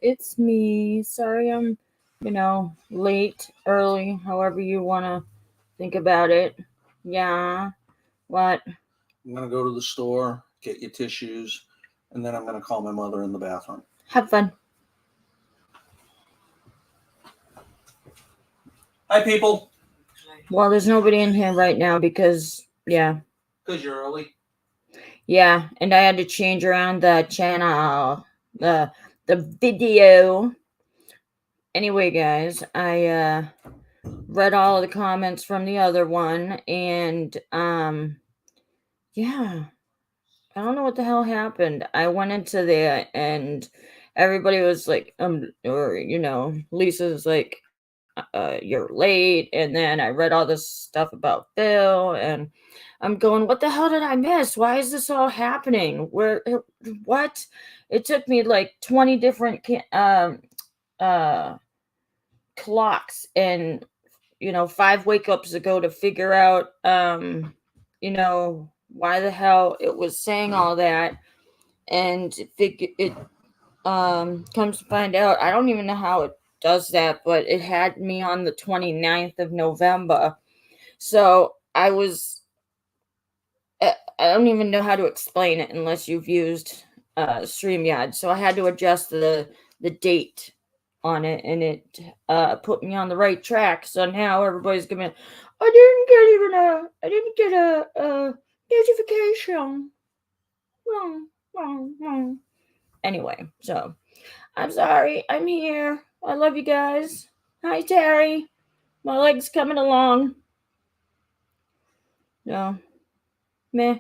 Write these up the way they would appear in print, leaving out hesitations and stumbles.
it's me. Sorry I'm, late, early, however you want to think about it. Yeah, what? I'm going to go to the store, get you tissues, and then I'm going to call my mother in the bathroom. Have fun. Hi, people. Well, there's nobody in here right now because, yeah. Because you're early. Yeah, and I had to change around the channel, the video. Anyway, guys, I read all of the comments from the other one, and yeah, I don't know what the hell happened. I went into there, and everybody was like, or Lisa's like, you're late, and then I read all this stuff about Bill, and I'm going, what the hell did I miss? Why is this all happening? What? It took me like 20 different uh clocks and 5 wake ups ago to figure out why the hell it was saying all that. And it comes to find out, I don't even know how it does that, but it had me on the 29th of November. So I don't even know how to explain it unless you've used StreamYard. So I had to adjust the date on it, and it put me on the right track. So now everybody's gonna be, I didn't get a notification. Anyway, so I'm sorry. I'm here. I love you guys. Hi, Terry. My leg's coming along. No. Meh.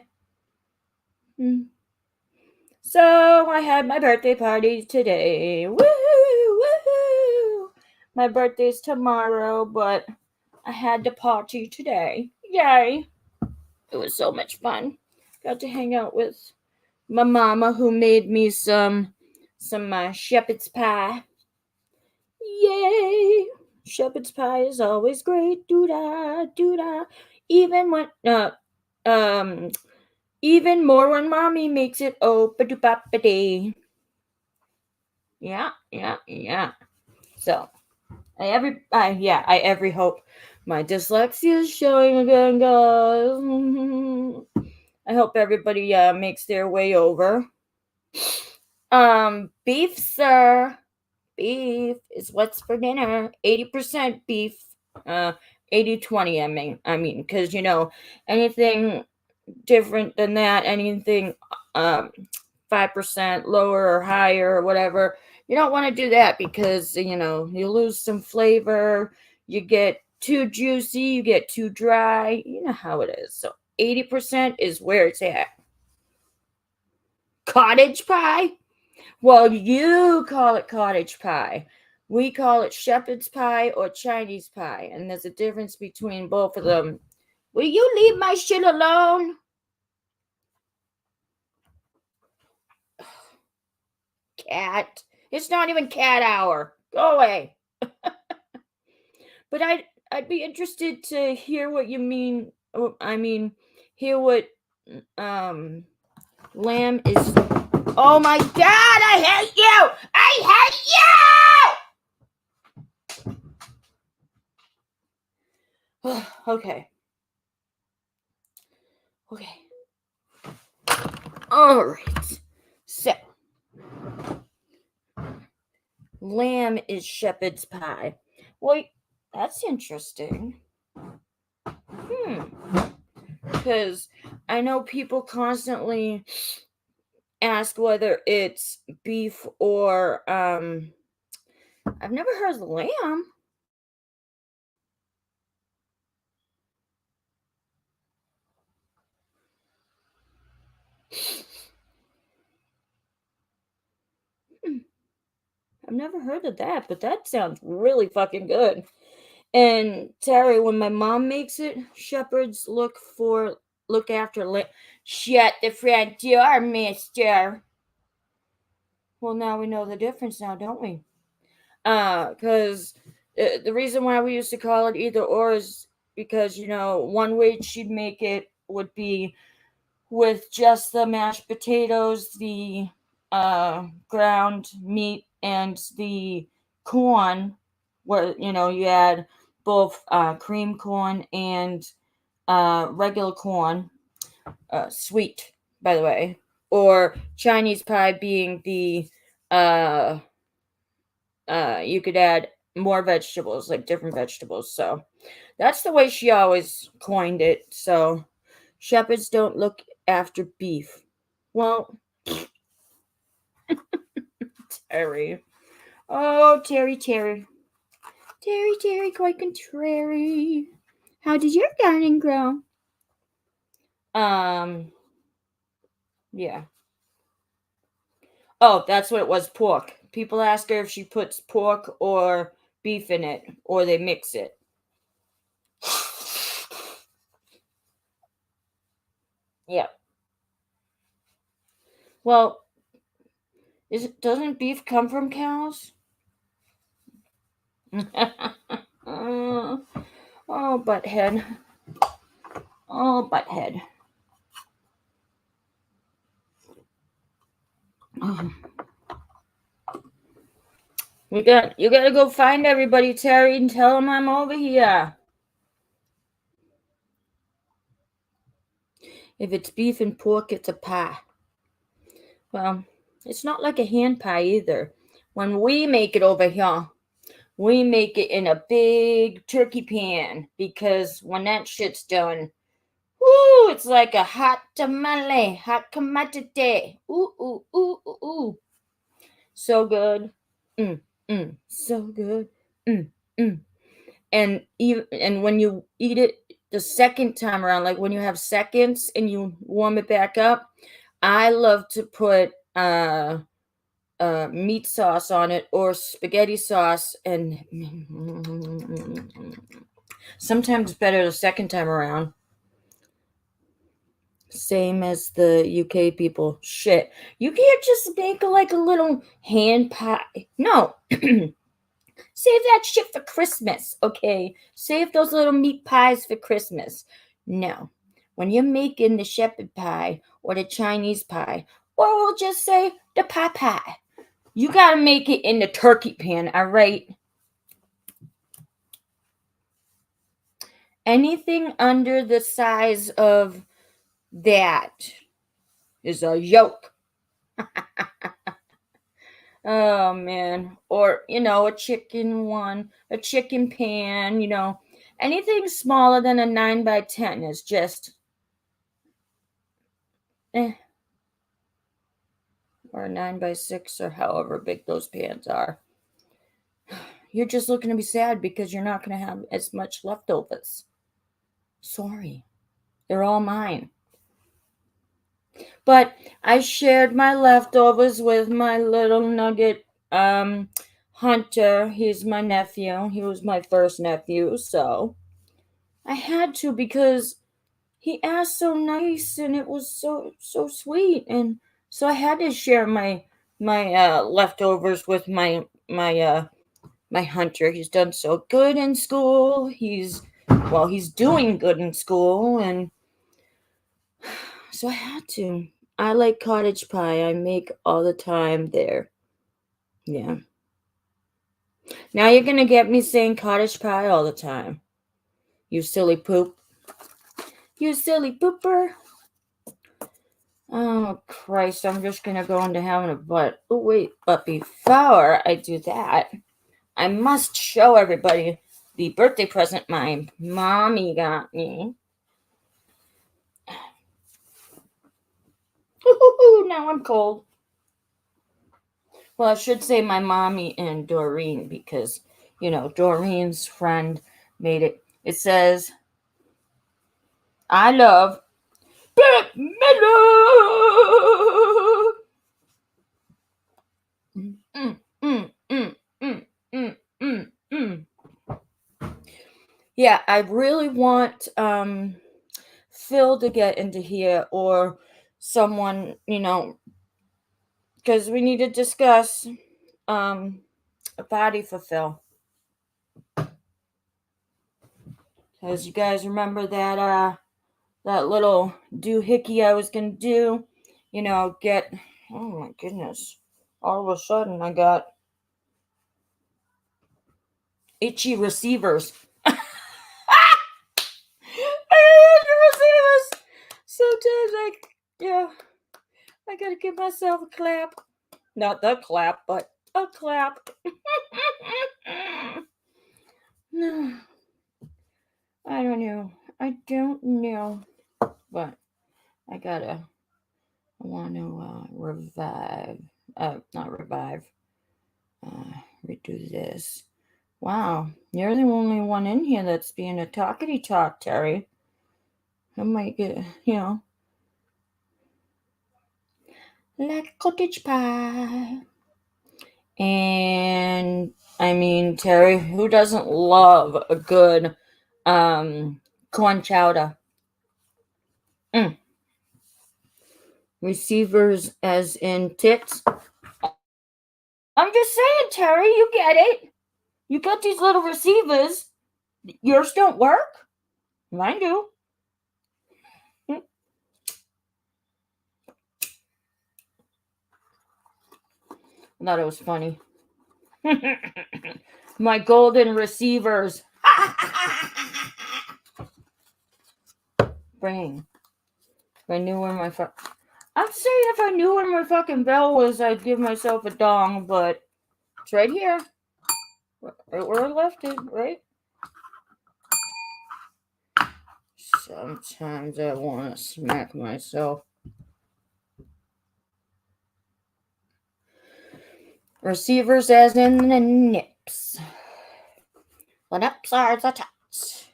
So I had my birthday party today. Woohoo! Woohoo! My birthday's tomorrow, but I had to party today. Yay! It was so much fun. Got to hang out with my mama, who made me some shepherd's pie. Yay! Shepherd's pie is always great. Doo-da, doo-da. Even more when mommy makes it. Oh, ba-doo-ba-ba-day. Yeah. So, I every hope my dyslexia is showing again, guys. I hope everybody makes their way over. Beef, sir. Beef is what's for dinner. 80% beef. 80-20. I mean, because anything different than that, anything 5% lower or higher or whatever, you don't want to do that, because you lose some flavor, you get too juicy, you get too dry, you know how it is. So 80% is where it's at. Cottage pie? Well, you call it cottage pie. We call it shepherd's pie or Chinese pie, and there's a difference between both of them. Will you leave my shit alone? Cat. It's not even cat hour. Go away. But I'd be interested to hear what you mean. I mean, hear what lamb is. Oh my God! I hate you! I hate you! Okay. All right. So, lamb is shepherd's pie. Well, that's interesting. Because I know people constantly ask whether it's beef or I've never heard of lamb. I've never heard of that, but that sounds really fucking good. And Terry, when my mom makes it, shepherds look after shut the front door, mister. Well, now we know the difference now, don't we? Because the reason why we used to call it either or is because, one way she'd make it would be with just the mashed potatoes, the ground meat and the corn, where you add both cream corn and regular corn, sweet, by the way, or Chinese pie being the uh, you could add more vegetables, like different vegetables. So that's the way she always coined it. So shepherds don't look after beef. Well, Terry. Oh, Terry, Terry. Terry, Terry, quite contrary. How did your garden grow? Yeah. Oh, that's what it was, pork. People ask her if she puts pork or beef in it, or they mix it. Yeah. Well, doesn't beef come from cows? Oh, butthead. Oh, butthead. Oh. You gotta go find everybody, Terry, and tell them I'm over here. If it's beef and pork, it's a pie. Well, it's not like a hand pie either. When we make it over here, we make it in a big turkey pan because when that shit's done, woo, it's like a hot tamale, hot comatate. Ooh, ooh, ooh, ooh, ooh. So good. So good. Mm, mm. And when you eat it the second time around, like when you have seconds and you warm it back up, I love to put meat sauce on it or spaghetti sauce, and sometimes better the second time around. Same as the UK people. Shit, you can't just make like a little hand pie. No. Save that shit for Christmas, okay? Save those little meat pies for Christmas. No. When you're making the shepherd pie or the Chinese pie, or we'll just say the pie, you gotta make it in the turkey pan, all right? Anything under the size of that is a yolk. Oh man. Or, a chicken one, a chicken pan, anything smaller than a 9x10 is just or a 9x6 or however big those pans are. You're just looking to be sad because you're not going to have as much leftovers. Sorry. They're all mine. But I shared my leftovers with my little nugget Hunter. He's my nephew. He was my first nephew, so I had to because he asked so nice and it was so sweet, and so I had to share my leftovers with my Hunter. He's done so good in school. He's doing good in school, and so I had to. I like cottage pie. I make all the time there. Yeah. Now you're gonna get me saying cottage pie all the time. You silly poop. You silly pooper. Oh Christ, I'm just gonna go into having a butt. Oh wait, but before I do that, I must show everybody the birthday present my mommy got me. Now I'm cold. Well, I should say my mommy and Doreen because, Doreen's friend made it. It says, I love black mellow. Mm, mm, mm, mm, mm, mm, mm. Yeah, I really want Phil to get into here or someone, because we need to discuss a party for Phil. Because you guys remember that little doohickey I was gonna do, get Oh my goodness. All of a sudden I got itchy receivers. I hate receivers. Sometimes I gotta give myself a clap. Not the clap, but a clap. No, I don't know. I don't know. But I want to revive. Not revive. Redo this. Wow, you're the only one in here that's being a talkity talk, Terry. I might get, like cottage pie. And I mean, Terry, who doesn't love a good corn chowder? Mm. Receivers as in tits. I'm just saying, Terry, you get it. You got these little receivers. Yours don't work. Mine do. I thought it was funny. My golden receivers. Bring. If I knew where my I'm saying if I knew where my fucking bell was, I'd give myself a dong, but it's right here. Right where I left it, right? Sometimes I want to smack myself. Receivers as in the nips. The nips are the tots.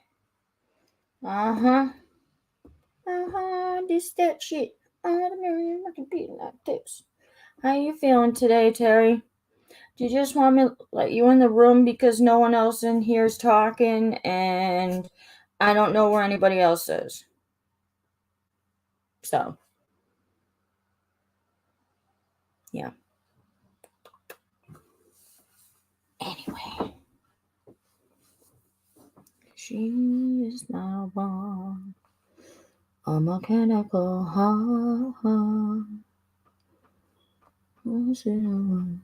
This that shit. I can be like this. How you feeling today, Terry? Do you just want me to let you in the room because no one else in here is talking and I don't know where anybody else is? So, yeah. Anyway. She is now born a mechanical heart. Was it a one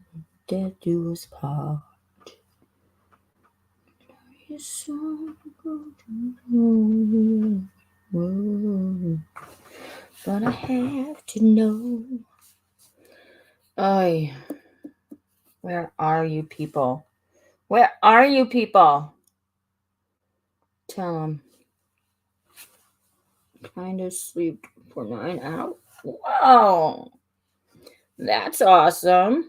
that do us part? It's so good to know. But I have to know. Ay, where are you people? Where are you people? Tell them. Kind of sleep for 9 hours. Wow. That's awesome.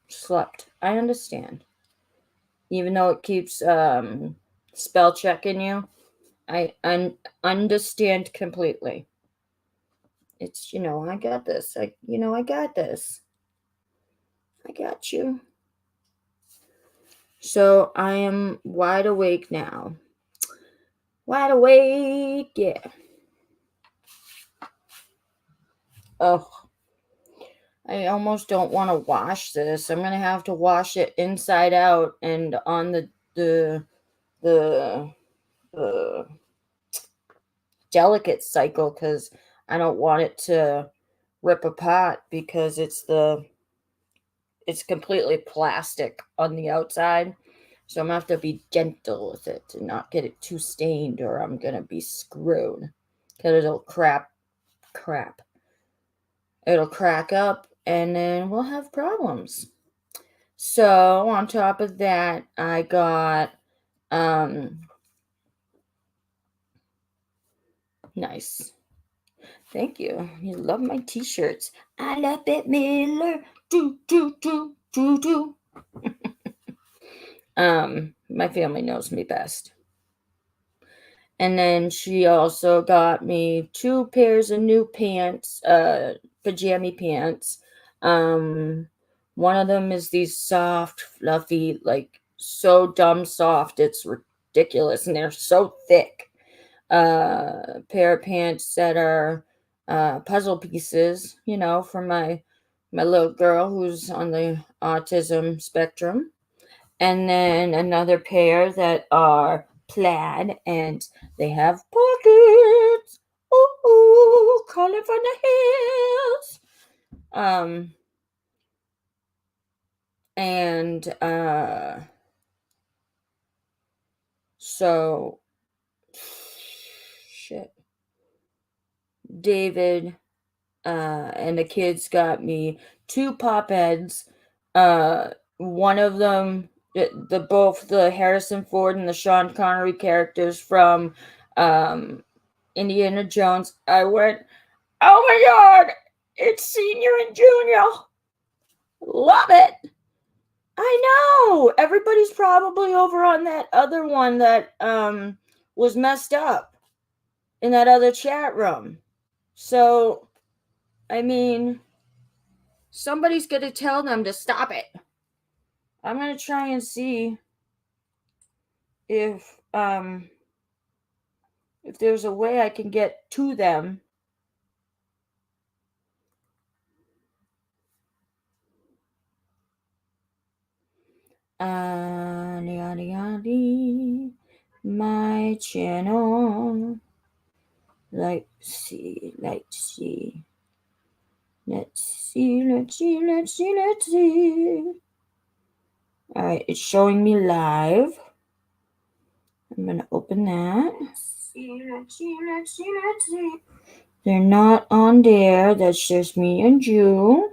Slept. I understand. Even though it keeps spell checking you, I understand completely. It's, I got this. I got this. I got you. So I am wide awake now. Wide awake, yeah. Oh, I almost don't want to wash this. I'm gonna have to wash it inside out and on the delicate cycle because I don't want it to rip apart because it's completely plastic on the outside. So I'm gonna have to be gentle with it and not get it too stained or I'm gonna be screwed. Cause it'll crap. It'll crack up and then we'll have problems. So on top of that, I got nice. Thank you. You love my t-shirts. I love Bette Midler. Do do do do do. My family knows me best. And then she also got me 2 pairs of new pants, pajama pants. One of them is these soft, fluffy, like so dumb soft, it's ridiculous, and they're so thick. Pair of pants that are puzzle pieces, for my little girl who's on the autism spectrum. And then another pair that are plaid and they have pockets. calling from the hills. And so shit. David and the kids got me 2 pop heads. One of them, the both the Harrison Ford and the Sean Connery characters from Indiana Jones. I went, oh my god, it's senior and junior. Love it. I know. Everybody's probably over on that other one that was messed up in that other chat room. So, I mean, somebody's going to tell them to stop it. I'm going to try and see if there's a way I can get to them. My channel. Let's see. All right, it's showing me live. I'm gonna open that. Let's see. They're not on there. That's just me and you.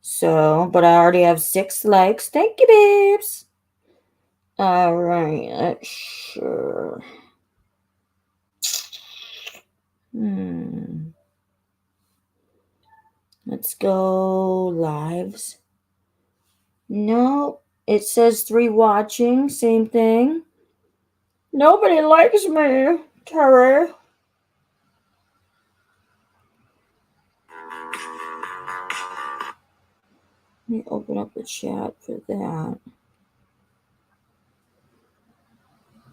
So, but I already have 6 likes. Thank you, babes. All right, let's sure. Let's go lives. No, it says 3 watching. Same thing. Nobody likes me, Terry. Let me open up the chat for that.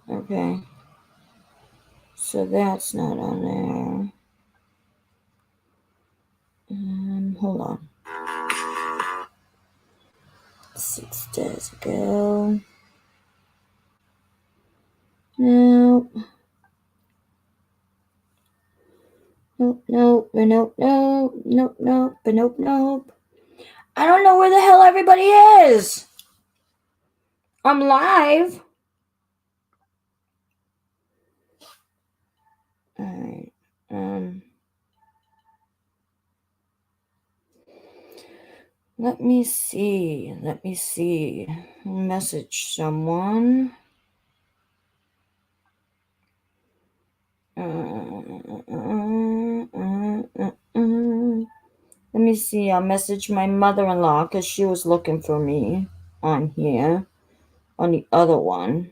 Okay. So that's not on there. Hold on. 6 days ago. Nope. Nope. I don't know where the hell everybody is. I'm live. All right. Let me see. Message someone. Let me see. I'll message my mother-in-law because she was looking for me on here, on the other one.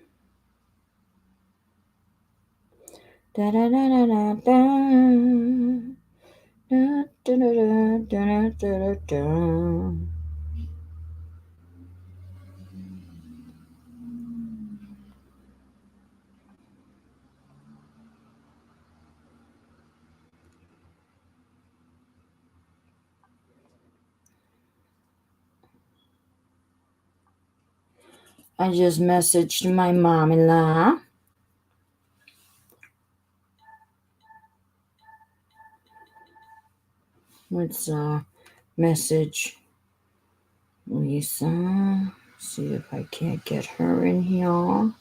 I just messaged my mom-in-law. Let's message Lisa. See if I can't get her in here.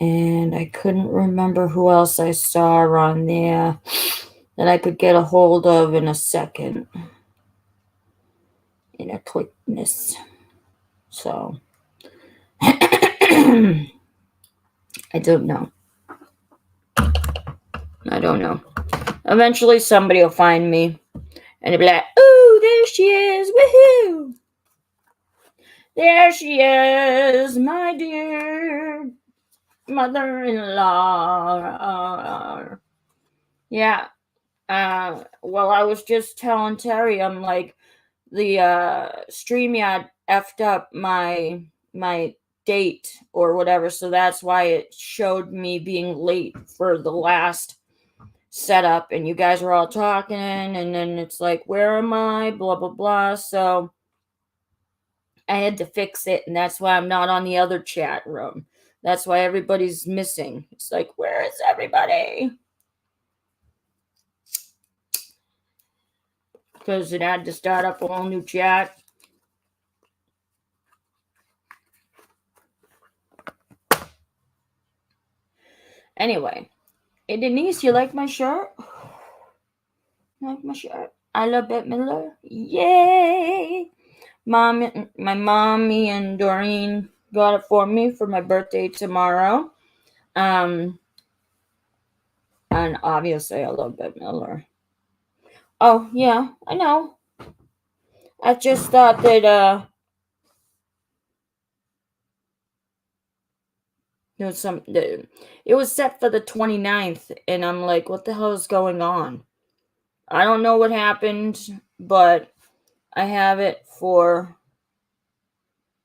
And I couldn't remember who else I saw on there that I could get a hold of in a second. In a quickness. So I don't know. Eventually somebody will find me and they'll be like, ooh, there she is. Woohoo! There she is, my dear mother-in-law. Yeah. Well, I was just telling Terry, I'm like, the StreamYard effed up my date or whatever, so that's why it showed me being late for the last setup, and you guys were all talking, and then it's like, where am I? Blah blah blah. So I had to fix it, and that's why I'm not on the other chat room. That's why everybody's missing. It's like, where is everybody? Because it had to start up a whole new chat. Anyway, hey Denise, you like my shirt? Like my shirt? I love Bette Midler. Yay! My mommy and Doreen got it for me for my birthday tomorrow. And obviously I love Bette Midler. Oh yeah, I know. I just thought that there was it was set for the 29th, and I'm like, what the hell is going on? I don't know what happened, but I have it for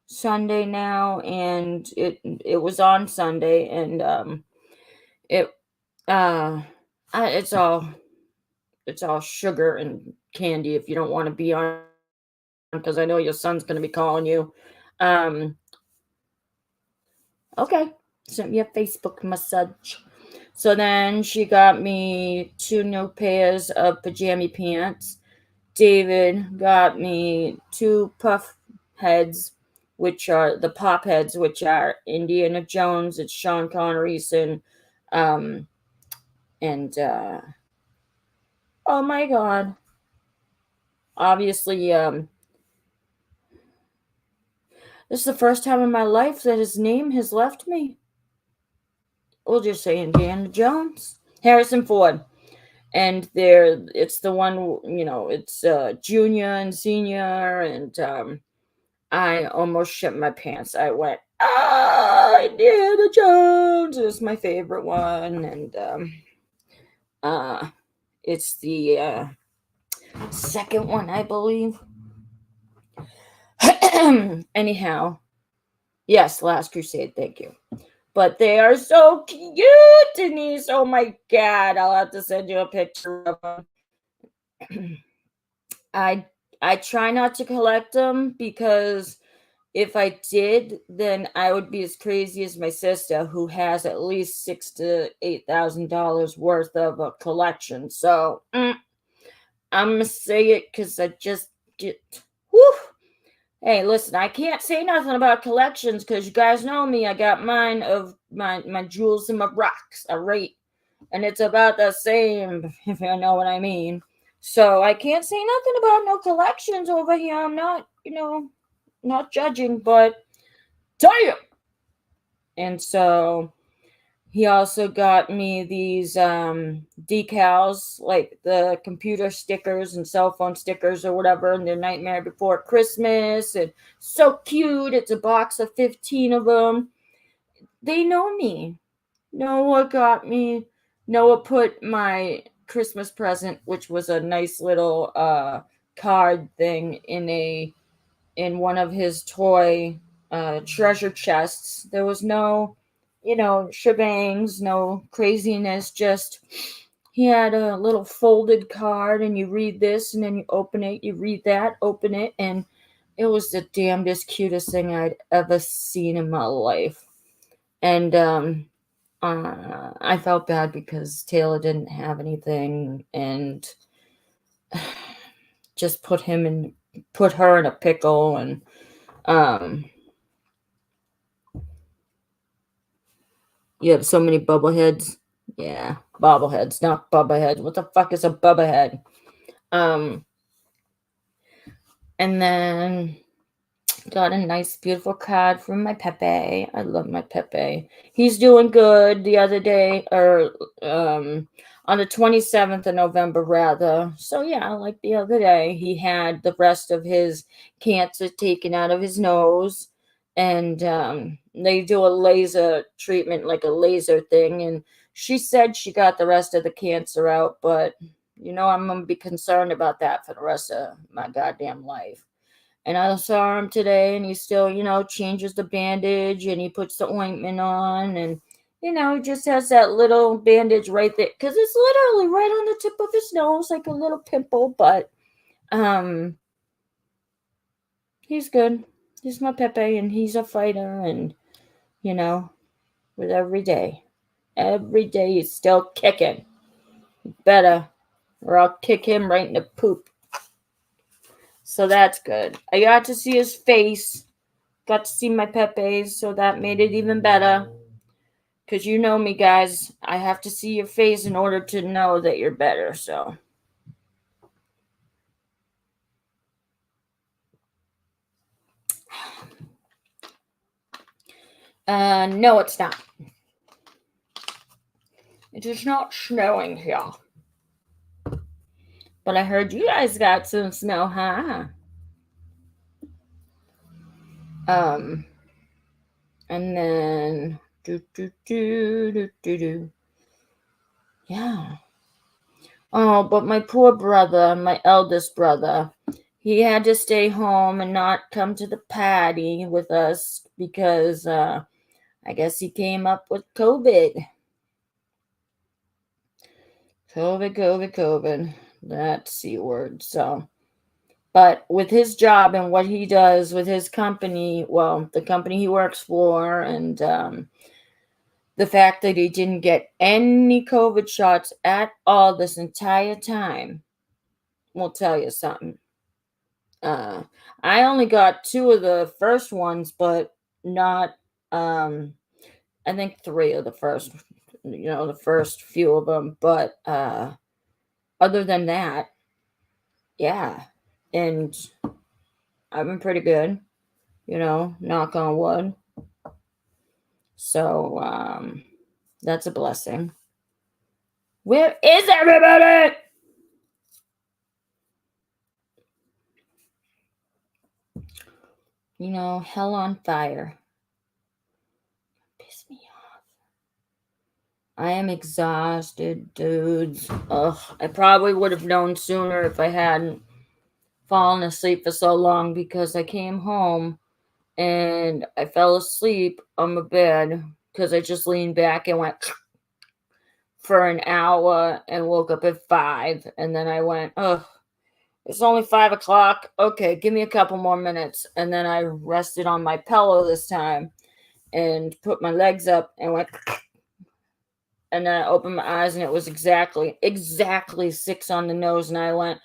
Sunday now, and it was on Sunday, and it it's all sugar and candy if you don't want to be on, because I know your son's going to be calling you. Okay, sent me a Facebook message. So then she got me 2 new pairs of pajama pants. David got me 2 puff heads, which are the pop heads, which are Indiana Jones. It's Sean Connery's um and oh my god, obviously this is the first time in my life that his name has left me. We'll just say Indiana Jones, Harrison Ford. And it's the one, it's junior and senior, and I almost shit my pants. I went, Indiana Jones is my favorite one, and it's the second one, I believe. Anyhow, yes, Last Crusade, thank you. But they are so cute, Denise. Oh my god, I'll have to send you a picture of them. I try not to collect them, because if I did, then I would be as crazy as my sister, who has at least $6,000 to $8,000 worth of a collection. So I'm gonna say it because I just get. Whew. Hey, listen, I can't say nothing about collections because you guys know me. I got mine of my jewels and my rocks, all right? And it's about the same, if you know what I mean. So I can't say nothing about no collections over here. I'm not, not judging, but damn. And so he also got me these decals, like the computer stickers and cell phone stickers or whatever, and they're Nightmare Before Christmas, and so cute. It's a box of 15 of them. They know me. Noah got me. Noah put my Christmas present, which was a nice little card thing, in one of his toy treasure chests. There was no, shebangs, no craziness. Just he had a little folded card, and you read this, and then you open it, you read that, open it, and it was the damnedest, cutest thing I'd ever seen in my life. And I felt bad because Taylor didn't have anything, and just put her in a pickle, and you have so many bubbleheads. Yeah, bobbleheads, not bubbaheads. What the fuck is a bubbahead? And then got a nice, beautiful card from my Pepe. I love my Pepe. He's doing good. The other day, or on the 27th of November, rather. So yeah, like the other day, he had the rest of his cancer taken out of his nose, and they do a laser treatment, like a laser thing, and she said she got the rest of the cancer out, but I'm gonna be concerned about that for the rest of my goddamn life. And I saw him today, and he still, changes the bandage, and he puts the ointment on, and he just has that little bandage right there, because it's literally right on the tip of his nose, like a little pimple. But he's good. He's my Pepe, and he's a fighter, and, you know, with every day he's still kicking. Better, or I'll kick him right in the poop. So that's good. I got to see his face, got to see my Pepe's, so that made it even better. Because you know me, guys, I have to see your face in order to know that you're better, so. No, it's not. It is not snowing here. But I heard you guys got some snow, huh? And then yeah. Oh, but my poor brother, my eldest brother, he had to stay home and not come to the party with us because I guess he came up with COVID. COVID. That C word. So, but with his job and what he does with his company, well, the company he works for, and the fact that he didn't get any COVID shots at all this entire time will tell you something. I only got 2 of the first ones, but not, I think 3 of the first, the first few of them. But other than that, yeah. And I've been pretty good, knock on wood. So that's a blessing. Where is everybody? Hell on fire. Piss me off. I am exhausted, dudes. Ugh, I probably would have known sooner if I hadn't fallen asleep for so long, because I came home and I fell asleep on my bed because I just leaned back and went for an hour and woke up at 5. And then I went, ugh, it's only 5 o'clock. Okay, give me a couple more minutes. And then I rested on my pillow this time and put my legs up and went, and then I opened my eyes and it was exactly 6 on the nose. And I went,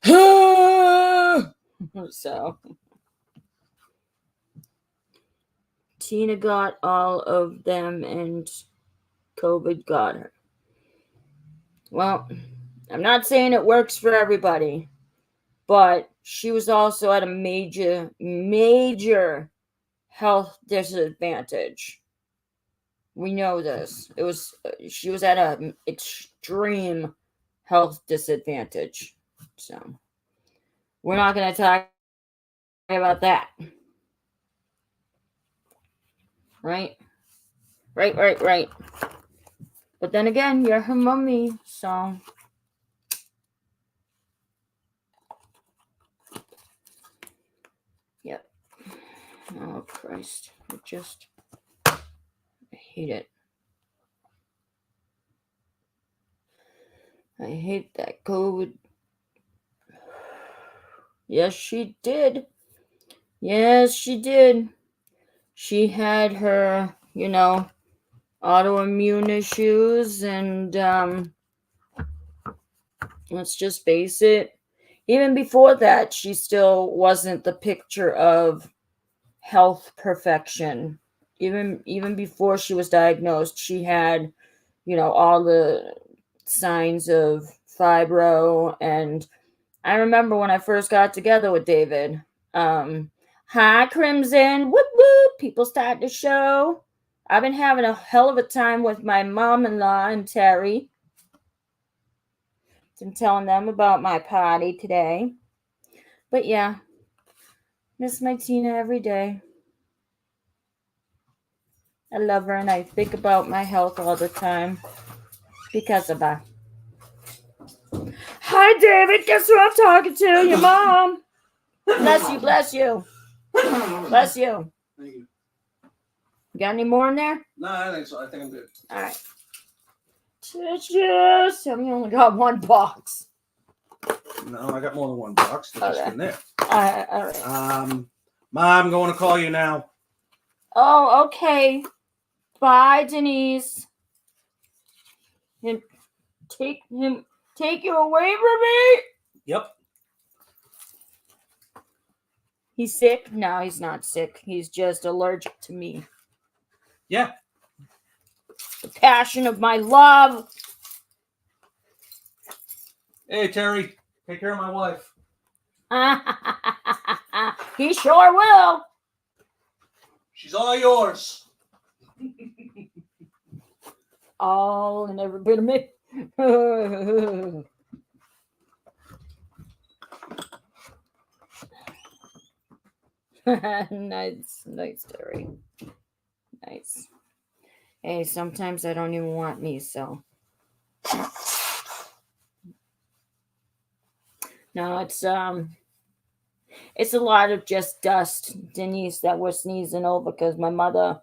ah! So Tina got all of them and COVID got her. Well, I'm not saying it works for everybody, but she was also at a major health disadvantage. We know this. She was at an extreme health disadvantage. So we're not going to talk about that. Right. But then again, you're her mommy, so. Yep. Oh, Christ. I hate it. I hate that COVID. Yes, she did. She had her, autoimmune issues, and let's just face it, even before that, she still wasn't the picture of health perfection. Even before she was diagnosed, she had, all the signs of fibro. And I remember when I first got together with David, hi Crimson, whoop whoop, people start to show. I've been having a hell of a time with my mom-in-law and Terry. I'm telling them about my party today. But yeah, miss my Tina every day. I love her and I think about my health all the time because of her. Hi, David. Guess who I'm talking to? Your mom. Bless you. Bless you. Thank you. Got any more in there? No, I think so. I think I'm good. All right. Tissues. Tell me you only got one box. No, I got more than one box. They're just in there. All right. Mom, I'm going to call you now. Oh, okay. Bye, Denise. And take you away from me. Yep. He's sick? No, he's not sick. He's just allergic to me. Yeah. The passion of my love. Hey, Terry, take care of my wife. He sure will. She's all yours. All and every bit of me. Nice, Terry. Nice. Hey, sometimes I don't even want me, so. No, it's a lot of just dust, Denise, that we're sneezing over because my mother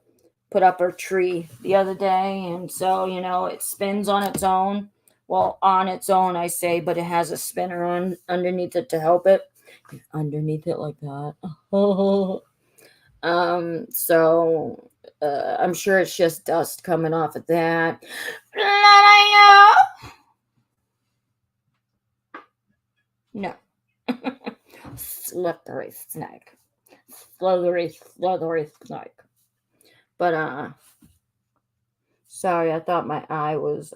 put up her tree the other day, and so it spins on its own. Well, on its own, I say, but it has a spinner on underneath it to help it. Underneath it like that. So I'm sure it's just dust coming off of that. No. Slippery snake. Slithery snake. But sorry, I thought my eye was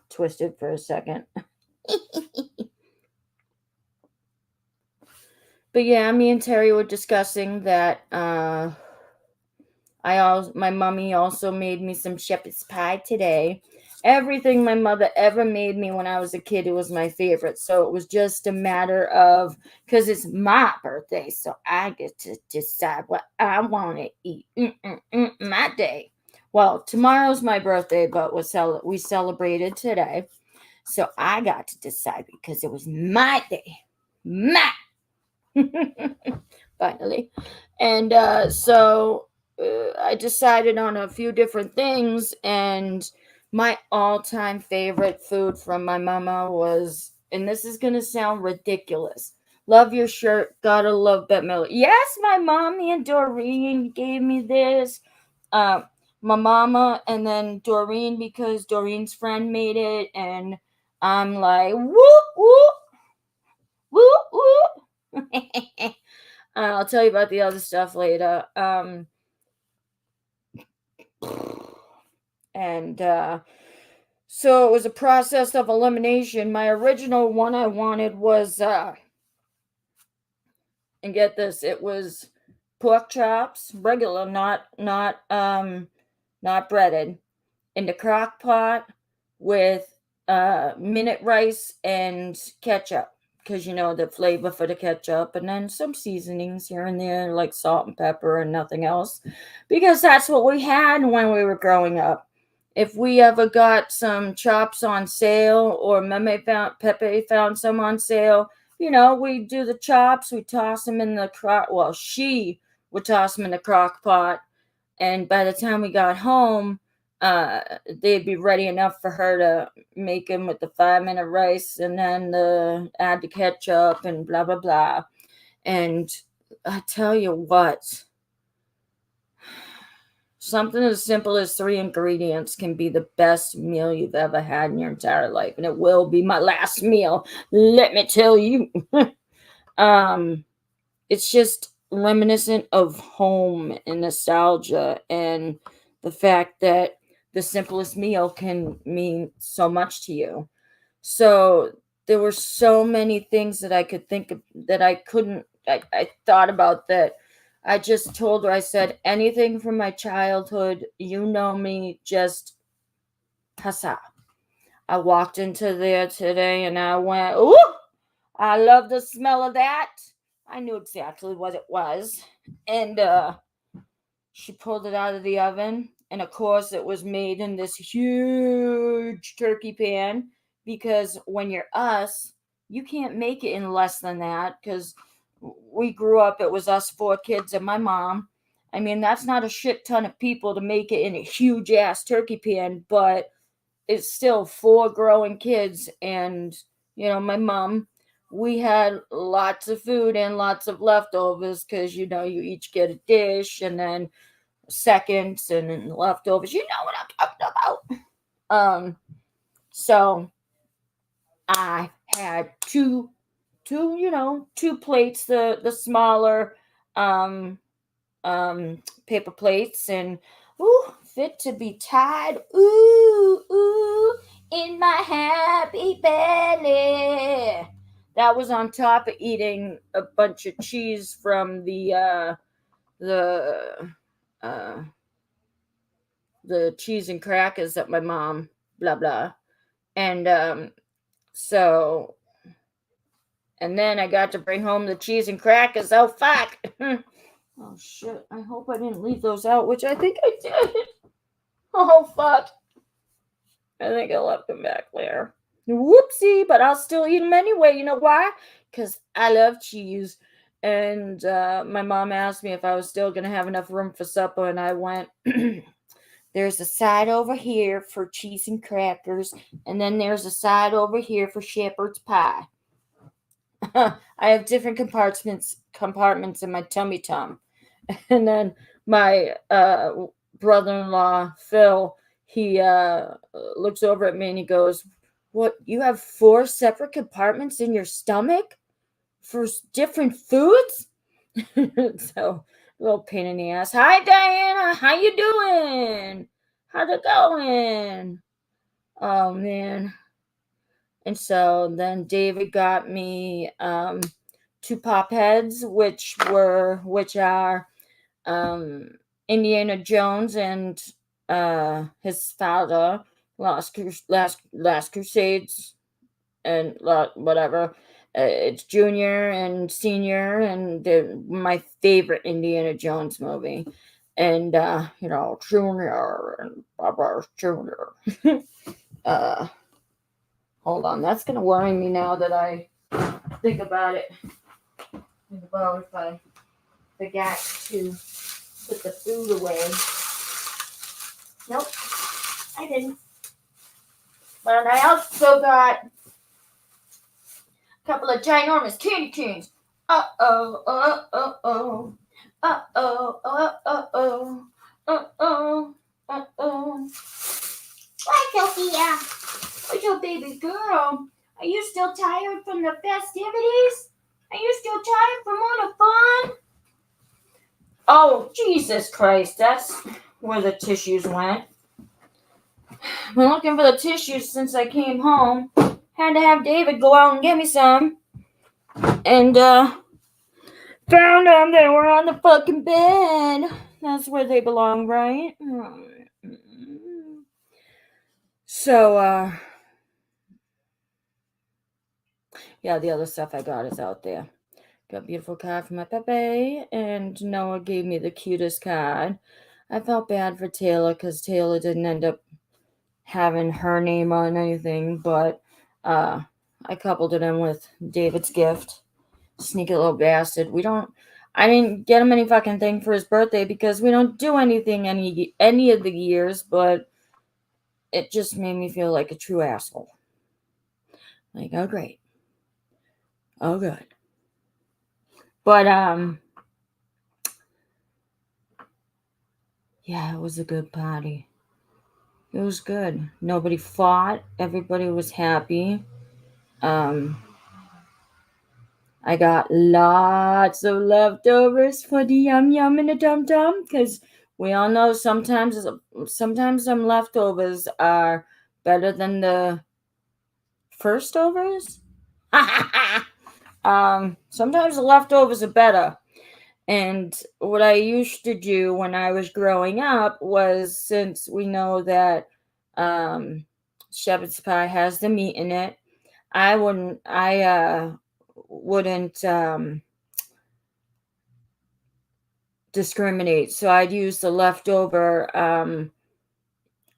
twisted for a second. But yeah, me and Terry were discussing that my mommy also made me some shepherd's pie today. Everything my mother ever made me when I was a kid, it was my favorite. So it was just a matter of, because it's my birthday, so I get to decide what I want to eat. My day. Well, tomorrow's my birthday, but we celebrated today. So I got to decide because it was my day. My. Finally. And so I decided on a few different things, and my all-time favorite food from my mama was, and this is going to sound ridiculous, love your shirt, gotta love Bette Miller. Yes, my mommy and Doreen gave me this. My mama and then Doreen, because Doreen's friend made it, and I'm like, whoop, whoop, whoop, whoop. I'll tell you about the other stuff later. And so it was a process of elimination. My original one I wanted was, and get this, it was pork chops, regular, not breaded, in the crock pot with minute rice and ketchup, because the flavor for the ketchup, and then some seasonings here and there like salt and pepper and nothing else, because that's what we had when we were growing up. If we ever got some chops on sale, or Pepe found some on sale, we do the chops, we toss them in the she would toss them in the crock pot, and by the time we got home, they'd be ready enough for her to make them with the 5-minute rice, and then add the ketchup and blah blah blah. And I tell you what, something as simple as 3 ingredients can be the best meal you've ever had in your entire life, and it will be my last meal, let me tell you. It's just reminiscent of home and nostalgia, and the fact that the simplest meal can mean so much to you. So there were so many things that I could think of that I thought about, that I just told her. I said, anything from my childhood, me, just passa. I walked into there today and I went, ooh, I love the smell of that. I knew exactly what it was. And she pulled it out of the oven. And of course, it was made in this huge turkey pan, because when you're us, you can't make it in less than that, because we grew up, it was us 4 kids and my mom. I mean, that's not a shit ton of people to make it in a huge ass turkey pan, but it's still 4 growing kids. And, my mom we had lots of food and lots of leftovers because, you each get a dish and then seconds and then leftovers. You know what I'm talking about. So I had two plates, the smaller um paper plates, and ooh, fit to be tied. Ooh, in my happy belly. That was on top of eating a bunch of cheese from the uh the cheese and crackers that my mom blah blah. And so and then I got to bring home the cheese and crackers. Oh fuck. Oh shit. I hope I didn't leave those out, which I think I did. Oh fuck. I think I left them back there. Whoopsie, but I'll still eat them anyway. You know why? Because I love cheese. And my mom asked me if I was still going to have enough room for supper, and I went, there's a side over here for cheese and crackers, and then there's a side over here for shepherd's pie. I have different compartments in my tummy tum. And then my brother-in-law Phil, he looks over at me and he goes, "What? You have 4 separate compartments in your stomach for different foods?" So, a little pain in the ass. Hi, Diana. How you doing? How's it going? Oh man. And so then David got me 2 pop heads, which are Indiana Jones and his father, last Crusades, and whatever. It's Junior and Senior, and my favorite Indiana Jones movie. And Junior and Barbara Junior. uh, Hold on, that's gonna worry me now that I think about it. Think about if I forgot to put the food away. Nope, I didn't. But I also got a couple of ginormous candy canes. Uh-oh, uh-oh, uh-oh, uh-oh, uh-oh, uh-oh. Hi, Sophia. What's your baby girl? Are you still tired from the festivities? Are you still tired from all the fun? Oh, Jesus Christ, that's where the tissues went. I've been looking for the tissues since I came home. Had to have David go out and get me some. And found them. They were on the fucking bed. That's where they belong, right? So, yeah, the other stuff I got is out there. Got a beautiful card from my Pepe, and Noah gave me the cutest card. I felt bad for Taylor because Taylor didn't end up having her name on anything, but I coupled it in with David's gift. Sneaky little bastard. I didn't get him any fucking thing for his birthday because we don't do anything any of the years, but it just made me feel like a true asshole. Like, oh great. Oh good. But yeah, it was a good party. It was good. Nobody fought. Everybody was happy. I got lots of leftovers for the yum yum and the dum dum because we all know sometimes some leftovers are better than the first overs. Sometimes the leftovers are better. And what I used to do when I was growing up was, since we know that shepherd's pie has the meat in it, I wouldn't discriminate. So I'd use the leftover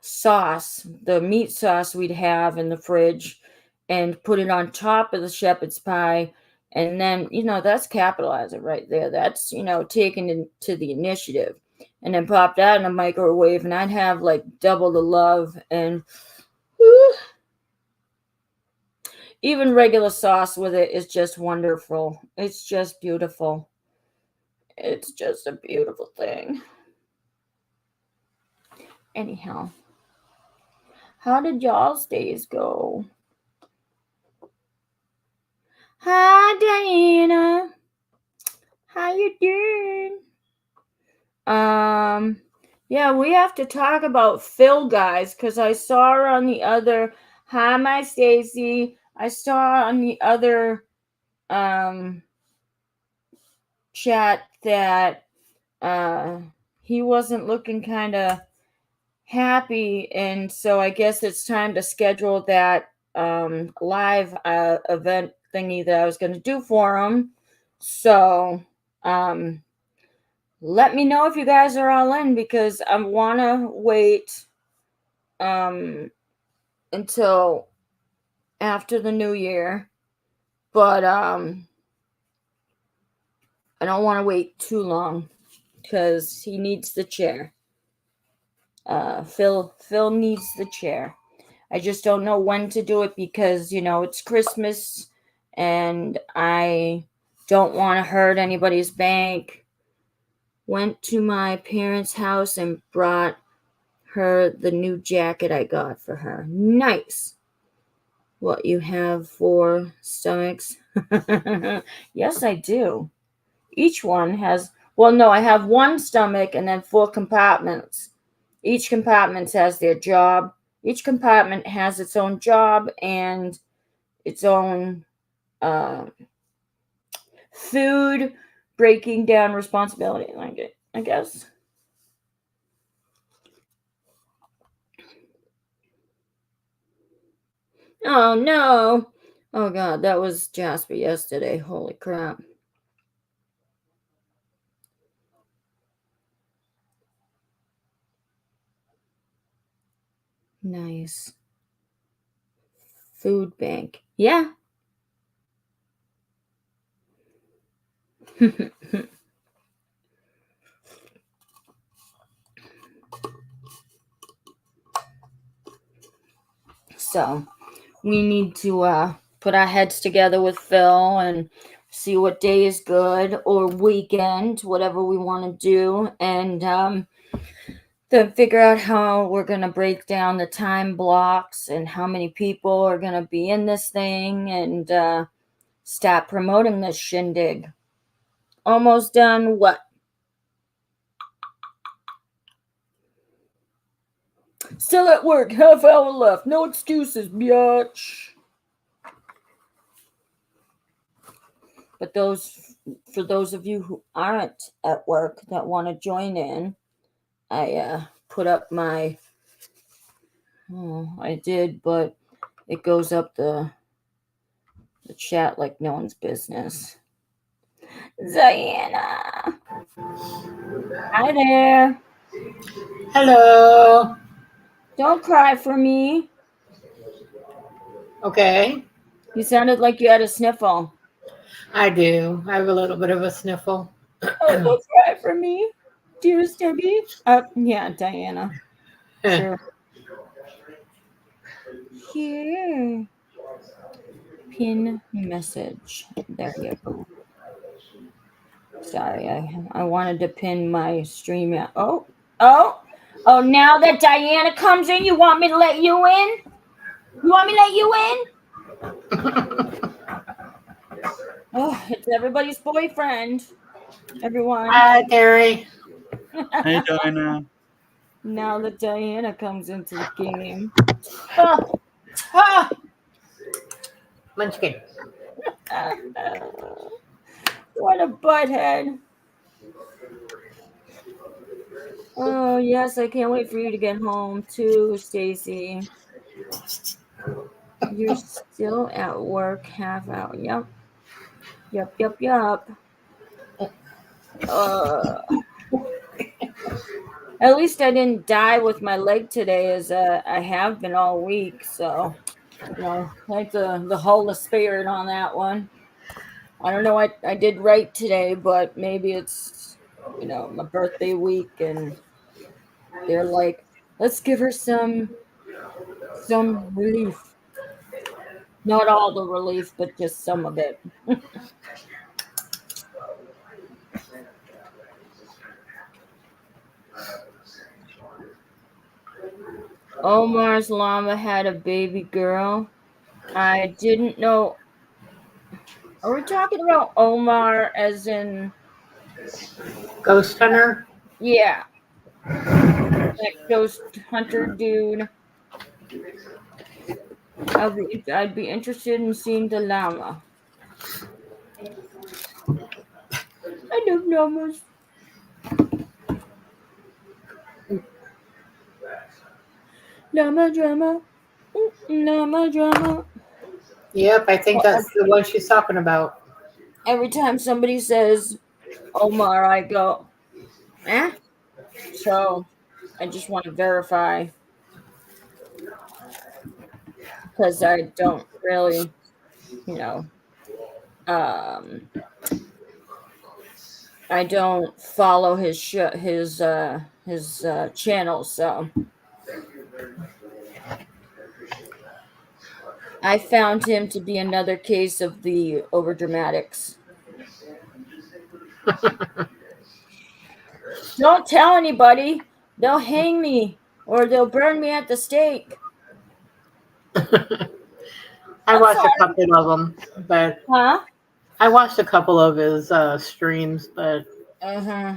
sauce, the meat sauce we'd have in the fridge, and put it on top of the shepherd's pie. And then, that's capitalizing right there. That's, taking into the initiative. And then pop that in a microwave, and I'd have like double the love. And even regular sauce with it is just wonderful. It's just beautiful. It's just a beautiful thing. Anyhow, how did y'all's days go? Hi, Diana. How you doing? Yeah, we have to talk about Phil, guys, because I saw her on the other. Hi, my Stacy. I saw on the other chat that he wasn't looking kind of happy, and so I guess it's time to schedule that live event thingy that I was going to do for him. So let me know if you guys are all in, because I want to wait until after the new year, but I don't want to wait too long because he needs the chair. Phil needs the chair. I just don't know when to do it because, it's Christmas and I don't want to hurt anybody's bank. Went to my parents' house and brought her the new jacket I got for her. Nice. What you have for stomachs? Yes, I do. Each one has, well, no, I have one stomach and then 4 compartments. Each compartment has their job. Each compartment has its own job and its own food breaking down responsibility, I guess. Oh, no. Oh, God, that was Jasper yesterday. Holy crap. Nice. Food bank. Yeah. So we need to put our heads together with Phil and see what day is good, or weekend, whatever we want to do, and then figure out how we're going to break down the time blocks and how many people are going to be in this thing, and start promoting this shindig. Almost done. What? Still at work. Half hour left. No excuses, biatch. But for those of you who aren't at work that want to join in, I put up my. Oh, I did, but it goes up the chat like no one's business. Diana. Hi there. Hello. Don't cry for me. Okay. You sounded like you had a sniffle. I do. I have a little bit of a sniffle. Oh, don't cry for me, dearest Debbie. Yeah, Diana. Sure. Here. Pin message. There you go. Sorry, I wanted to pin my stream out. Oh. Now that Diana comes in, you want me to let you in? You want me to let you in? Oh, it's everybody's boyfriend. Everyone. Hi, Terry. Hey, Diana. Now that Diana comes into the game. Munchkin. What a butthead. Oh, yes, I can't wait for you to get home too, Stacy. You're still at work, half hour. Yep. At least I didn't die with my leg today, as I have been all week. So, thank the Holy Spirit on that one. I don't know what I did right today, but maybe it's my birthday week, and they're like, let's give her some relief. Not all the relief, but just some of it. Omar's llama had a baby girl. I didn't know. Are we talking about Omar as in, Ghost Hunter? yeah, that ghost hunter dude? I'd be interested in seeing the llama. I love llamas. Llama drama. Llama drama. Yep, I think Well, that's the one she's talking about. every time somebody says Omar, I go, eh? So I just want to verify because I don't really, you know, um, I don't follow his channel, so I found him to be another case of the overdramatics. Don't tell anybody; they'll hang me or they'll burn me at the stake. I I'm watched a sorry, couple of them, but huh? I watched a couple of his streams, but Uh-huh.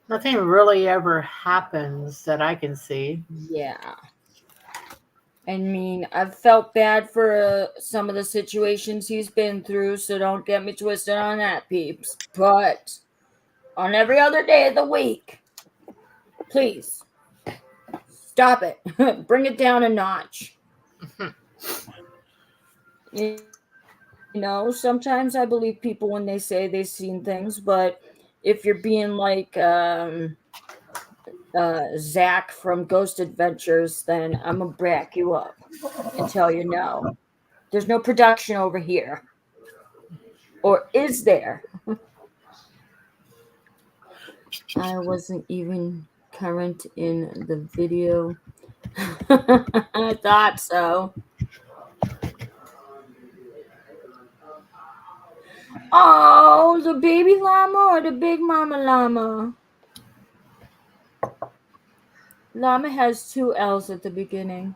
nothing really ever happens that I can see. Yeah. I mean, I've felt bad for some of the situations he's been through, so don't get me twisted on that, peeps. But on every other day of the week, please stop it. Bring it down a notch. You sometimes I believe people when they say they've seen things, but if you're being like Zach from Ghost Adventures, then I'm gonna back you up and tell you no. There's no production over here. Or is there? I wasn't even current in the video. I thought so. Oh, the baby llama or the big mama llama? Llama has two L's at the beginning.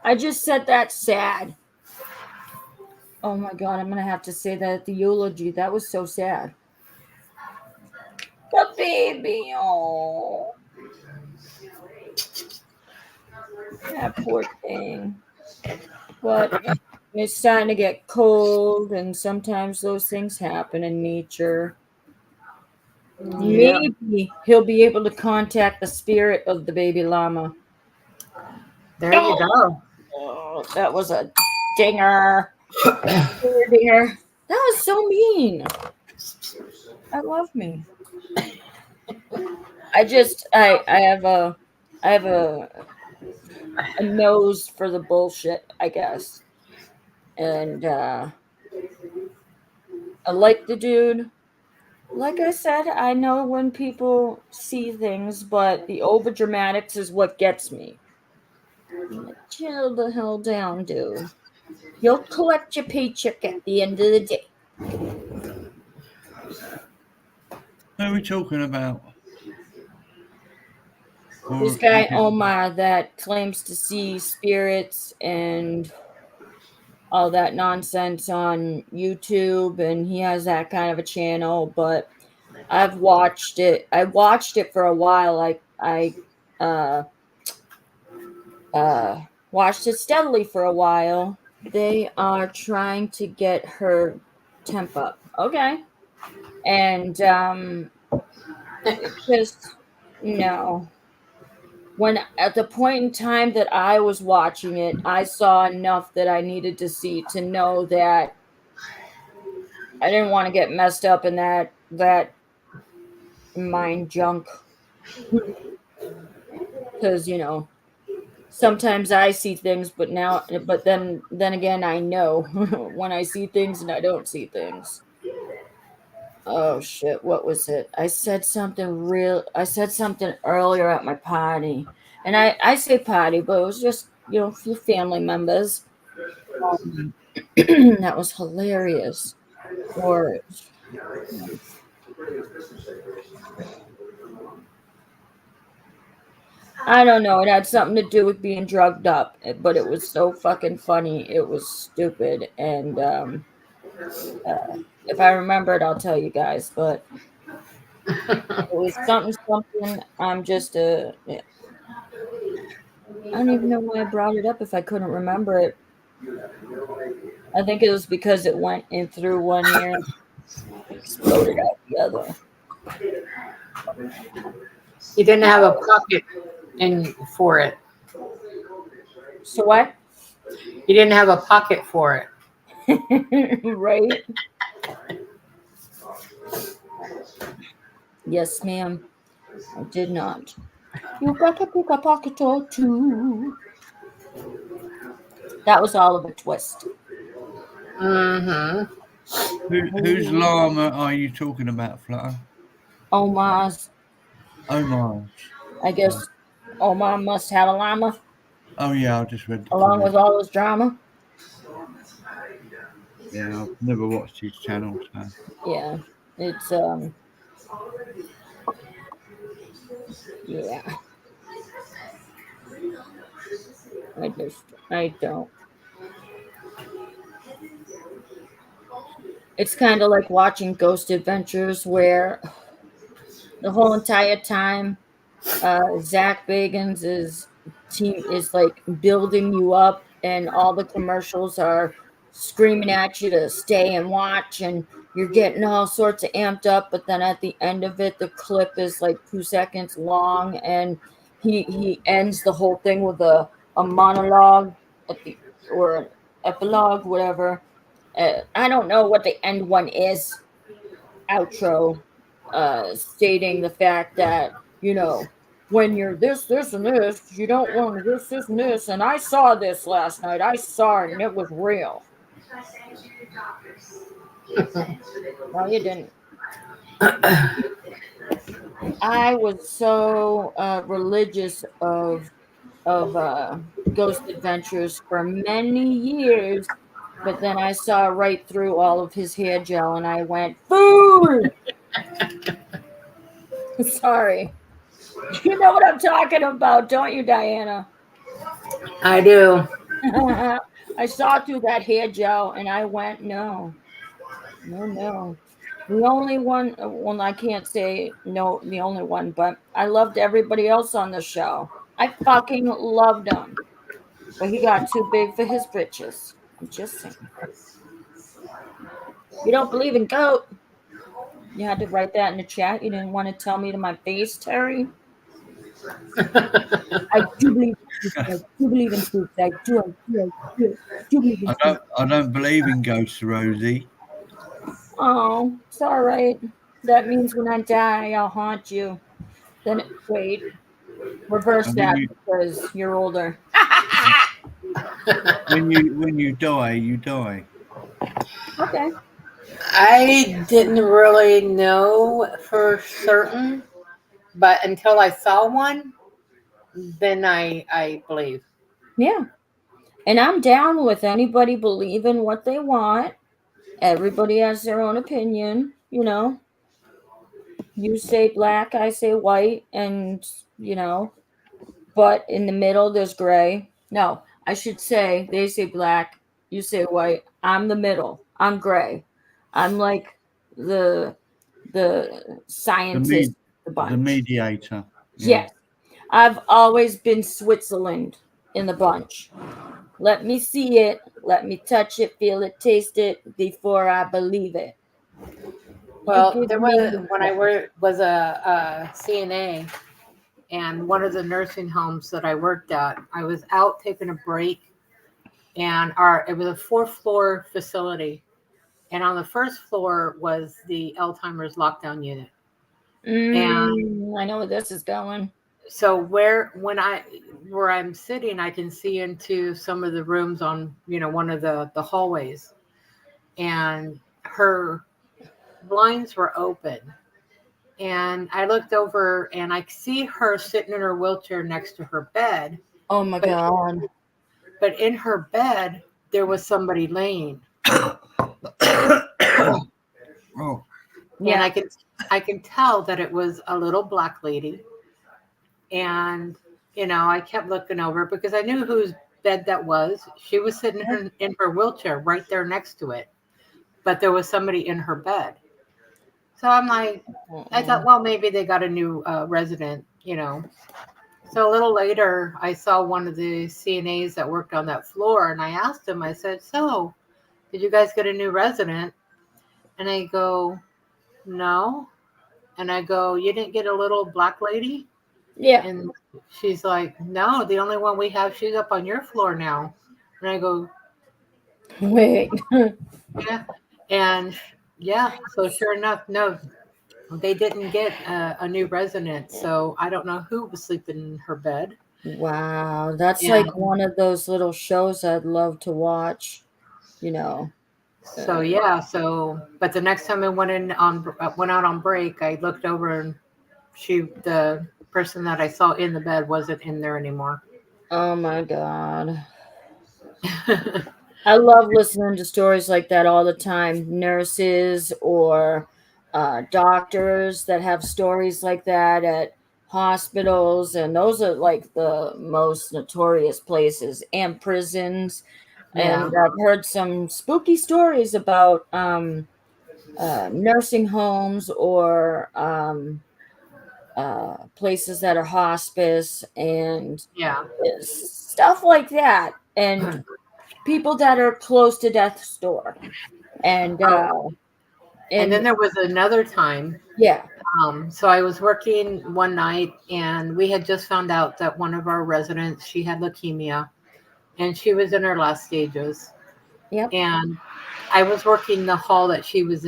I just said that's sad. Oh my god, I'm gonna have to say that at the eulogy. That was so sad. The baby, oh, that poor thing. But it's starting to get cold, and sometimes those things happen in nature. Yeah. Maybe he'll be able to contact the spirit of the baby llama. There you go. Oh, that was a dinger. Dinger. That was so mean. I love me. I have a nose for the bullshit, I guess. And I like the dude. Like I said, I know when people see things, but the over dramatics is what gets me. I'm like, chill the hell down, dude. You'll collect your paycheck at the end of the day. What are we talking about? This guy Omar that claims to see spirits and all that nonsense on YouTube, and he has that kind of a channel, but I've watched it. I watched it for a while. I uh watched it steadily for a while. They are trying to get her temp up. Okay. And just no. When at the point in time that I was watching it, I saw enough that I needed to see to know that I didn't want to get messed up in that mind junk. Because sometimes I see things, but then again, I know when I see things and I don't see things. Oh shit, what was it? I said something earlier at my party. And I say party, but it was just a few family members. That was hilarious. Or I don't know. It had something to do with being drugged up, but it was so fucking funny. It was stupid, and if I remember it, I'll tell you guys. But it was something. I'm just a. I don't even know why I brought it up if I couldn't remember it. I think it was because it went in through one ear and exploded out the other. You didn't have a pocket in for it. So what? You didn't have a pocket for it. Right? Yes, ma'am. I did not. You got to pick a pocket or two. That was all of a twist. Mm-hmm. Whose llama are you talking about, Flutter? Omar's. Omar's. I guess Omar must have a llama Oh yeah, I just read the along with comment. all his drama. Yeah, I've never watched his channel, so. Yeah, it's yeah. I don't. It's kind of like watching Ghost Adventures, where the whole entire time Zach Bagans' team is like building you up, and all the commercials are screaming at you to stay and watch, and you're getting all sorts of amped up. But then at the end of it, the clip is like 2 seconds long, and he ends the whole thing with a monologue at the or an epilogue, whatever. I don't know what the end one is. Outro, stating the fact that when you're this, and this, you don't want this, and this. And I saw this last night. I saw it, and it was real. No, you didn't. I was so religious of Ghost Adventures for many years, but then I saw right through all of his hair gel, and I went, food. Sorry. You know what I'm talking about, don't you, Diana? I do. I saw through that hair gel and I went, no. The only one, well, I can't say no, the only one, but I loved everybody else on the show. I fucking loved him. But he got too big for his britches. I'm just saying. You don't believe in goat? You had to write that in the chat. You didn't want to tell me to my face, Terry. I do believe in spooks. I do believe in spooks. I do believe in spooks. I don't believe in ghosts, Rosie. Oh, it's all right. That means when I die, I'll haunt you. Then wait, reverse And that because you're older. when you die, you die. Okay. I didn't really know for certain, but until I saw one, then I believe. Yeah. And I'm down with anybody believing what they want. Everybody has their own opinion, You say black, I say white, and but in the middle there's gray. No, I should say they say black, you say white. I'm the middle. I'm gray. I'm like the scientist of the bunch. The mediator. Yes. I've always been Switzerland in the bunch. Let me see it. Let me touch it, feel it, taste it before I believe it. Well, there was when I was a CNA, and one of the nursing homes that I worked at, I was out taking a break, and it was a 4th-floor facility, and on the first floor was the Alzheimer's lockdown unit. And I know where this is going. So where I'm sitting, I can see into some of the rooms on one of the hallways, and her blinds were open. And I looked over and I see her sitting in her wheelchair next to her bed. Oh my God. but in her bed there was somebody laying. Oh, And Yeah. I can tell that it was a little black lady. And I kept looking over because I knew whose bed that was. She was sitting in her wheelchair right there next to it, but there was somebody in her bed. So I'm like, I thought, well, maybe they got a new resident. So a little later, I saw one of the CNAs that worked on that floor, and I asked him, I said, so did you guys get a new resident? And I go, no. And I go, you didn't get a little black lady? Yeah. And she's like, no, the only one we have, she's up on your floor now. And I go, Wait. yeah. And yeah, so sure enough, no, they didn't get a new resident. So I don't know who was sleeping in her bed. Wow. That's And like one of those little shows I'd love to watch, you know. so yeah, but the next time I went out on break, I looked over and the person that I saw in the bed wasn't in there anymore. Oh my God. I love listening to stories like that all the time. Nurses or doctors that have stories like that at hospitals, and those are like the most notorious places, and prisons. Yeah. And I've heard some spooky stories about nursing homes or places that are hospice and Yeah. stuff like that. And people that are close to death's door. And And then and there was another time. yeah, So I was working one night, and we had just found out that one of our residents, she had leukemia, and she was in her last stages. yep, And I was working the hall that she was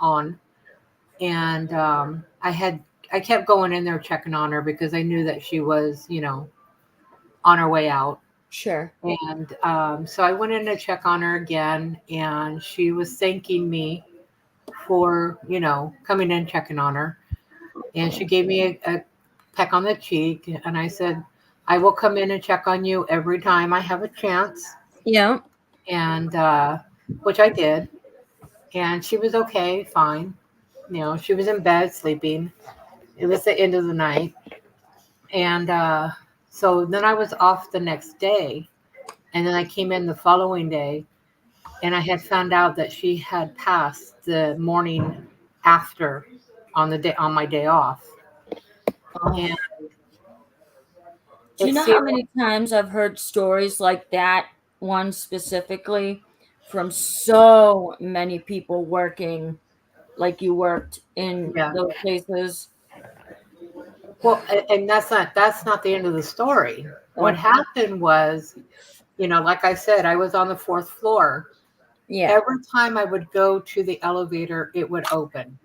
on, and I kept going in there checking on her because I knew that she was, on her way out. sure, And so I went in to check on her again, and she was thanking me for, coming in checking on her. And she gave me a peck on the cheek, and I said, I will come in and check on you every time I have a chance. yeah, And which I did. And she was okay, fine. She was in bed sleeping. It was the end of the night. And so then I was off the next day. And then I came in the following day, and I had found out that she had passed the morning after on my day off. And oh. Do you it know how seemed many times I've heard stories like that one specifically from so many people working like you worked in yeah. those places? Well, and that's not the end of the story. What Oh, happened was, like I said, I was on the fourth floor. yeah, Every time I would go to the elevator, it would open.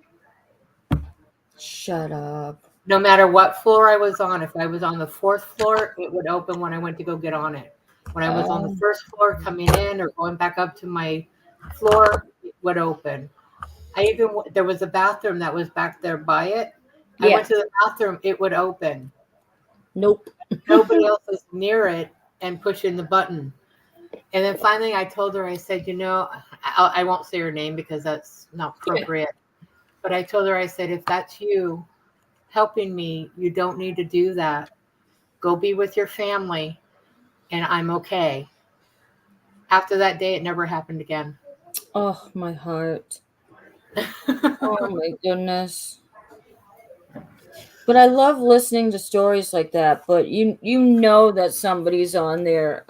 shut up. No matter what floor I was on, if I was on the fourth floor, it would open when I went to go get on it. When I was on the first floor coming in or going back up to my floor, it would open. There was a bathroom that was back there by it. I Yeah, went to the bathroom, it would open. nope. Nobody else was near it and pushing the button. And then finally I told her, I said, I won't say her name because that's not appropriate. But I told her, I said, if that's you helping me, you don't need to do that. Go be with your family, and I'm okay. After that day, it never happened again. Oh, my heart. Oh my goodness. But I love listening to stories like that. But you know that somebody's on their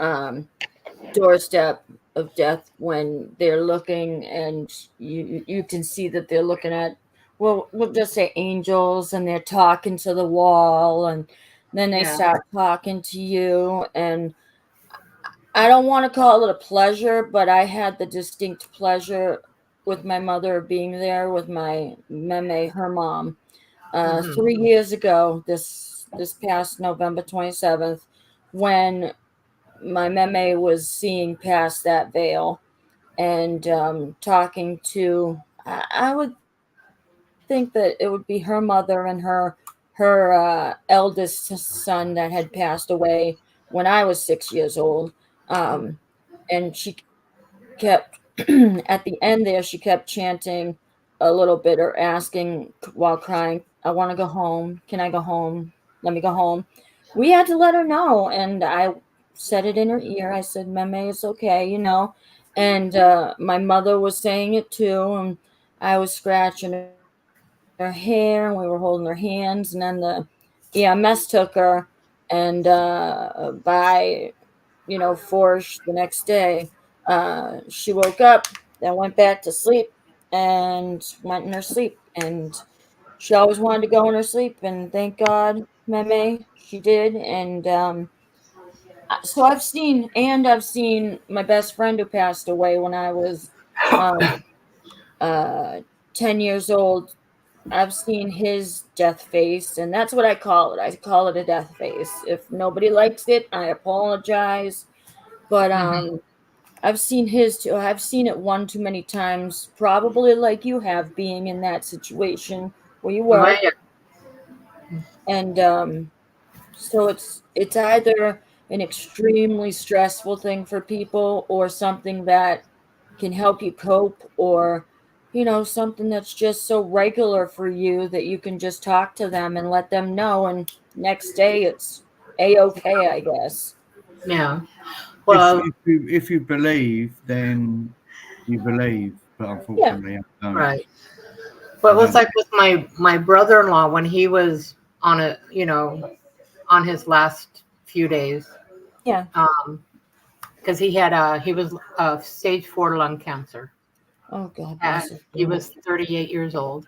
doorstep of death when they're looking, and you can see that they're looking at, well, we'll just say angels, and they're talking to the wall, and then they Yeah. start talking to you. And I don't want to call it a pleasure, but I had the distinct pleasure with my mother being there with my meme, her mom. Hmm. 3 years ago, this past November 27th, when my meme was seeing past that veil and talking to, I would think that it would be her mother and her eldest son that had passed away when I was 6 years old. And she kept at the end there, she kept chanting a little bit or asking while crying, I want to go home. Can I go home? Let me go home. We had to let her know. And I said it in her ear. I said, Meme, it's okay, you know. And my mother was saying it too. And I was scratching her hair and we were holding her hands. And then the EMS took her. And by, the next day, she woke up, then went back to sleep and went in her sleep. And she always wanted to go in her sleep. And thank God, Meme, she did. And so I've seen my best friend who passed away when I was um, 10 years old. I've seen his death face, and that's what I call it. I call it a death face. If nobody likes it, I apologize. But I've seen his too. I've seen it one too many times, probably like you have, being in that situation where you were. Right. And so it's either an extremely stressful thing for people or something that can help you cope, or something that's just so regular for you that you can just talk to them and let them know, and next day it's a-okay, I guess. Yeah. If, Well, if you believe, then you believe. But Yeah. unfortunately, I don't. right. Well, it I was don't. like with my brother-in-law when he was on on his last few days, Yeah. because he was stage 4 lung cancer. Oh, God And bless him. he was 38 years old,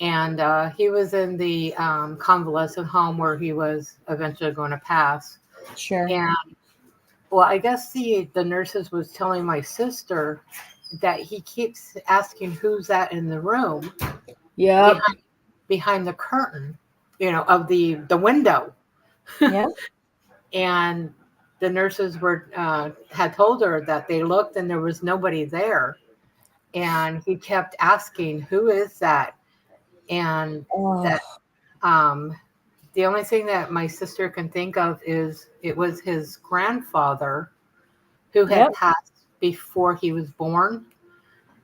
and he was in the convalescent home where he was eventually going to pass. Sure. And well, I guess the nurses was telling my sister that he keeps asking who's that in the room Yep. behind the curtain, of the window. Yep. And the nurses had told her that they looked and there was nobody there. And he kept asking, "Who is that?" And Oh, that the only thing that my sister can think of is it was his grandfather who had yep. passed before he was born.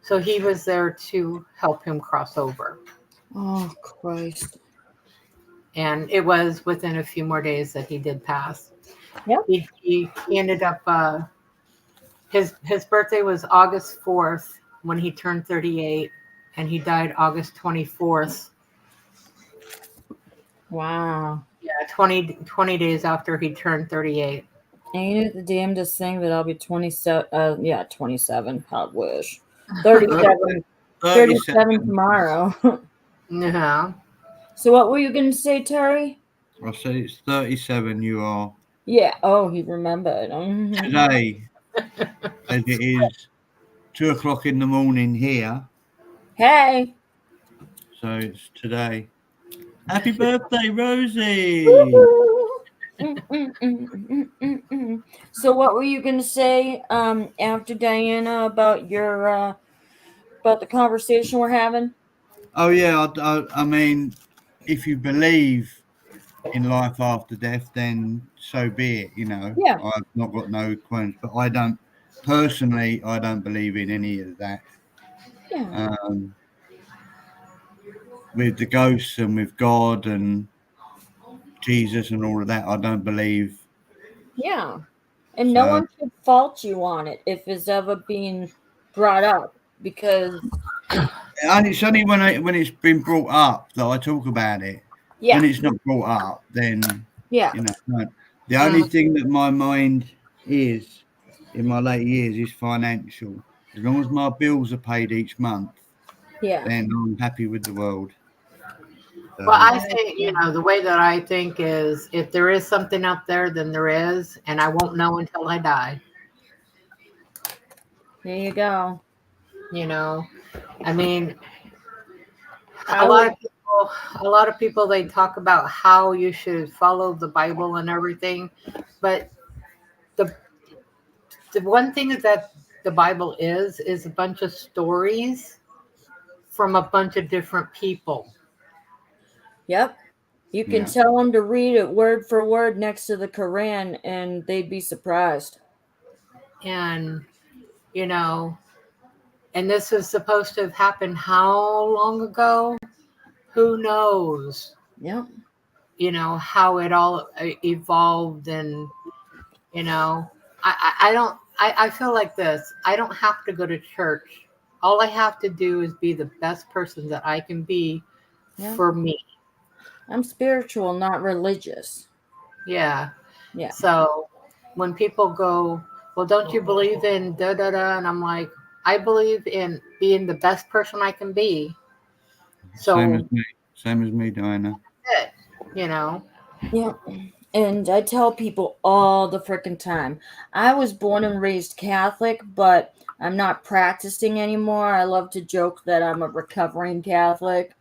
So he was there to help him cross over. Oh, Christ. And it was within a few more days that he did pass. Yep. He ended up, his birthday was August 4th when he turned 38, and he died August 24th. Wow. Yeah, 20 days after he turned 38. Ain't it the damnedest thing that I'll be 27? Yeah, 27. I wish. 37. 37 37. tomorrow. Yeah. So what were you going to say, Terry? I said it's 37. You are Yeah. Oh, he remembered. today, as it is 2 o'clock in the morning here. Hey. So it's today. Happy birthday, Rosie! Woo-hoo. So what were you going to say after Diana about your about the conversation we're having? Oh yeah, I mean, if you believe in life after death, then so be it. Yeah. I've not got no qualms, but I don't personally. I don't believe in any of that. Yeah. With the ghosts and with God and Jesus and all of that, I don't believe. Yeah. And no So, one should fault you on it if it's ever being brought up, because and it's only when it's been brought up that I talk about it. When yeah. it's not brought up, then Yeah. no. The only Mhm. thing that my mind is in my later years is financial. As long as my bills are paid each month, Yeah. then I'm happy with the world. Well, So, I think, the way that I think is if there is something out there, then there is, and I won't know until I die. There you go. I mean, a I lot would. of people, a lot of people, they talk about how you should follow the Bible and everything, but the the one thing that the Bible is a bunch of stories from a bunch of different people. Yep. You can yeah. tell them to read it word for word next to the Quran, and they'd be surprised. And, you know, and this was supposed to have happened how long ago? Who knows? Yep. You know, how it all evolved. And, you know, I don't, I feel like this. I don't have to go to church. All I have to do is be the best person that I can be Yeah. for me. I'm spiritual, not religious. Yeah. Yeah. So when people go, well, don't you believe in da da da? And I'm like, I believe in being the best person I can be. Same as So, me. Same as me, Diana. it, you know, Yeah. And I tell people all the freaking time, I was born and raised Catholic, but I'm not practicing anymore. I love to joke that I'm a recovering Catholic.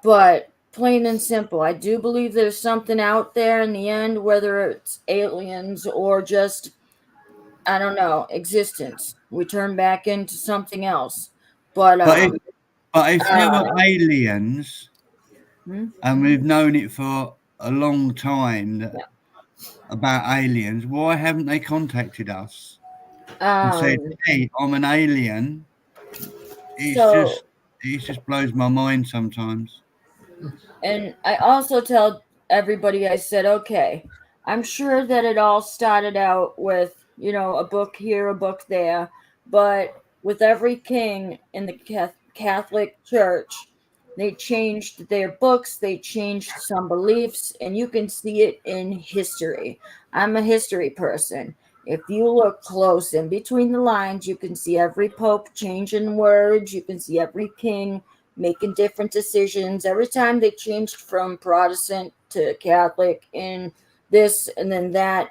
But plain and simple, I do believe there's something out there in the end, whether it's aliens or just, I don't know, existence. We turn back into something else. But But if there were uh, aliens, hmm? and we've known it for a long time Yeah. about aliens, why haven't they contacted us and said, Um, "Hey, I'm an alien"? It's so just it just blows my mind sometimes. And I also tell everybody, I said, okay, I'm sure that it all started out with, a book here, a book there, but with every king in the Catholic Church, they changed their books, they changed some beliefs, and you can see it in history. I'm a history person. If you look close in between the lines, you can see every pope changing words, you can see every king making different decisions. Every time they changed from Protestant to Catholic and this and then that,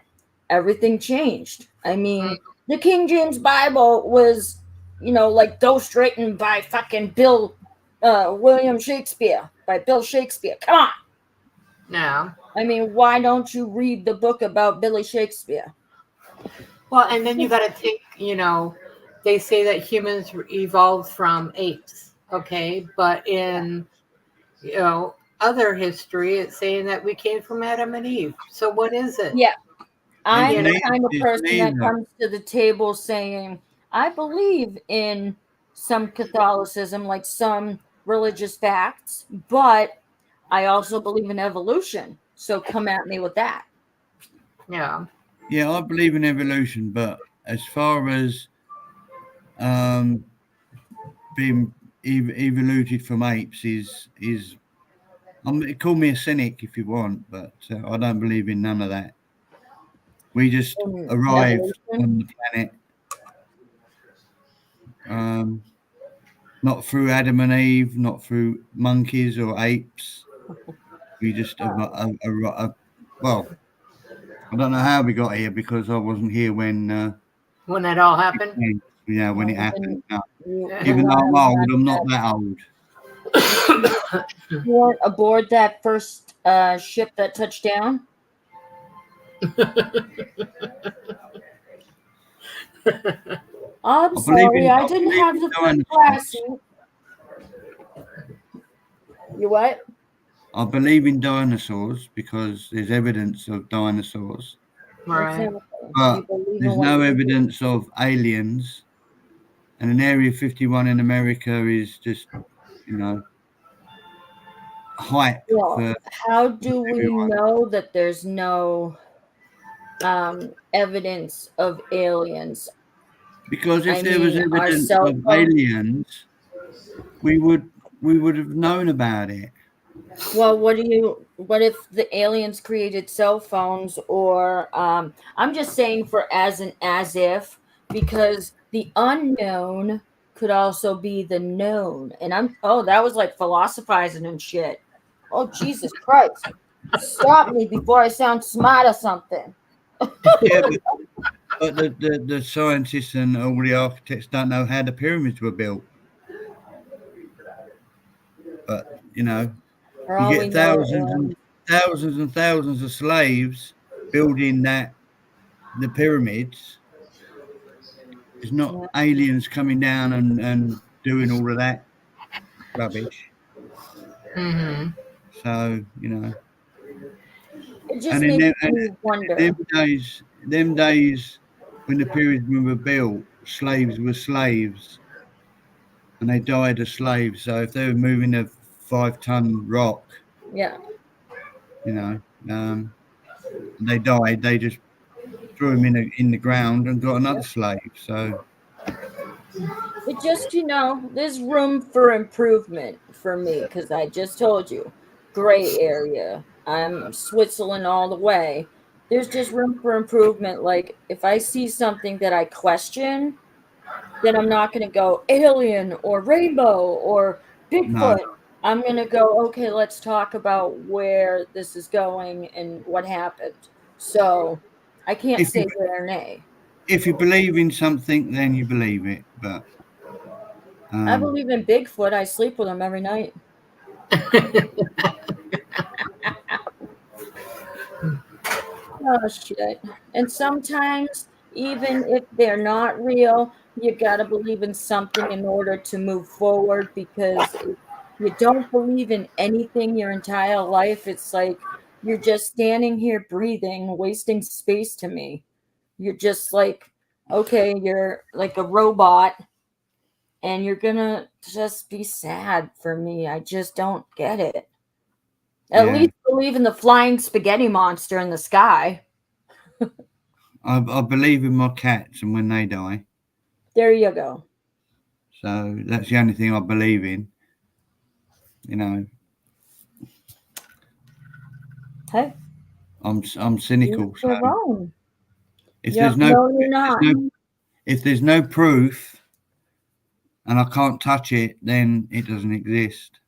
everything changed. I mean, the King James Bible was, like ghostwritten by fucking William Shakespeare, by Bill Shakespeare. Come on. yeah. I mean, why don't you read the book about Billy Shakespeare? Well, and then you got to think, you know, they say that humans evolved from apes, okay? But in, you know, other history, it's saying that we came from Adam and Eve. So what is it? Yeah. I'm You know, the kind of It's person that neither. comes to the table saying, I believe in some Catholicism, like some religious facts, but I also believe in evolution. So come at me with that. yeah. Yeah, I believe in evolution, but as far as um, being evoluted from apes is call me a cynic if you want, but I don't believe in none of that. We just In arrived evolution. on the planet, not through Adam and Eve, not through monkeys or apes. We just well, I don't know how we got here because I wasn't here when When that all happened. when it happened. No. You Even though I'm weren't old, I'm not that old. you weren't aboard that first ship that touched down? I'm sorry, I I didn't believe have in the first class dinosaurs. seat. You what? I believe in dinosaurs because there's evidence of dinosaurs, Right. Exactly. You but believe in there's what no you believe. evidence of aliens. And an Area 51 in America is just, you know, hype Well, for how do we everyone. know that there's no evidence of aliens? Because I if there was mean, our evidence cell of phone. aliens, we would we would have known about it. Well, what if the aliens created cell phones or I'm just saying for as if because the unknown could also be the known. And that was like philosophizing and shit. Oh Jesus Christ. Stop me before I sound smart or something. Yeah, but the scientists and all the architects don't know how the pyramids were built. But you know, For you all we get know, thousands and thousands of slaves building the pyramids. It's not yeah, aliens coming down and doing all of that rubbish. Mm-hmm. So you know, it and just makes and me them wonder. days, them days, when the pyramids were built, slaves were slaves, and they died as slaves. So if they were moving a 5-ton rock, Yeah. you know, they died. They just threw them in the ground and got another slave. So It just, there's room for improvement for me because I just told you, gray area. I'm Switzerland all the way. There's just room for improvement. Like, if I see something that I question, then I'm not going to go alien or rainbow or no, Bigfoot. I'm going to go, okay, let's talk about where this is going and what happened. So I can't if you say yea or nay. if you believe in something, then you believe it. But I believe in Bigfoot. I sleep with him every night. Oh, shit. And sometimes, even if they're not real, you got to believe in something in order to move forward because if you don't believe in anything your entire life, it's like you're just standing here breathing, wasting space to me. You're just like, okay, you're like a robot and you're gonna just be sad for me. I just don't get it. At yeah, least believe in the flying spaghetti monster in the sky. I believe in my cats and when they die. There you go. So that's the only thing I believe in. You know, Hey, I'm cynical. each So their own. if Yep, there's no no, you're if not. there's no if there's no proof and I can't touch it, then it doesn't exist.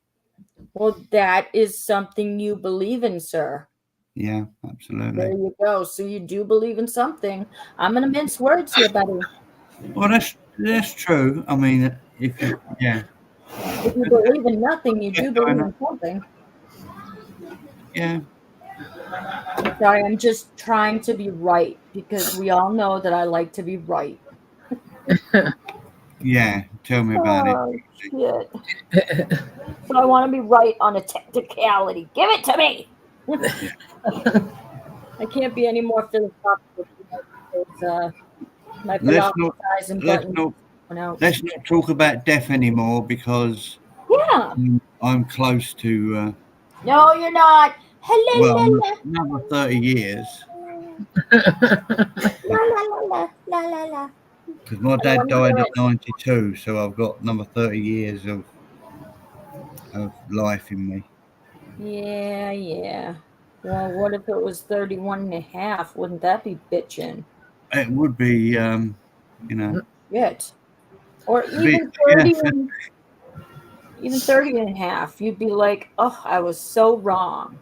Well, that is something you believe in, sir. Yeah, There absolutely. you go. So you do believe in something. I'm gonna mince words here, buddy. Well, that's true. I mean, if you yeah, If you believe in nothing, you yeah, do I believe know. in something. Yeah, I'm sorry, I'm just trying to be right because we all know that I like to be right. yeah. Tell me about it. Oh shit. So I want to be right on a technicality. Give it to me. Yeah. I can't be any more philosophical because my Let's not philosophizing let's button not went out. let's not talk about death anymore because Yeah. I'm close to No, you're not. well Hello, another 30 years la la la la la la la. because my I don't dad want to hear died at it. 92, so I've got another 30 years of life in me. Yeah, yeah. Well, what if it was 31 and a half? Wouldn't that be bitchin'? It would be you know Shit. Or be even yeah 30 and even 30 and a half. You'd be like, oh, I was so wrong.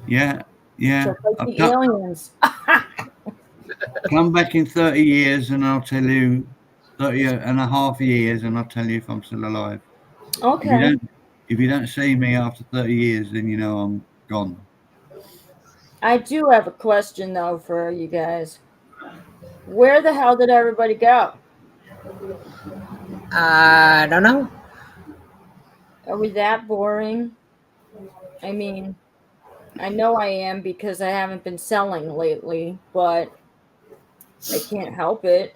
yeah yeah Just like I'll the aliens. come back in 30 years and I'll tell you 30 and a half years and I'll tell you if I'm still alive. If you Okay. don't if you don't see me after 30 years, then you know I'm gone. I do have a question though for you guys. Where the hell did everybody go? I don't know. Are we that boring? I mean, I know I am because I haven't been selling lately, but I can't help it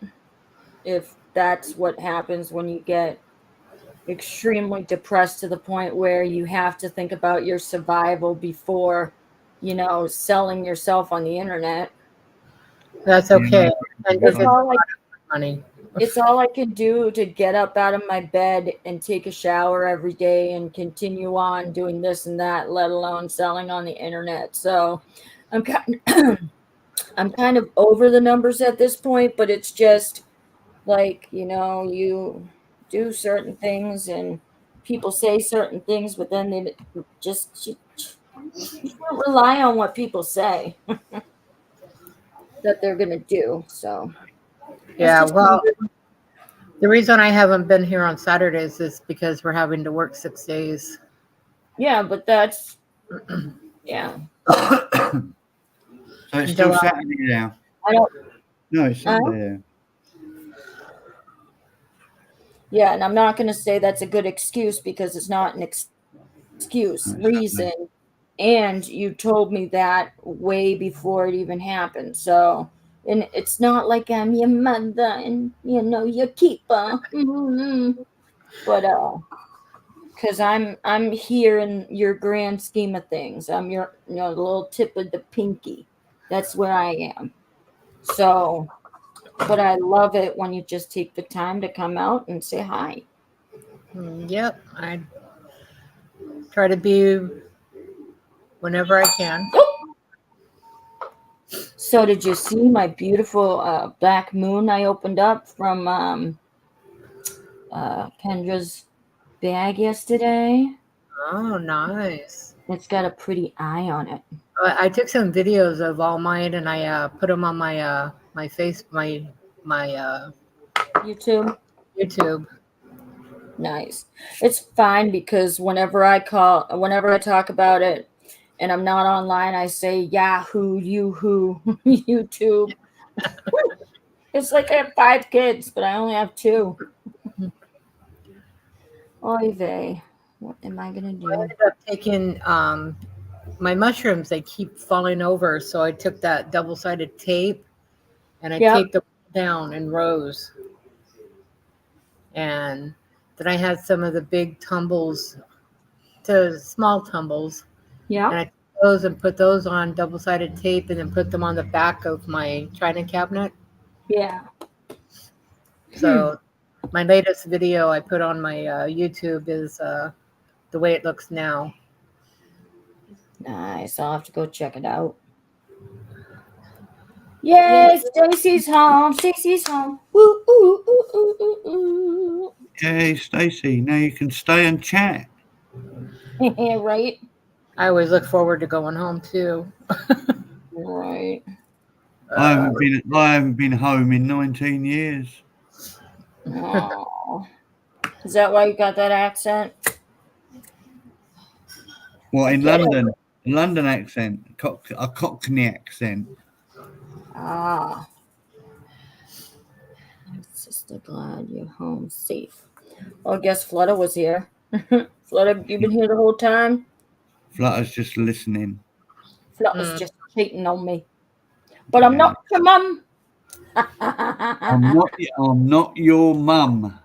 if that's what happens when you get extremely depressed to the point where you have to think about your survival before, selling yourself on the internet. That's Yeah, okay. And It's if it's all like money, it's all I can do to get up out of my bed and take a shower every day and continue on doing this and that, let alone selling on the internet. So I'm kind I'm kind of over the numbers at this point, but it's just like, you do certain things and people say certain things, but then they just you can't rely on what people say that they're gonna do. So it's yeah. just Well, the reason I haven't been here on Saturdays is because we're having to work 6 days. yeah, but that's yeah. So it's still Until Saturday now. I don't No, it's uh, Sunday now. yeah, and I'm not gonna say that's a good excuse because it's not an excuse, No, it's reason. Sunday. And you told me that way before it even happened. So And it's not like I'm your mother and your keeper. But because I'm here in your grand scheme of things. I'm your the little tip of the pinky. That's where I am. So, but I love it when you just take the time to come out and say hi. Yep, I try to be whenever I can. So, did you see my beautiful black moon I opened up from Kendra's bag yesterday? Oh, nice. It's got a pretty eye on it. I took some videos of all mine, and I put them on my my YouTube. YouTube. Nice. It's fine because whenever I talk about it and I'm not online, I say Yahoo, Yoo-hoo, YouTube. It's like I have 5 kids, but I only have 2. Oy vey. What am I gonna I do? ended up taking my mushrooms. They keep falling over, so I took that double-sided tape and I taped them down in rows. And then I had some of the big tumbles to small tumbles. Yeah. And I took those and put those on double-sided tape and then put them on the back of my china cabinet. Yeah. So my latest video I put on my YouTube is the way it looks now. Nice. I'll have to go check it out. Yay, Stacy's home. Stacy's home. Woo, ooh, ooh, ooh, ooh, ooh. Hey, Stacey, now you can stay and chat. Right? I always look forward to going home too. Right. I haven't been home in 19 years. Oh. Is that why you got that accent? Well, in London, London accent, a Cockney accent. Ah. I'm just glad you're home safe. Well, I guess Flutter was here. Flutter, you been here the whole time? Flutter's just listening. Flutter's just cheating on me. But I'm not your mum. I'm not your mum.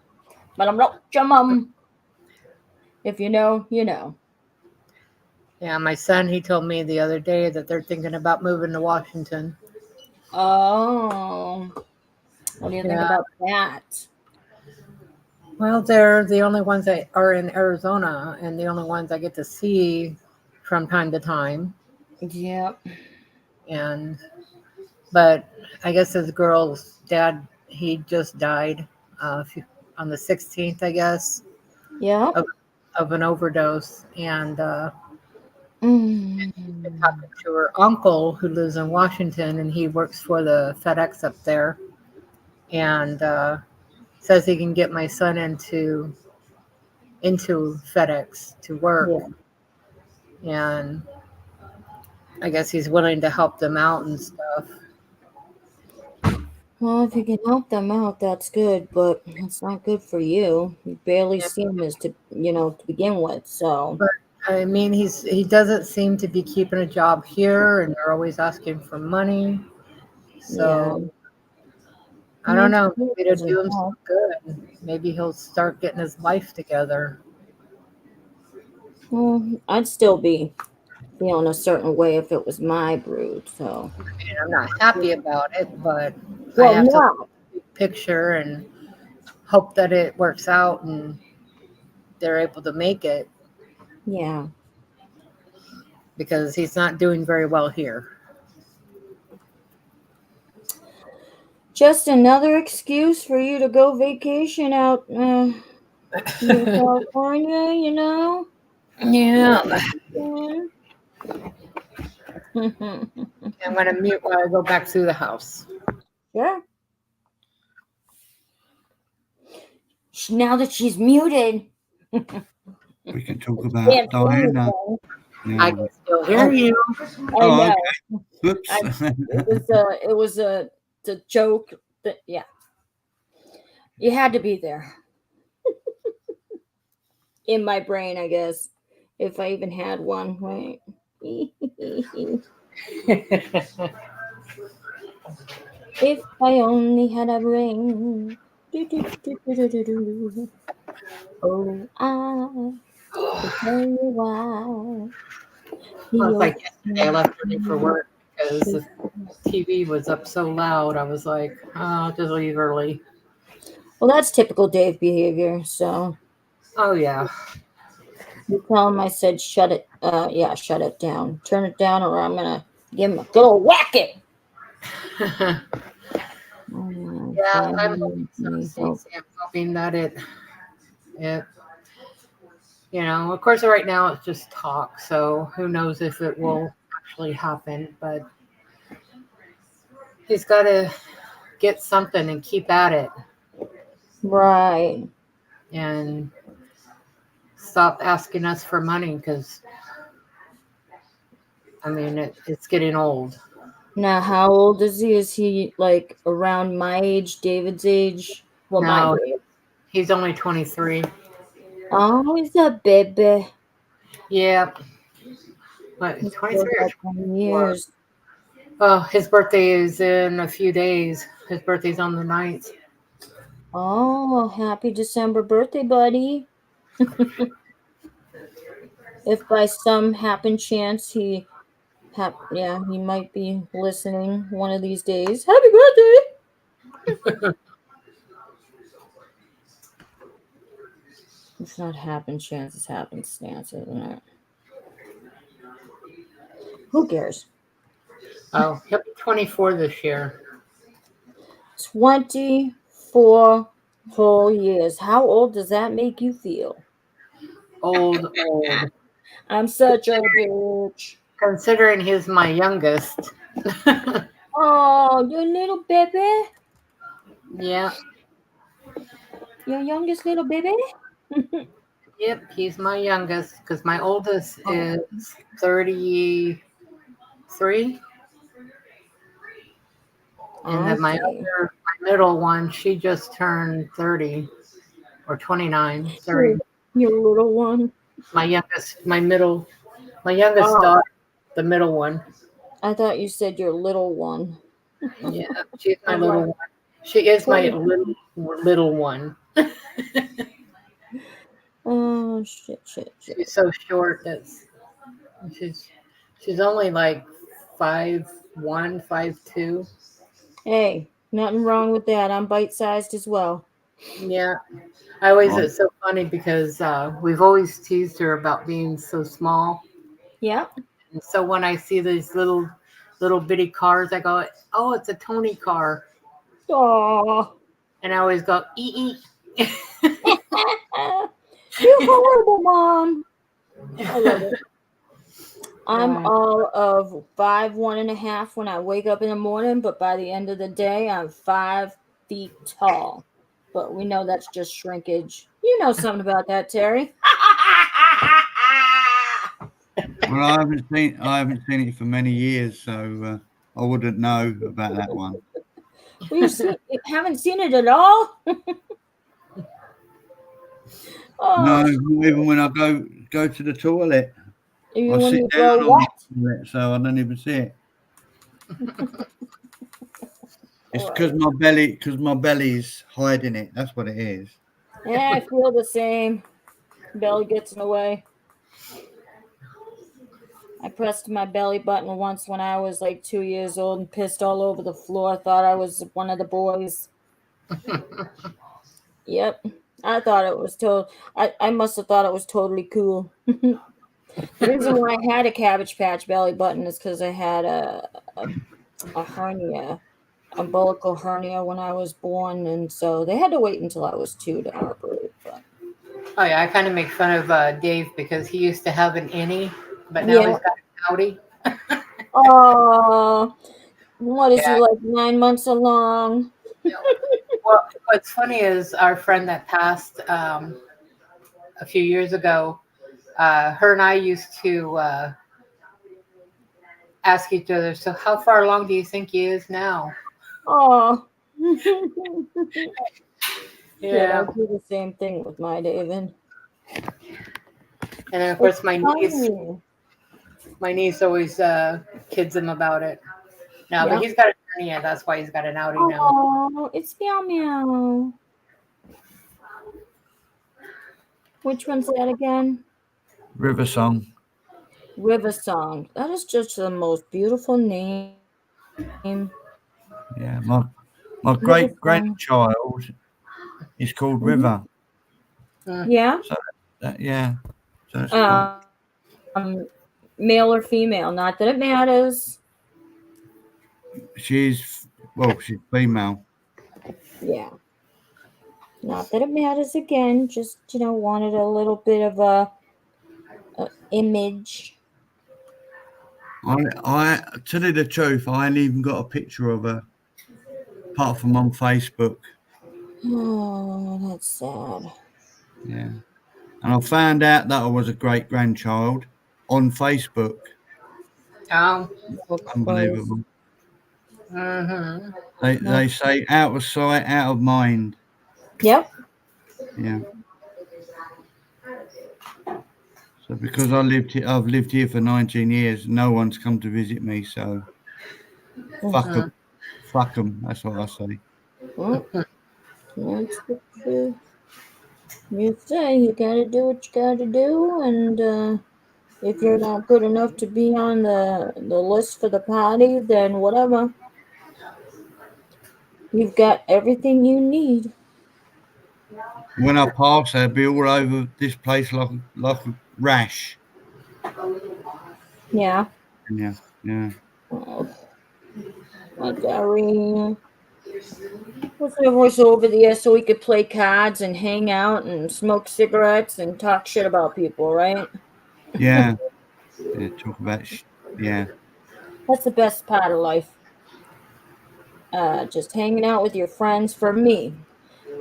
But I'm not your mum. If you know, you know. Yeah, my son, he told me the other day that they're thinking about moving to Washington. Oh. What do you think about that? Well, they're the only ones that are in Arizona and the only ones I get to see from time to time. Yep. But I guess his girl's dad, he just died on the 16th, I guess. Yep. Of an overdose. And Mm. she's been talking to her uncle who lives in Washington, and he works for the FedEx up there. And says he can get my son into FedEx to work. Yeah. And I guess he's willing to help them out and stuff. Well, if you can help them out, that's good, but it's not good for you. You barely see him as to begin with, so. But I mean, he doesn't seem to be keeping a job here, and they're always asking for money. So I don't know. Maybe to do him some good. Maybe he'll start getting his life together. Well, I'd still be feeling a certain way if it was my brood. So I mean, I'm not happy about it, but I have to look at the big picture and hope that it works out and they're able to make it. Yeah. Because he's not doing very well here. Just another excuse for you to go vacation out in California, you know? Yeah. I'm going to mute while I go back through the house. Yeah. Now that she's muted, we can talk about Diana. I can still hear you. I know. Okay. Whoops. It was a joke. Yeah. You had to be there. In my brain, I guess. If I even had one, right? If I only had a brain. Do, do, do, do, do, do, do. Oh, I could tell you why. Well, The it's like yesterday I left early for ocean work because the TV was up so loud. I was like, oh, I'll just leave early. Well, that's typical Dave behavior. So Oh, yeah. you tell him I said shut it. Yeah, shut it down. Turn it down, or I'm gonna give him a good old whacking. Oh, Yeah, I'm hoping so, finally help. Stacey. I'm hoping that it, of course, right now it's just talk. So who knows if it will actually happen. But he's got to get something and keep at it Right. and stop asking us for money because, I mean, it's getting old. Now, how old is he? Is he like around my age, David's age? Well, my No, age. he's only 23. Oh, he's a baby. Yeah. What, He's still 23 or got 20 24? years. Oh, his birthday is in a few days. His birthday's on the 9th. Oh, happy December birthday, buddy. If by some happen chance he might be listening one of these days. Happy birthday! It's not happen chance, it's happenstance, isn't it? Who cares? Oh, he'll be 24 this year. 24 whole years. How old does that make you feel? Old. I'm such a bitch. Considering he's my youngest. Oh, you little baby. Yeah. Your youngest little baby? Yep, he's my youngest because my oldest is 33. And then my Okay. middle one, she just turned 30 or 29. 30. Your little one. My youngest, my youngest Oh, daughter, the middle one. I thought you said your little one. Yeah, she's my I'm little like, one. She is my 20. little one. Oh, shit. She's so short that she's she's only like 5'1", 5'2". Hey, nothing wrong with that. I'm bite-sized as well. Yeah, I always Right. it's so funny because we've always teased her about being so small. Yeah. And so when I see these little bitty cars, I go, "Oh, it's a Tony car," Oh, and I always go, "Ee." you horrible mom. I love it. I'm Uh, all of 5'1.5" when I wake up in the morning, but by the end of the day, I'm 5 feet tall. But we know that's just shrinkage. You know something about that, Terry? Well, I haven't seen it for many years, so I wouldn't know about that one. Well, you haven't seen it at all. No, Oh, even when I go to the toilet, I even when sit you down go on the what? toilet, so I don't even see it. It's Right. because my belly's hiding it. That's what it is. Yeah, I feel the same. Belly gets in the way. I pressed my belly button once when I was like 2 years old and pissed all over the floor. Thought I was one of the boys. Yep. I thought it was I must have thought it was totally cool. The reason why I had a Cabbage Patch belly button is because I had a hernia, umbilical hernia when I was born, and so they had to wait until I was 2 to operate. But oh yeah, I kind of make fun of Dave because he used to have an innie, but now yeah. he's got an outie. Oh, what is he Yeah. like 9 months along? Well, what's funny is our friend that passed a few years ago. Her and I used to ask each other, "So how far along do you think he is now?" Oh. Yeah, I Yeah. do the same thing with my David. And then of It's course my funny. niece always kids him about it. Now, but Yeah. he's got a hernia. That's why he's got an outie now. Oh, it's Meow Meow. Which one's that again? River Song. River Song. That is just the most beautiful name. Yeah, my River great Song. grandchild is called Mhm. River. Yeah. So yeah, so that's quite. Male or female? Not that it matters. She's female. Yeah. Not that it matters again. Just wanted a little bit of a image. I tell you the truth, I ain't even got a picture of her, apart from on Facebook. Oh, that's sad. Yeah, and I found out that I was a great grandchild on Facebook. Oh. Of course. Unbelievable. Mm-hmm. They say out of sight, out of mind. Yep. Yeah. So because I've lived here for 19 years. No one's come to visit me. So fuck them. Fuck them. That's what I say. Well, that's what you say. You gotta do what you gotta do, and if you're not good enough to be on the list for the party, then whatever. You've got everything you need. When I pass, they'll be all over this place like a rash. Yeah. Yeah. Yeah. Oh, my darling. Let's have us over there so we could play cards and hang out and smoke cigarettes and talk shit about people, right? Yeah. Yeah. Talk about. Yeah. That's the best part of life. Just hanging out with your friends. For me,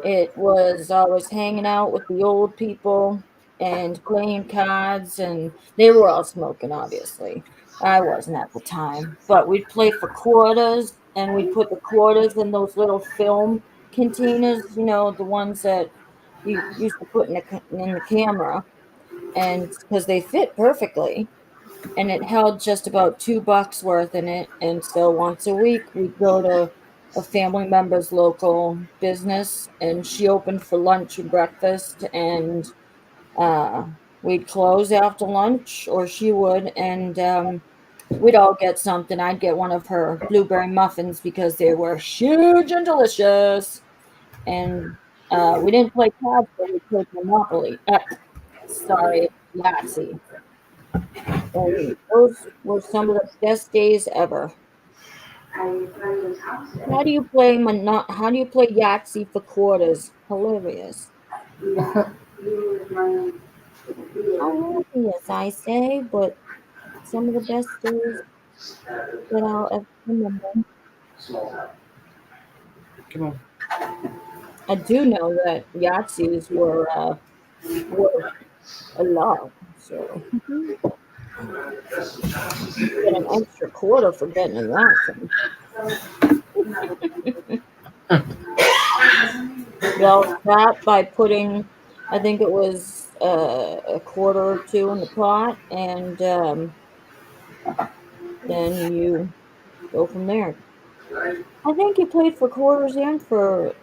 it was always hanging out with the old people and playing cards, and they were all smoking, obviously. I wasn't at the time, but we'd play for quarters, and we'd put the quarters in those little film containers, the ones that you used to put in the camera, and because they fit perfectly, and it held just about $2 worth in it. And so once a week, we'd go to a family member's local business, and she opened for lunch and breakfast, and uh, we'd close after lunch, or she would, and we'd all get something. I'd get one of her blueberry muffins because they were huge and delicious. And we didn't play cards, but we played Monopoly. Sorry, Yahtzee. And those were some of the best days ever. How do you play Yahtzee for quarters? Hilarious. Hilarious, I say, but some of the best days that I'll ever remember. Come on. I do know that Yahtzees were worth a lot, so get an extra quarter for getting a Yahtzee. Well, that by putting, I think it was a quarter or two in the pot, and then you go from there. I think you played for quarters and for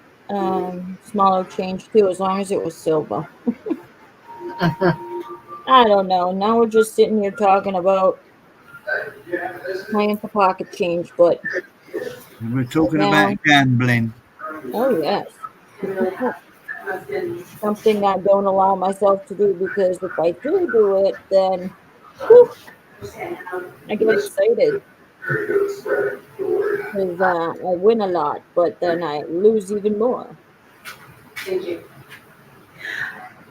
smaller change too, as long as it was silver. I don't know. Now we're just sitting here talking about playing for pocket change, but And we're talking now, about gambling. oh yes, something I don't allow myself to do, because if I do it, then whew, I get excited because I win a lot, but then I lose even more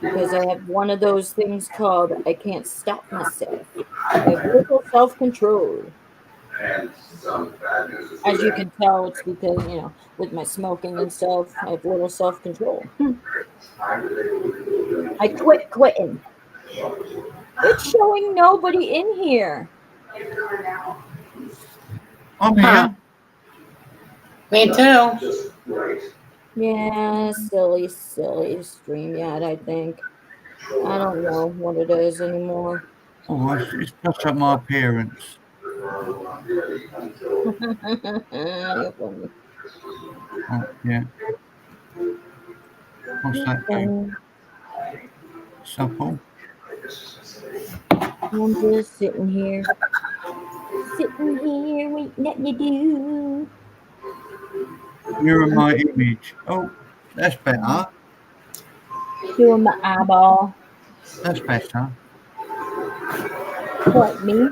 because I have one of those things called I can't stop myself. I have little self control. As you can tell, it's because, with my smoking and stuff, I have little self control. I quit quitting. It's showing nobody in here. I'm here. Me too. Yeah, silly StreamYard, I think. I don't know what it is anymore. Oh, it's just up my appearance. You're funny. Oh, yeah. What's that? And Supple? I'm just sitting here waiting at you do. You're in my image. Oh, that's better. Doing my eyeball. That's better. What, me?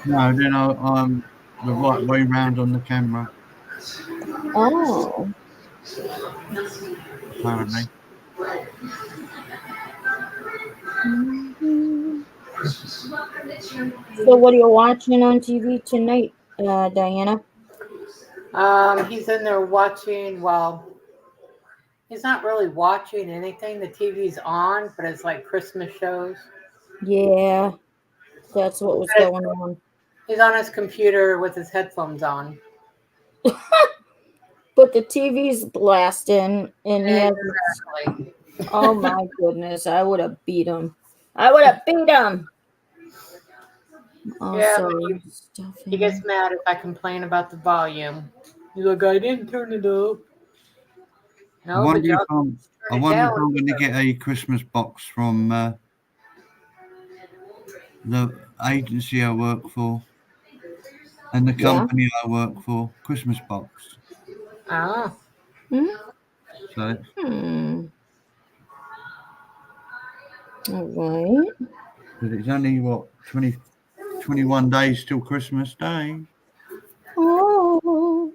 No, then I'm the right way round on the camera, Oh. apparently. Mhm. So what are you watching on TV tonight, Diana? He's in there watching. Well, he's not really watching anything. The TV's on, but it's like Christmas shows. Yeah, that's what was going on. He's on his computer with his headphones on. But the TV's blasting, and he has. Exactly. Oh my goodness! I would have beat him. I would have beat him. Yeah, Also, but stuff he in gets here. mad if I complain about the volume. He's like, I didn't turn it up. I No, but wonder y'all if I'm, I turn it wonder if down. I'm going to get a Christmas box from the agency I work for and the Yeah. company I work for. Christmas box. Oh, Hmm. So Hmm. All right. because it's only what 21 days till Christmas Day. Oh,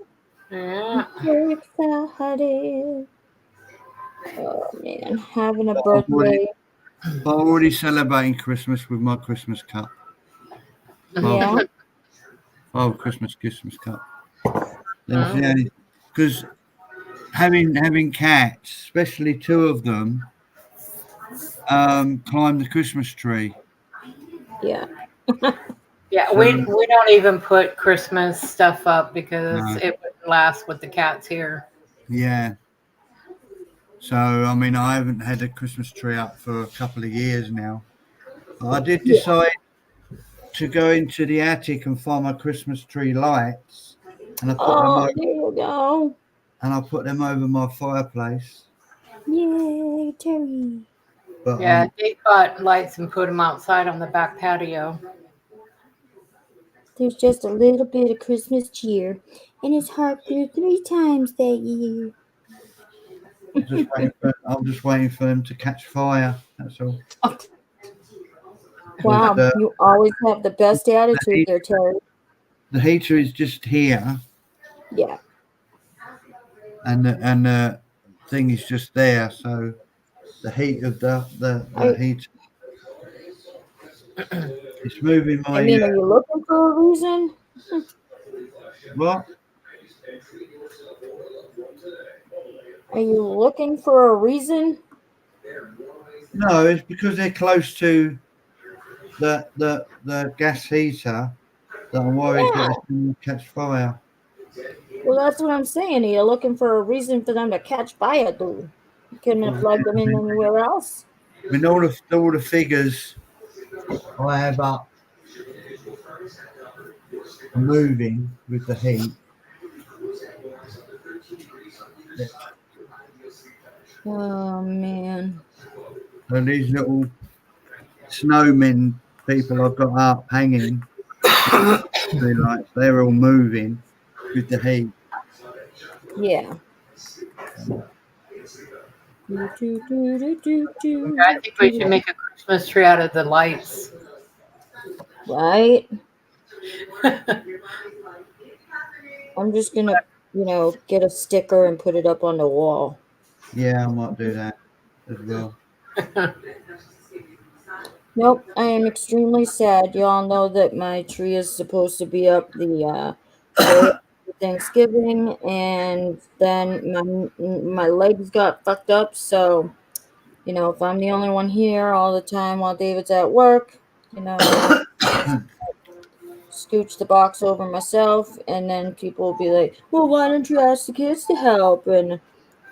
yeah. I'm so excited. Oh man, having a I'm already, birthday. I'm already celebrating Christmas with my Christmas cup. Yeah. Oh, Christmas cup. That's the only because having cats, especially two of them, climb the Christmas tree. Yeah. Yeah, So we don't even put Christmas stuff up because no, it wouldn't last with the cats here. yeah. So I mean, I haven't had a Christmas tree up for a couple of years now. But I did Yeah. decide to go into the attic and find my Christmas tree lights, and Oh, there you go. I put them over my fireplace. Yay, Terry. But Yeah, they bought lights and put them outside on the back patio. There's just a little bit of Christmas cheer, and his heart grew 3 times that year. I'm just waiting for them to catch fire. That's all. Wow, The, you always have the best the, attitude heat, there, Terry. the heater is just here, Yeah. and the thing is just there. So the heat of the heat is moving I my mean, are you looking for a reason? what? Are you looking for a reason? No, it's because they're close to the gas heater that I'm worried that Yeah. it's going to catch fire. Well, that's what I'm saying. Are you looking for a reason for them to catch fire, dude? You couldn't have plugged them in anywhere else. I mean, all the figures I have up are moving with the heat. Oh man. So these little snowmen people I've got up hanging, lights, they're all moving with the heat. Yeah. I think we should make a Christmas tree out of the lights. Right? I'm just gonna, get a sticker and put it up on the wall. Yeah, I might do that as well. Nope, I am extremely sad. Y'all know that my tree is supposed to be up the day after Thanksgiving, and then my legs got fucked up. So, if I'm the only one here all the time while David's at work, scooch the box over myself, and then people will be like, "Well, why don't you ask the kids to help?" And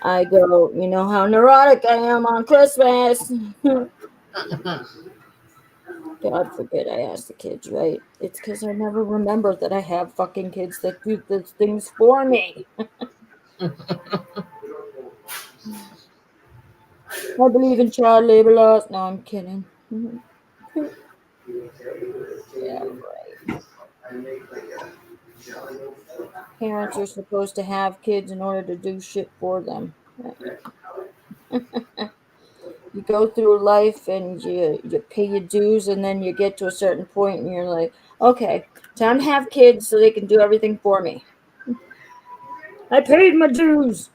I go, "You know how neurotic I am on Christmas." God forbid I ask the kids, right? It's because I never remember that I have fucking kids that do those things for me. I believe in child labor laws. No, I'm kidding. Yeah, right. Parents are supposed to have kids in order to do shit for them. You go through life and you pay your dues, and then you get to a certain point and you're like, okay, time to have kids so they can do everything for me. I paid my dues.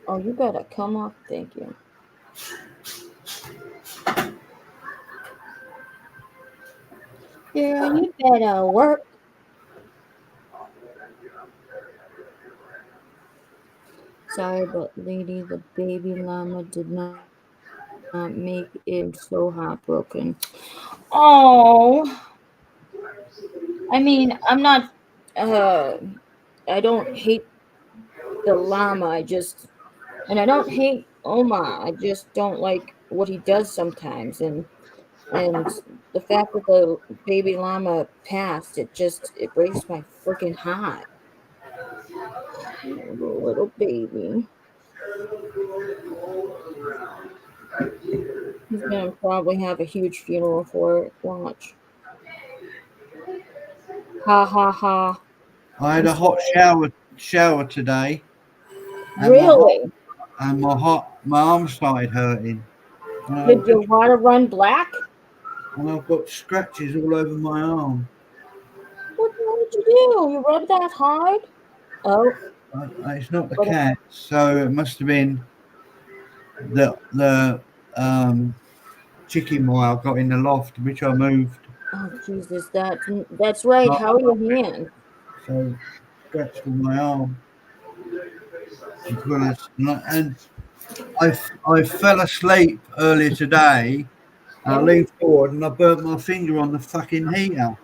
Oh, you gotta come up. Thank you. Yeah, you better work. Sorry, but lady, the baby llama did not make it so heartbroken. Oh, I mean, I'm not. Uh, I don't hate the llama. And I don't hate Oma. I just don't like what he does sometimes, and the fact that the baby llama passed, it breaks my freaking heart. Oh, the little baby. He's gonna probably have a huge funeral for it. Watch. Ha ha ha. I had I'm a hot sorry. shower today, and Really? my arm started hurting, and Did your water run black? I've got scratches all over my arm. What the hell did you do? You rubbed that hard? Oh, It's not the but it, cat, so it must have been the chicken wire got in the loft, which I moved. oh Jesus, that's right. So, How are your hands? so scratched on my arm as well as, and I fell asleep earlier today. And I Yeah. leaned forward and I burnt my finger on the fucking heater. Now,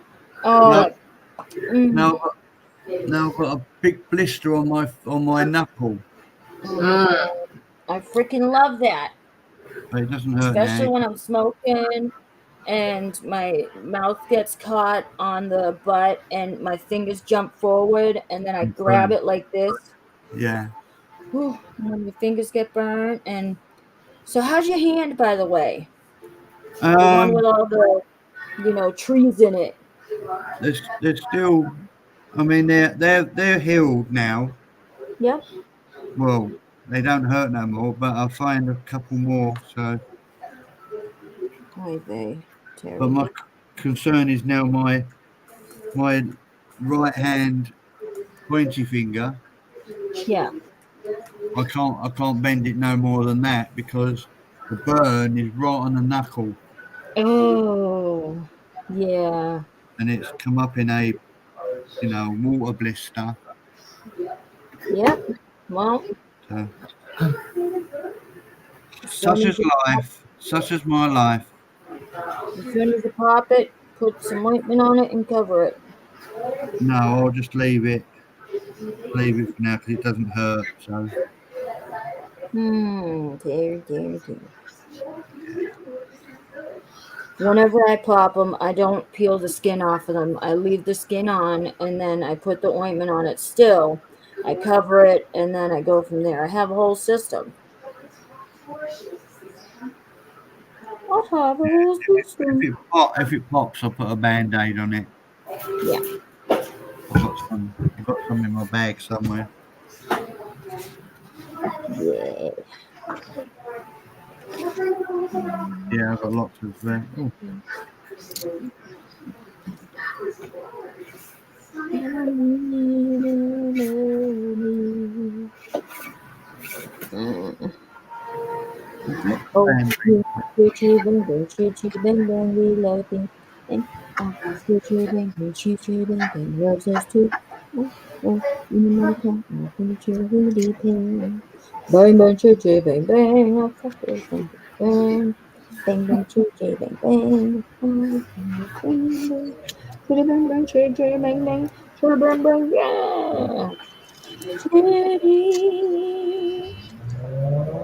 Oh, now, mm, now I've got a big blister on my knuckle, oh my God. I freaking love that. but it doesn't hurt now. Especially when I'm smoking and my mouth gets caught on the butt and my fingers jump forward and then I It grab burns. it like this. Yeah. Whew, and when your fingers get burnt. And so, how's your hand, by the way? The one Um, with all the, trees in it. there's still. I mean, they're healed now. Yep. Well, they don't hurt no more, but I'll find a couple more. So, Hi, they, but Terry. my concern is now my right hand pointy finger. Yeah. I can't bend it no more than that because the burn is right on the knuckle, Oh, yeah. and it's come up in a water blister. Yep. Well, So as soon such as is you pop, life, such is my life. as soon as you pop it, put some ointment on it and cover it. No, I'll just leave it for now because it doesn't hurt. So There. Whenever I pop them, I don't peel the skin off of them. I leave the skin on and then I put the ointment on it still. I cover it and then I go from there. I have a whole system. I have a whole system. if it pops, I'll put a band-aid on it. Yeah. I've got some in my bag somewhere. Yeah. Yeah, I've got lots of. Oh, there's lots of Oh, band-aids. yeah. Choo bang bang, choo bang bang, we love him. And choo bang bang, choo bang bang, loves us too. In my car, I think you really pain. Bang bang, choo bang bang, I fuck it, bang bang, bang bang, choo bang bang, bang bang, choo bang bang, choo bang bang, choo bang bang, yeah. Chitty.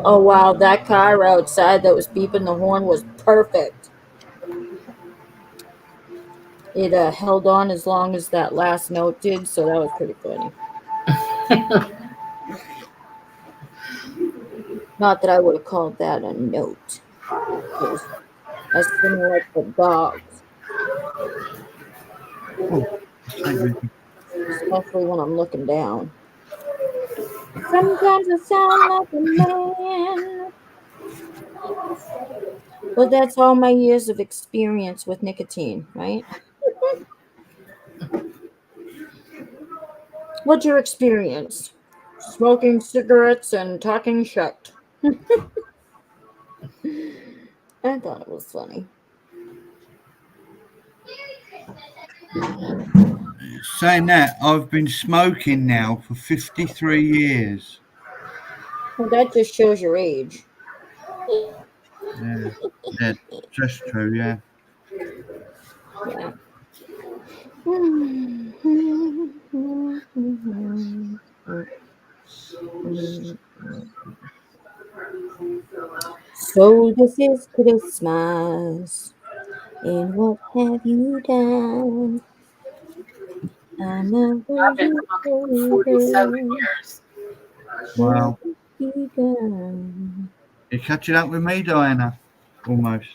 Oh wow, that car outside that was beeping the horn was perfect. It held on as long as that last note did, so that was pretty funny. Not that I would have called that a note. It was as similar to dogs, Oh, take me. especially when I'm looking down. Sometimes I sound like a man. But that's all my years of experience with nicotine, right? What's your experience? Smoking cigarettes and talking shit. I thought it was funny. Saying that, I've been smoking now for 53 years. Well, that just shows your age. Yeah, yeah, that's true. Yeah. Yeah. So this is Christmas, and what have you done? I know where I've been you smoking for 47 over. years. Where Wow. have you gone? You're catching up with me, Diana. Almost.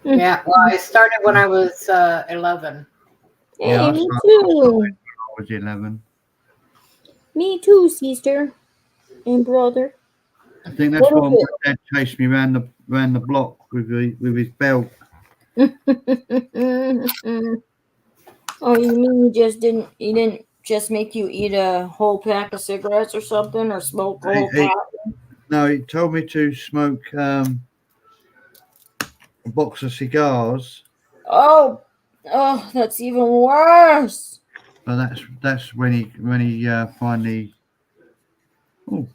Yeah, well, I started when I was 11. Yeah, Hey, I me started too. when I was 11. Me too, sister and brother. I think that's What why my is dad chased me round the block with his belt. it? Oh, you mean he didn't just make you eat a whole pack of cigarettes or something, or smoke a whole He, pack? no, he told me to smoke a box of cigars, Oh, oh, that's even worse. but that's when he finally oh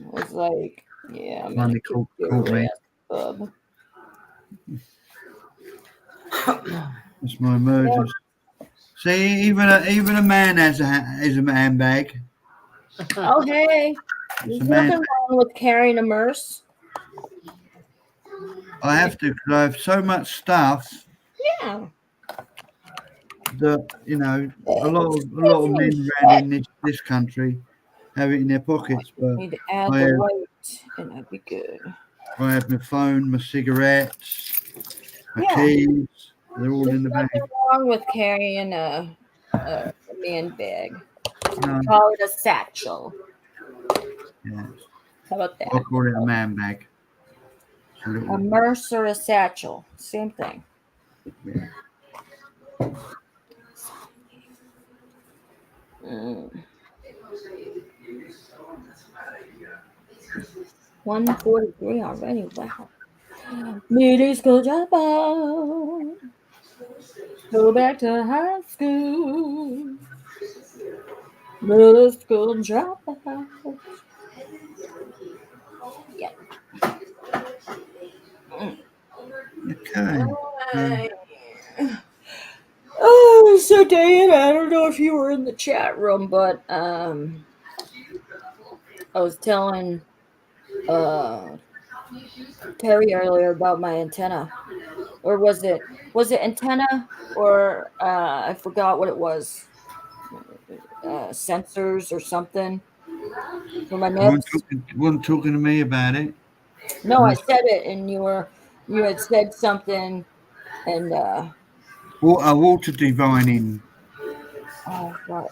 I was like, yeah, I'm gonna finally kick caught your me. ass, bub. That's my emergency. See, even a man has has a handbag. Oh, hey, It's a there's man. nothing wrong with carrying a merce. I have to because I have so much stuff Yeah. that a lot of Speaking men around in this country have it in their pockets, but need to add I the have weight, and I'd be good. I have my phone, my cigarettes, my Yeah, keys. They're all there's in the nothing bag. wrong with carrying a man bag. No, Call it a satchel. yeah, How about I that? call it a man bag. It's a A little, merce or a satchel, same thing. yeah. Mm. 143 already. Wow. Middle school dropout. Go back to high school. Middle school dropout. Yeah. Mm. Okay. So, Alright. Oh, so Diana, I don't know if you were in the chat room, but I was telling uh Terry earlier about my antenna. Or was it antenna or I forgot what it was. Sensors or something for my nips. you weren't talking to me about it. No, I Unless said it, and you had said something, and water divining. oh, I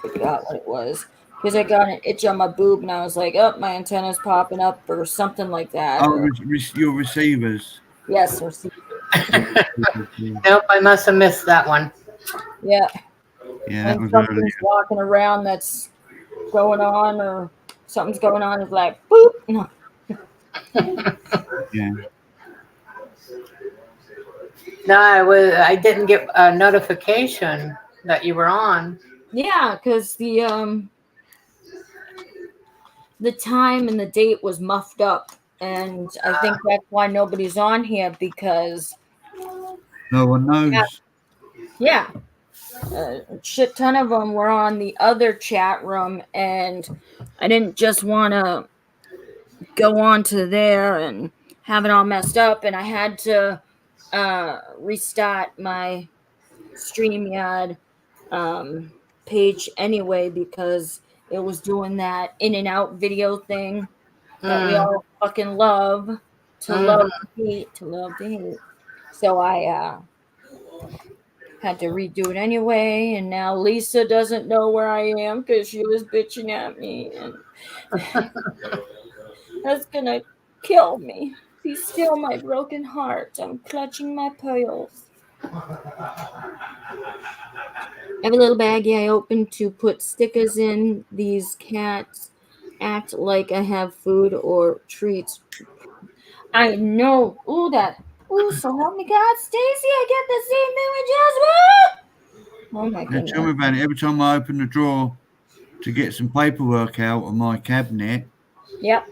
forgot what it was because I got an itch on my boob, and I was like, "Oh, my antenna's popping up," or something like that. Oh, Or your receivers. yes, or Your receivers, yeah. Nope, I must have missed that one. yeah, Yeah, that when was earlier. something's walking around that's going on, or something's going on, it's like boop. No. Yeah. No, I didn't get a notification that you were on. Yeah, because the time and the date was muffed up, and I think that's why nobody's on here because No one knows. yeah, a shit ton of them were on the other chat room, and I didn't just want to go on to there and have it all messed up, and I had to restart my StreamYard page anyway because it was doing that in and out video thing that we all fucking love to love to hate, to love to hate. So I had to redo it anyway, and now Lisa doesn't know where I am because she was bitching at me, and that's gonna kill me. Be still, my broken heart. I'm clutching my pearls. Every little baggie I open to put stickers in. These cats act like I have food or treats. I know. Ooh, that. Ooh, so help me God, Stacy. I get the same image as well. Oh my Now, tell me goodness. about it. Every time I open the drawer to get some paperwork out of my cabinet, Yep.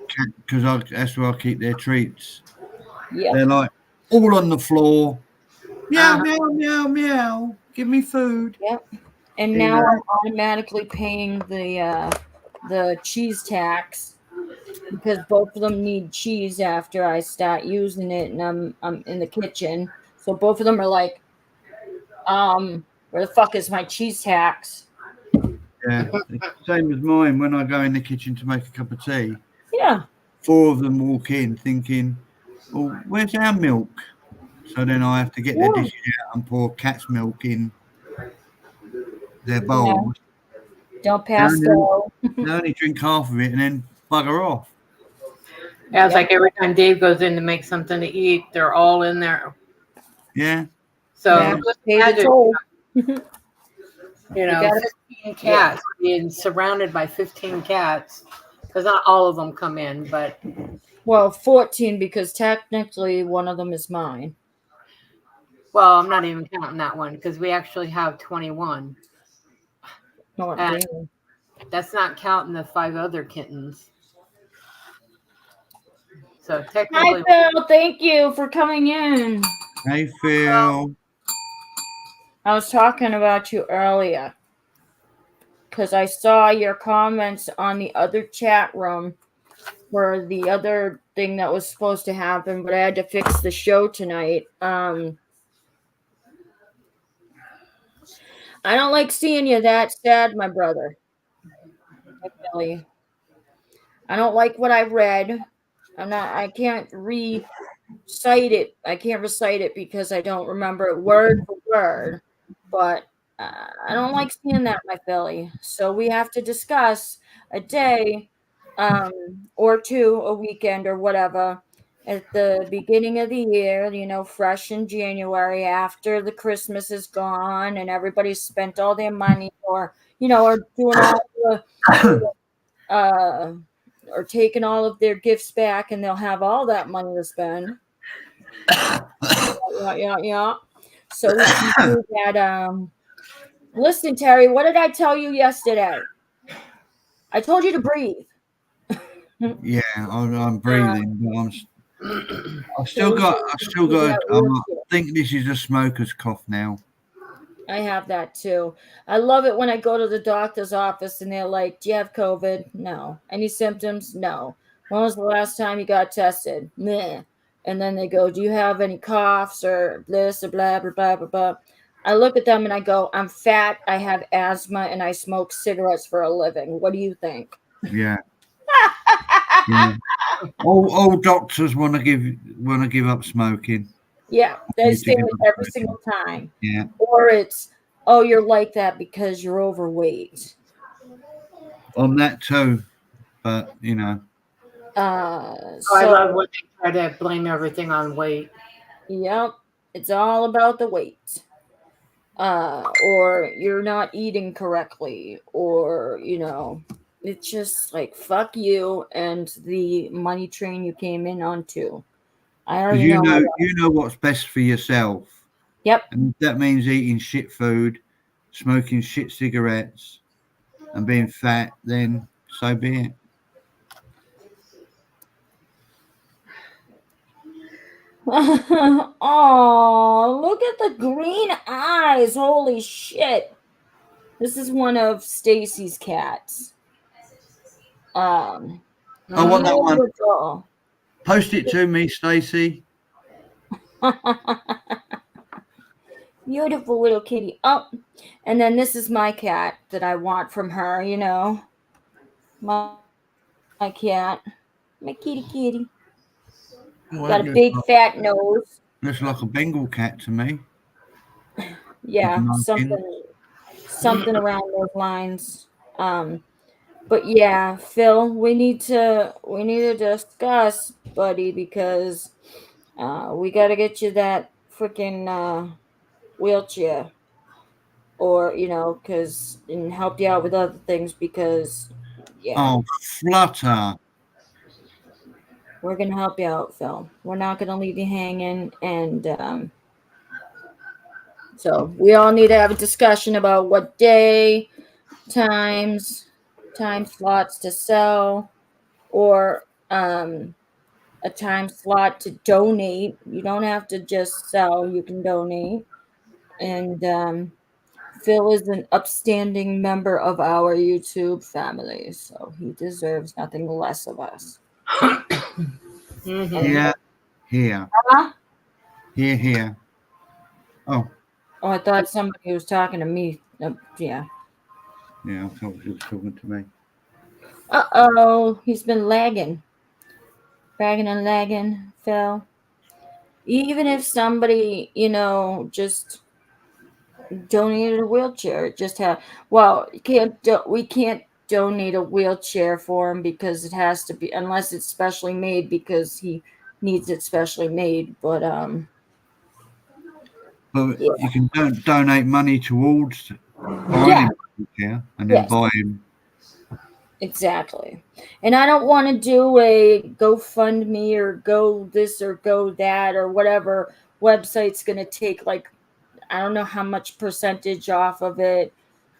because that's where I keep their treats. Yep. They're like all on the floor. Meow, meow, meow, meow. Give me food. Yep. And You now know. I'm automatically paying the cheese tax because both of them need cheese after I start using it, and I'm in the kitchen. So both of them are like, where the fuck is my cheese tax? Yeah, it's the same as mine. When I go in the kitchen to make a cup of tea, Yeah. 4 of them walk in thinking, "Well, where's our milk?" So then I have to get their Yeah. dishes out and pour cat's milk in their Yeah. bowls. Don't pass go. They only drink half of it and then bugger off. Yeah, it's like every time Dave goes in to make something to eat, they're all in there. Yeah. So Yeah. just Pay the imagine, toll. you know, gotta- 15 cats being surrounded by 15 cats. Because not all of them come in, but Well, 14 because technically one of them is mine. well, I'm not even counting that one because we actually have 21. No, And damn. that's not counting the 5 other kittens. So Hi, technically, Phil. Thank you for coming in. Hey, Phil. I was talking about you earlier because I saw your comments on the other chat room for the other thing that was supposed to happen, but I had to fix the show tonight. I don't like seeing you that sad, my brother. Really. I don't like what I read. I can't recite it. I can't recite it because I don't remember it word for word. But I don't like seeing that, my Philly. So we have to discuss a day or two, a weekend or whatever, at the beginning of the year, fresh in January after the Christmas is gone and everybody's spent all their money or doing all or taking all of their gifts back and they'll have all that money to spend. Yeah. So we can do that. Listen, Terry, what did I tell you yesterday? I told you to breathe. Yeah, I'm breathing, but I think this is a smoker's cough now. I have that too. I love it when I go to the doctor's office and they're like, "Do you have COVID?" No. Any symptoms? No. When was the last time you got tested? Meh. And then they go, "Do you have any coughs or this or blah, blah, blah, blah, blah?" I look at them and I go, "I'm fat, I have asthma, and I smoke cigarettes for a living. What do you think?" Yeah. Yeah. All doctors want to give up smoking. Yeah, they say it every single time. Yeah. Or it's, "Oh, you're like that because you're overweight." On that too, but I love when they try to blame everything on weight. Yep, it's all about the weight. Or you're not eating correctly, or it's just like fuck you and the money train you came in onto. I already you know. know what's best for yourself. Yep. And if that means eating shit food, smoking shit cigarettes, and being fat, then so be it. Oh, look at the green eyes. Holy shit. This is one of Stacy's cats. I want that one. Beautiful. Post it to me, Stacey. Beautiful little kitty. Oh, and then this is my cat that I want from her, you know. My cat. My kitty. Well, Got a big fat nose. looks like a Bengal cat to me. Yeah, something around those lines. But yeah, Phil, we need to discuss, buddy, because we got to get you that freaking wheelchair, or because and help you out with other things, because yeah, Oh, Flutter. we're gonna help you out, Phil. We're not gonna leave you hanging, and so we all need to have a discussion about what day, times, time slots to sell, or a time slot to donate. You don't have to just sell, you can donate. And Phil is an upstanding member of our YouTube family, so he deserves nothing less of us. Here. Huh? Here. Oh, I thought somebody was talking to me. Yeah. yeah, I thought he was talking to me. Uh-oh, he's been lagging. Dragging and lagging, Phil. Even if somebody, just donated a wheelchair, just have, well, we can't donate a wheelchair for him because it has to be, unless it's specially made, because he needs it specially made. But But yeah. you can donate money towards buying a wheelchair and then Yes. buy him. Exactly. And I don't want to do a GoFundMe or go this or go that or whatever website's going to take, like, I don't know how much percentage off of it.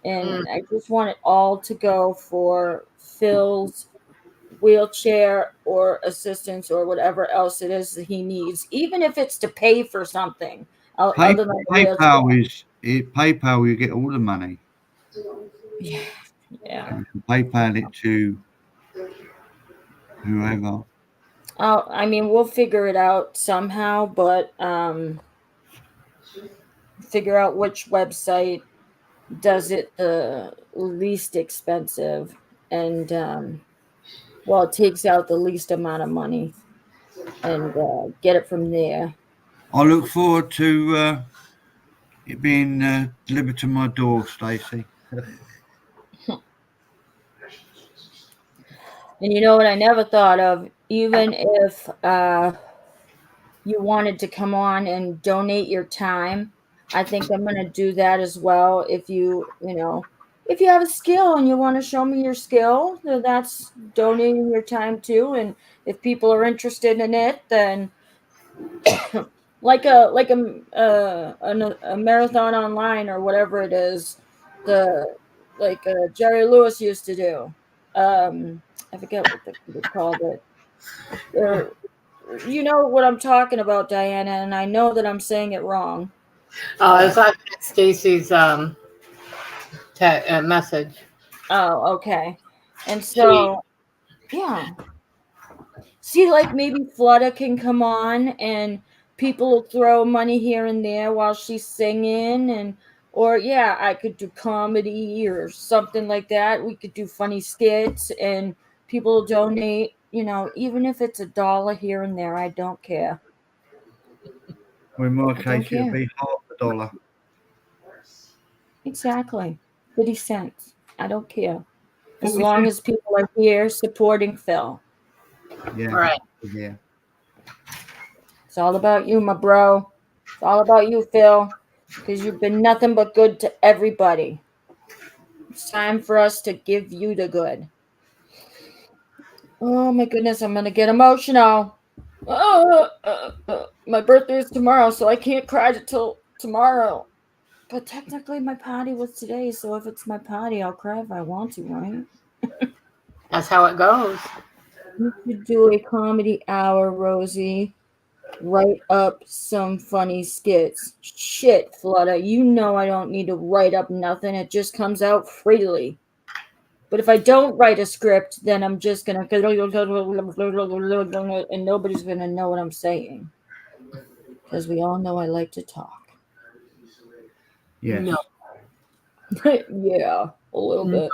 And I just want it all to go for Phil's wheelchair or assistance or whatever else it is that he needs, even if it's to pay for something other than the wheelchair. PayPal, you get all the money. Yeah. You can PayPal it to whoever. I mean, we'll figure it out somehow, but figure out which website does it the least expensive, and it takes out the least amount of money, and get it from there. I look forward to it being delivered to my door, Stacey. And you know what I never thought of? Even if you wanted to come on and donate your time, I think I'm going to do that as well. If if you have a skill and you want to show me your skill, then that's donating your time too. And if people are interested in it, then like a marathon online or whatever it is, Jerry Lewis used to do. I forget what they called it. You know what I'm talking about, Diana, and I know that I'm saying it wrong. Oh, it's like Stacy's message. Oh, okay. And so, yeah. See, like maybe Flutter can come on and people will throw money here and there while she's singing, or yeah, I could do comedy or something like that. We could do funny skits and people will donate, even if it's $1 here and there, I don't care. Well, in my case, it'll be $half. Exactly. 50 cents. I don't care. As long as people are here supporting Phil. Yeah. Right. Yeah. It's all about you, my bro. It's all about you, Phil, because you've been nothing but good to everybody. It's time for us to give you the good. Oh my goodness, I'm gonna get emotional. My birthday is tomorrow, so I can't cry till tomorrow. But technically, my party was today, so if it's my party, I'll cry if I want to, right? That's how it goes. You should do a comedy hour, Rosie. Write up some funny skits. Shit, Flutter, you know I don't need to write up nothing. It just comes out freely. But if I don't write a script, then I'm just gonna and nobody's gonna know what I'm saying. Because we all know I like to talk. Yes. No. Yeah, a little No. bit.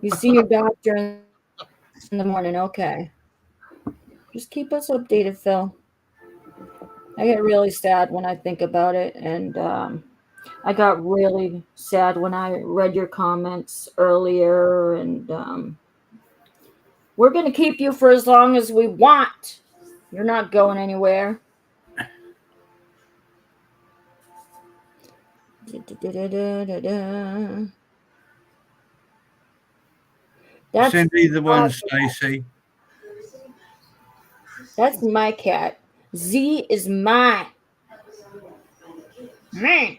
You see your doctor in the morning, okay. Just keep us updated, Phil. I get really sad when I think about it, and I got really sad when I read your comments earlier, and we're going to keep you for as long as we want. You're not going anywhere. That's Send either my one, cat. Stacey. That's my cat. Z is mine. Man.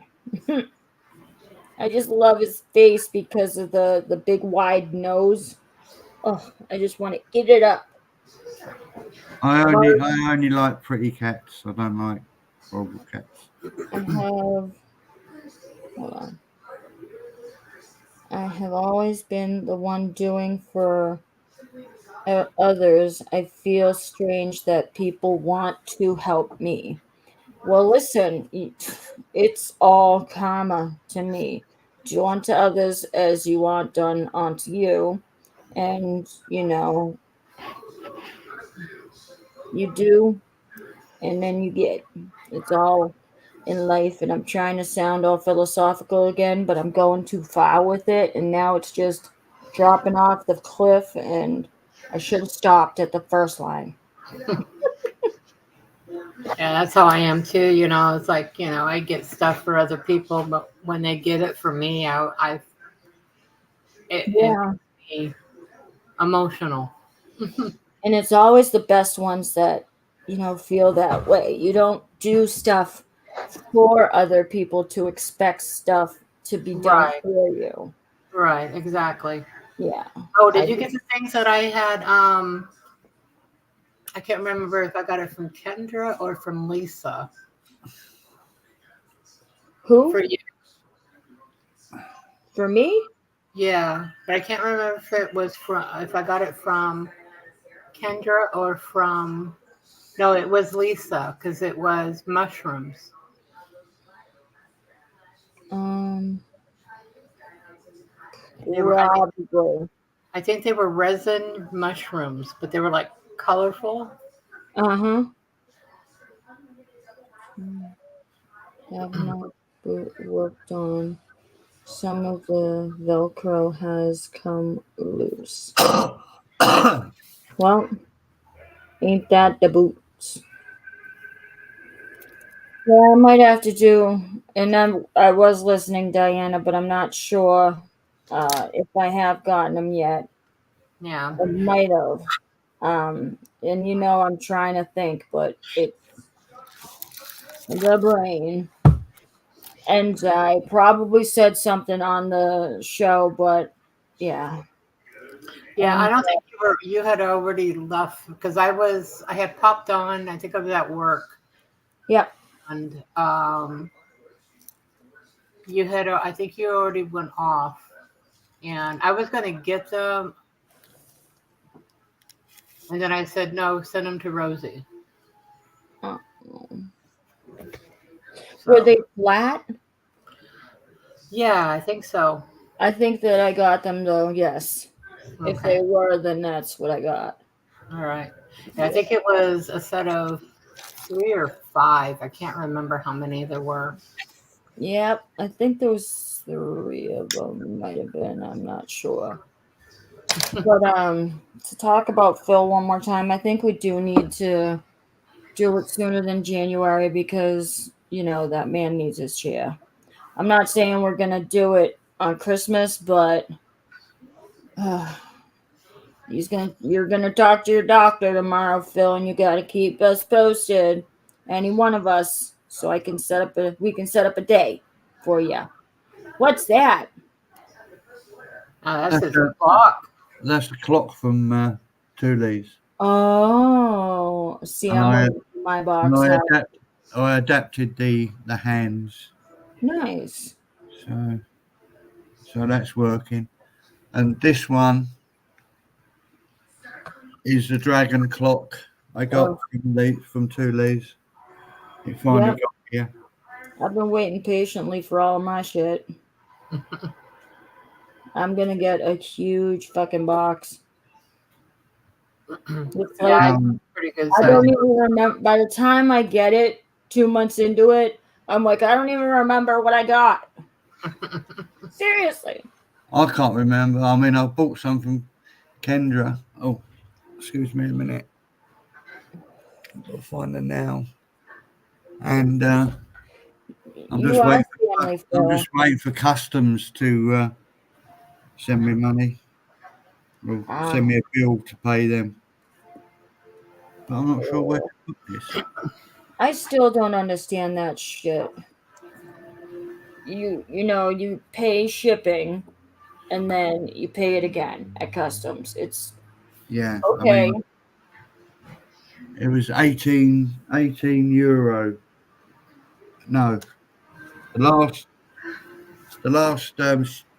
I just love his face because of the big wide nose. Oh, I just want to eat it up. I only like pretty cats. I don't like horrible cats. I have, hold on. I have always been the one doing for others. I feel strange that people want to help me. Well, listen, it's all karma to me. Do unto others as you want done unto you. And, you do, and then you get. It's all in life, and I'm trying to sound all philosophical again, but I'm going too far with it, and now it's just dropping off the cliff, and I should have stopped at the first line. Yeah, that's how I am too. It's like, I get stuff for other people, but when they get it for me, it Yeah, makes me emotional. and it's always the best ones that, feel that way. You don't do stuff for other people to expect stuff to be done Right, for you. right, exactly. Yeah. Oh, I did you get just, the things that I had? I can't remember if I got it from Kendra or from Lisa who? for you. For me? Yeah, but I can't remember if I got it from Kendra or from. No, it was Lisa because it was mushrooms. Um, They were. Probably. I think they were resin mushrooms, but they were like colorful. Uh-huh. Have not worked on. Some of the Velcro has come loose. Well, ain't that the boots? Yeah, I might have to do, and I was listening, Diana, but I'm not sure if I have gotten them yet. Yeah. I might have. And I'm trying to think, but it's the brain. And I probably said something on the show, but yeah. Yeah, I And don't think you had already left because I had popped on, I think I was at work yeah, and I think you already went off and I was going to get them and then I said, no, send them to Rosie. uh, were So, they flat? yeah, I think so. I think that I got them though, yes. If Okay. they were, then that's what I got. All right. Yeah, I think it was a set of 3 or 5. I can't remember how many there were. Yep, I think there was 3 of them, might have been, I'm not sure. But to talk about Phil one more time, I think we do need to do it sooner than January because, that man needs his chair. I'm not saying we're gonna do it on Christmas, but you're gonna talk to your doctor tomorrow, Phil, and you gotta keep us posted. Any one of us, so we can set up a day for you. What's that? That's That's his a, clock. that's the clock from Tully's. Oh, see, And I'm I waiting for my and box out. I adapted the hands, Nice. so that's working. And this one is the dragon clock I got from Two Lees. It finally got here. I've been waiting patiently for all of my shit. I'm gonna get a huge fucking box. It's like, pretty good I size. don't even remember. By the time I get it, 2 months into it, I'm like, I don't even remember what I got. Seriously. I can't remember. I mean, I bought some from Kendra. Oh, excuse me a minute. I've got to find her now. And I'm just waiting for customs to send me money. Or send me a bill to pay them. But I'm not sure where to put this. I still don't understand that shit. You pay shipping and then you pay it again at customs. It's okay. I mean, it was 18 euro. No, the last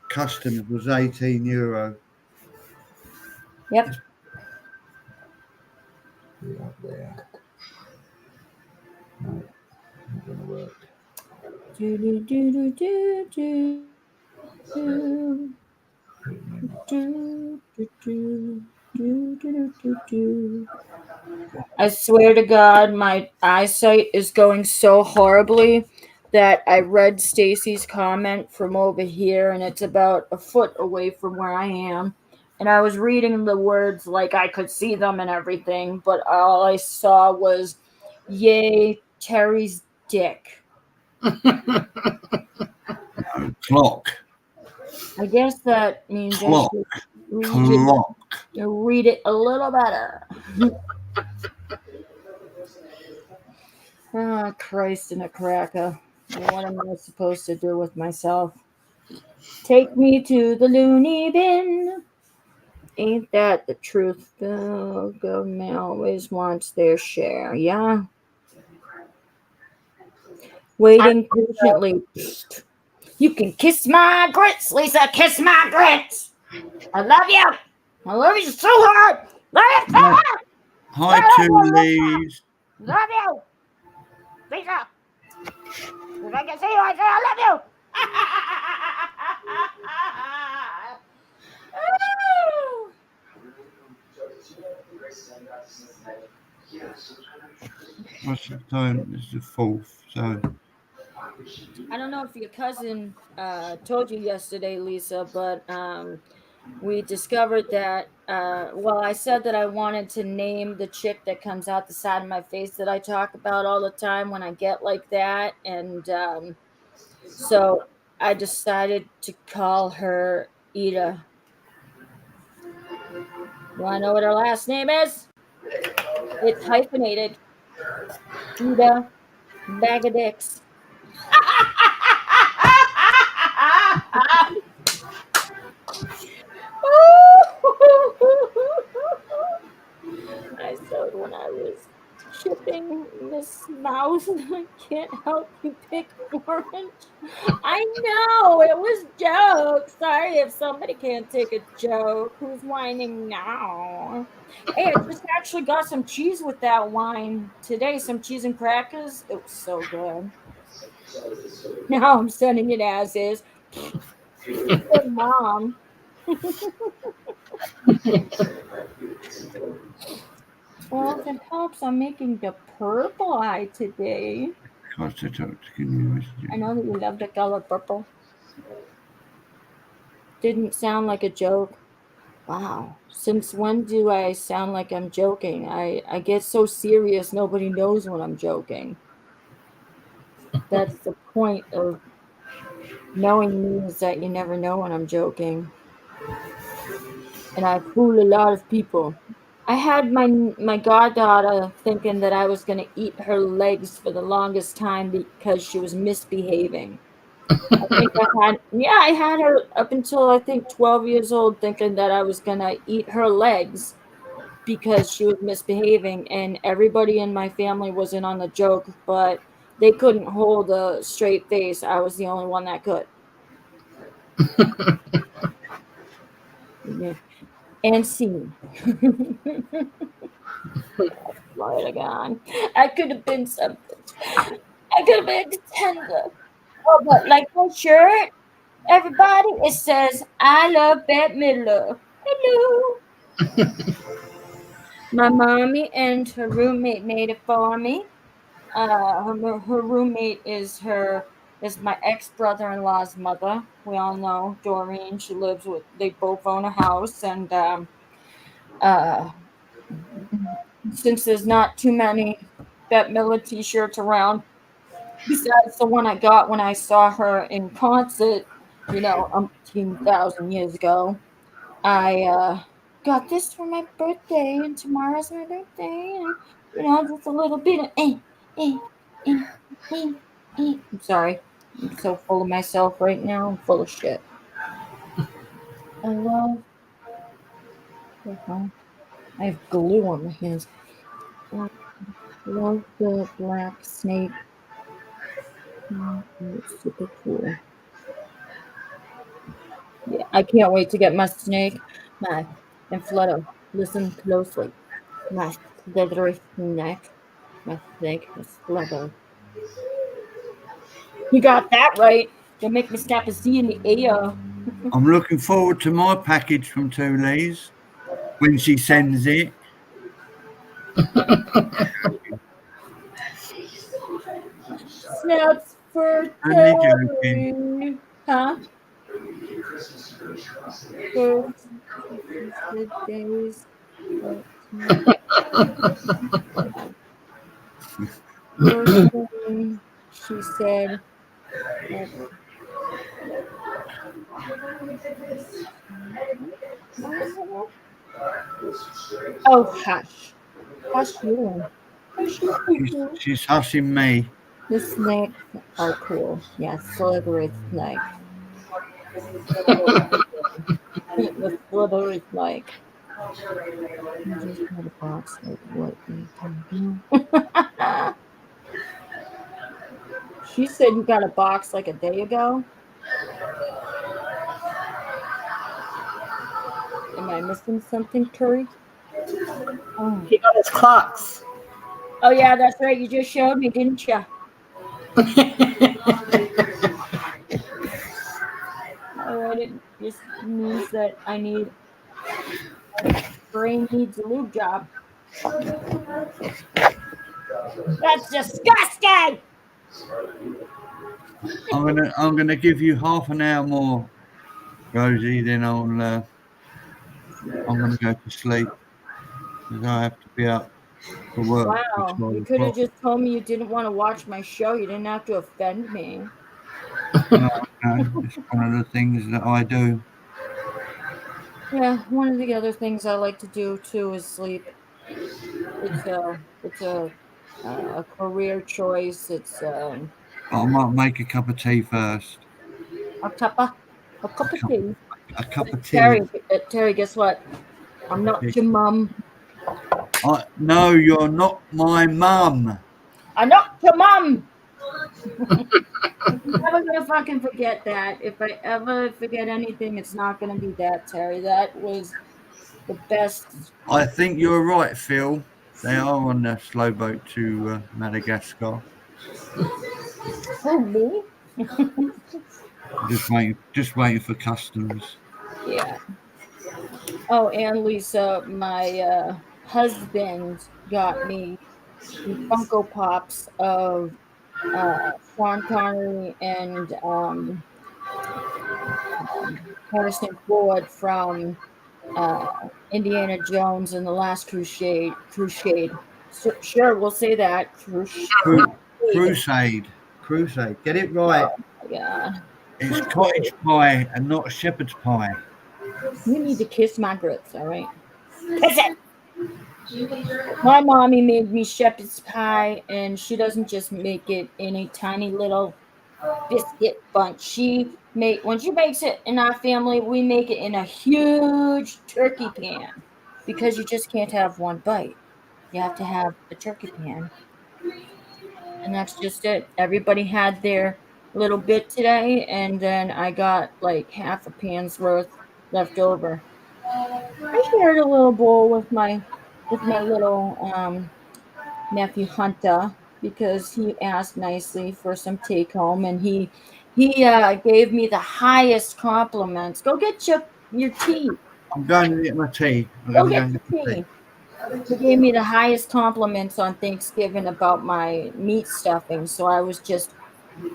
customs was 18 euro. Yep. Up there. No, not gonna work. I swear to God, my eyesight is going so horribly that I read Stacy's comment from over here, and it's about a foot away from where I am. And I was reading the words like I could see them and everything, but all I saw was, "Yay, Terry's dick." Clock. I guess that means Clock. I should read it a little better. Oh, Christ in a cracker. What am I supposed to do with myself? Take me to the loony bin. Ain't that the truth, though? Government always wants their share, yeah? Waiting patiently. You can kiss my grits, Lisa. Kiss my grits. I love you. I love you so hard. Love you so hard. Hi, Two Lees. Love you. Lisa. If I can see you, I say I love you. What's the time? It's the 4th, so. I don't know if your cousin told you yesterday, Lisa, but we discovered that, I said that I wanted to name the chick that comes out the side of my face that I talk about all the time when I get like that. And so I decided to call her Ida. You want to know what her last name is? It's hyphenated. Ida Bag of Dicks. I said when I was shipping Miss Mouse, I can't help you pick orange. I know it was joke. Sorry if somebody can't take a joke. Who's whining now? Hey, I just actually got some cheese with that wine today. Some cheese and crackers. It was so good. Now I'm sending it as is. Good mom. Well, if it helps, I'm making the purple eye today. I know that you love the color purple. Didn't sound like a joke. Wow. Since when do I sound like I'm joking? I get so serious nobody knows when I'm joking. That's the point of knowing me, is that you never know when I'm joking. And I fool a lot of people. I had my goddaughter thinking that I was going to eat her legs for the longest time because she was misbehaving. I had her up until I think 12 years old thinking that I was going to eat her legs because she was misbehaving, and everybody in my family was in on the joke, but they couldn't hold a straight face. I was the only one that could. Yeah. And scene. Lord of God. I could have been something. I could have been a contender. Oh, but like my shirt, everybody, it says, I love Bette Midler. Hello. My mommy and her roommate made it for me. Her roommate is my ex brother-in-law's mother. We all know Doreen. She lives with. They both own a house, and uh, since there's not too many Bette Midler T-shirts around, besides the one I got when I saw her in concert, 10,000 years ago, I got this for my birthday, and tomorrow's my birthday, and just a little bit of eh, eh, eh, I'm sorry, I'm so full of myself right now. I'm full of shit. I love. I have glue on my hands. I love the black snake. It's super cool. Yeah, I can't wait to get my snake. And Flutter, listen closely. My slithery snake. My snake is Flutter. You got that right. Don't make me snap a Z in the air. I'm looking forward to my package from Tully's when she sends it. Snaps for Only joking. Terry. Huh? First, the days. First thing she said. Oh, hush. Hush you. Hush you. She's hushing me. The snakes are cool. Yes, slithery snake. The slithery snake. You just got a box like what you can do. She said you got a box like a day ago. Am I missing something, Curry? Oh. He got his clocks. Oh yeah, that's right. You just showed me, didn't you? Alright, it just means that my brain needs a lube job. That's disgusting. I'm gonna give you half an hour more, Rosie. Then I'm gonna go to sleep because I have to be up for work. Wow, you could have just told me you didn't want to watch my show. You didn't have to offend me. No, it's one of the things that I do. Yeah, one of the other things I like to do too is sleep. It's a career choice. It's I might make a cup of tea first. a cup of tea. A cup of tea. Terry, guess what? I'm not your mum. No, you're not my mum. I'm not your mum. I'm never gonna fucking forget that. If I ever forget anything, it's not gonna be that, Terry. That was the best. I think you're right, Phil. They are on the slow boat to Madagascar. Oh, me? Just waiting for customs. Yeah. Oh, and Lisa, my husband got me the Funko Pops of Sean Connery and Harrison Ford from Indiana Jones and the Last Crusade. Sure, we'll say that. Crusade. Get it right. Oh my God. It's cottage pie and not shepherd's pie. You need to kiss my grits, all right? Kiss it. My mommy made me shepherd's pie, and she doesn't just make it in a tiny little biscuit bunch. When she makes it in our family, we make it in a huge turkey pan because you just can't have one bite. You have to have a turkey pan, and that's just it. Everybody had their little bit today, and then I got like half a pan's worth left over. I shared a little bowl with my little nephew Hunter because he asked nicely for some take home, and he gave me the highest compliments. Go get your tea. I'm going to get my tea. I'm Go going to go get and your get my tea. tea. He gave me the highest compliments on Thanksgiving about my meat stuffing, so I was just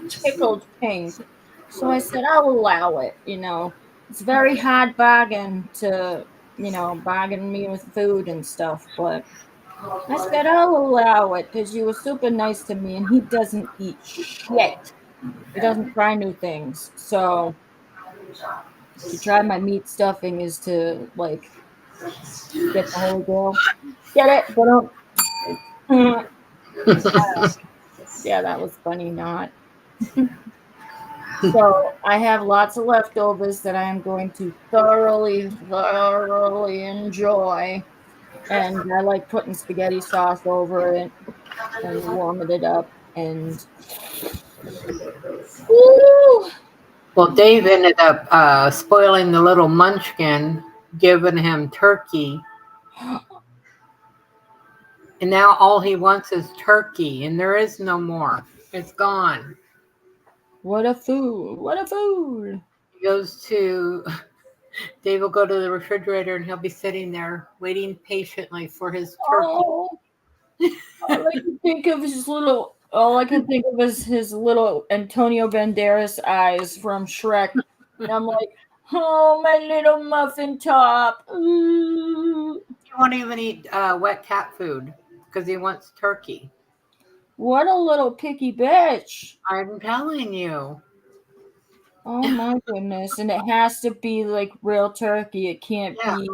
tickled pink. So I said, I'll allow it. It's very hard bargain to, bargain me with food and stuff, but I said, I'll allow it because you were super nice to me, and he doesn't eat shit. He doesn't try new things. So to try my meat stuffing is to, like, get the whole deal. Get it? But don't. Yeah, that was funny, not. So I have lots of leftovers that I am going to thoroughly, thoroughly enjoy. And I like putting spaghetti sauce over it and warming it up. And woo! Well, Dave ended up spoiling the little munchkin, giving him turkey. And now all he wants is turkey, and there is no more. It's gone. What a food! What a food! He goes to, Dave will go to the refrigerator and he'll be sitting there waiting patiently for his turkey. Oh, all I can think of is his little Antonio Banderas eyes from Shrek. And I'm like, oh, my little muffin top. Ooh. He won't even eat wet cat food because he wants turkey. What a little picky bitch. I'm telling you. Oh my goodness. And it has to be like real turkey. It can't Yeah, be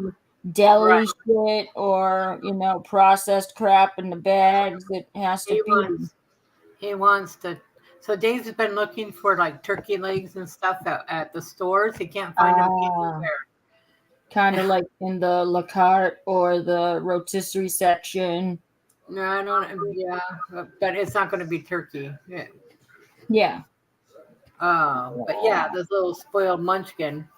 deli right. shit or, processed crap in the bags. It has to He be. wants he wants to. So Dave's been looking for like turkey legs and stuff at the stores. He can't find them anywhere. Kind of like in the La Carte or the rotisserie section. No, I don't. Yeah, but it's not going to be turkey. Yeah. Yeah. But yeah, this little spoiled munchkin.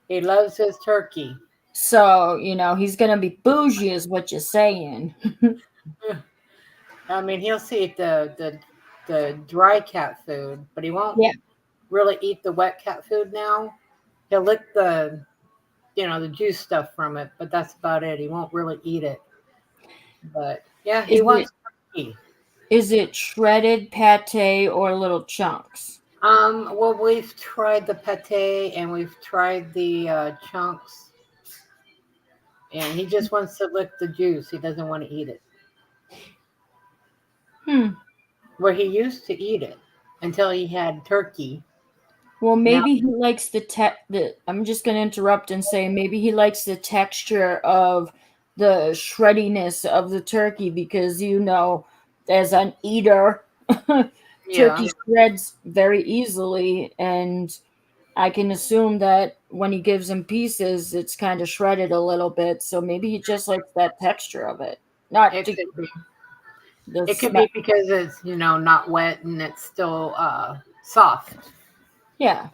He loves his turkey. So, he's going to be bougie, is what you're saying. I mean, he'll see the dry cat food, but he won't Yeah. really eat the wet cat food now. He'll lick the juice stuff from it, but that's about it. He won't really eat it. But yeah, he Is it wants turkey. is it shredded pate or little chunks? Well, we've tried the pate and we've tried the chunks, and he just wants to lick the juice. He doesn't want to eat it. Hmm. Where he used to eat it until he had turkey. Well, Now, maybe he likes I'm just going to interrupt and say maybe he likes the texture of the shreddiness of the turkey because, as an eater, yeah, turkey shreds very easily. And I can assume that when he gives him pieces, it's kind of shredded a little bit. So maybe he just likes that texture of it. Not it to could be. the It could smell. be because it's not wet and it's still soft. Yeah.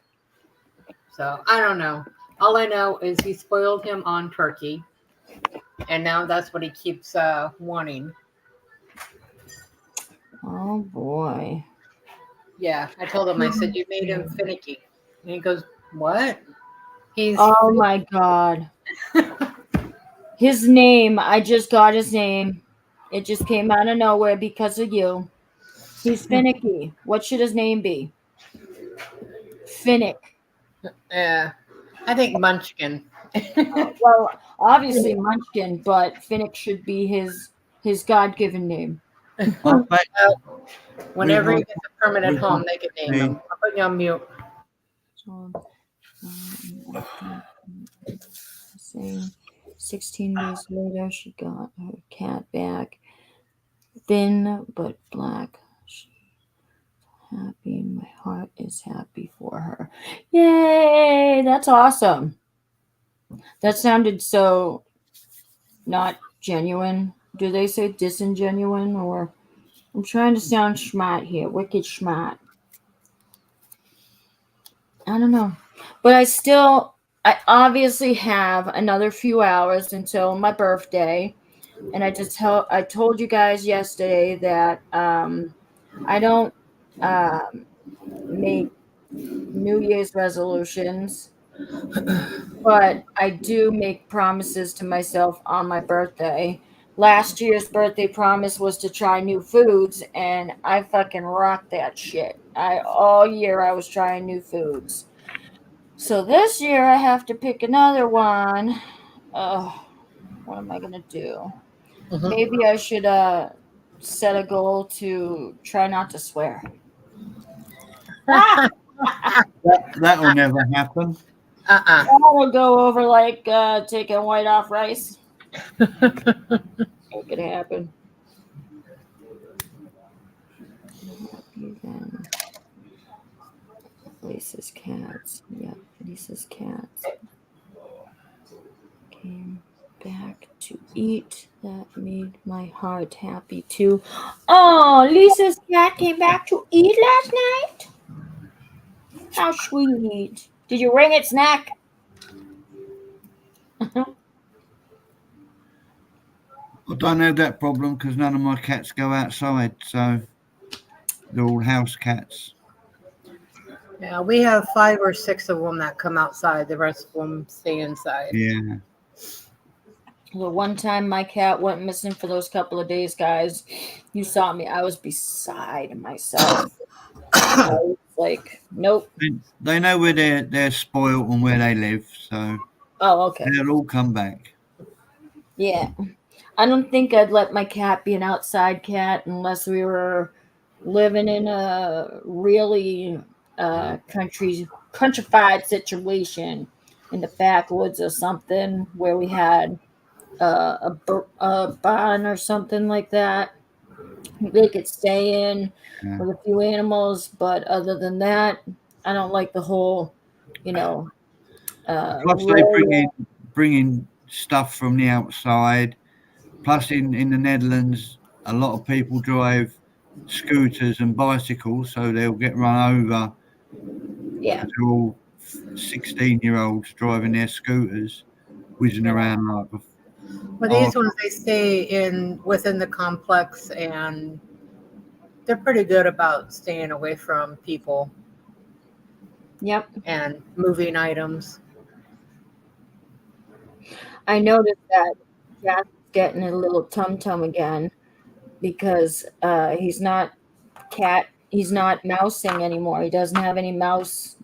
So I don't know. All I know is he spoiled him on turkey, and now that's what he keeps wanting. Oh boy. Yeah, I told him. I said you made him finicky, and he goes, "What?" He's Oh my God. His name, I just got his name. It just came out of nowhere because of you. He's finicky. What should his name be? Finnick. yeah. I think Munchkin. Well, obviously Munchkin, but Finnick should be his God-given name. I bet Whenever he gets a permanent with home, they can name my him. I'll put you on mute. So, saying 16 days later, she got her cat back. Thin but black. She's happy. My heart is happy for her. Yay! That's awesome. That sounded so not genuine. Do they say disingenuine or I'm trying to sound smart here, wicked smart. I don't know. But I still I obviously have another few hours until my birthday, and I told you guys yesterday that I don't make New Year's resolutions, but I do make promises to myself on my birthday. Last year's birthday promise was to try new foods, and I fucking rocked that shit. All year I was trying new foods. So this year I have to pick another one. What am I gonna do? Mhm. Maybe I should set a goal to try not to swear. That will never happen. Uh-uh. That will go over like taking white off rice. Make it happen. Happy then. Lisa's cats. Yep, Lisa's cats came back to eat. That made my heart happy too. Oh, Lisa's cat came back to eat last night? How sweet. Did you wring its neck? I don't have that problem because none of my cats go outside, so they're all house cats. Yeah, we have 5 or 6 of them that come outside. The rest of them stay inside. Yeah. The one time my cat went missing for those couple of days, guys, you saw me. I was beside myself. I was like, nope. They know where they're spoiled and where they live, so Oh, okay. they'll all come back. Yeah. I don't think I'd let my cat be an outside cat unless we were living in a really countrified situation in the backwoods or something where we had a barn or something like that. They could stay in Yeah. with a few animals, but other than that, I don't like the whole, you know, Plus, they rural. bring in stuff from the outside. Plus, in the Netherlands, a lot of people drive scooters and bicycles, so they'll get run over. Yeah. They're all 16-year-olds driving their scooters, whizzing Yeah. around like. Well, these ones, they stay within the complex, and they're pretty good about staying away from people Yep. and moving items. I noticed that Jack's getting a little tum tum again because he's not mousing anymore. He doesn't have any mice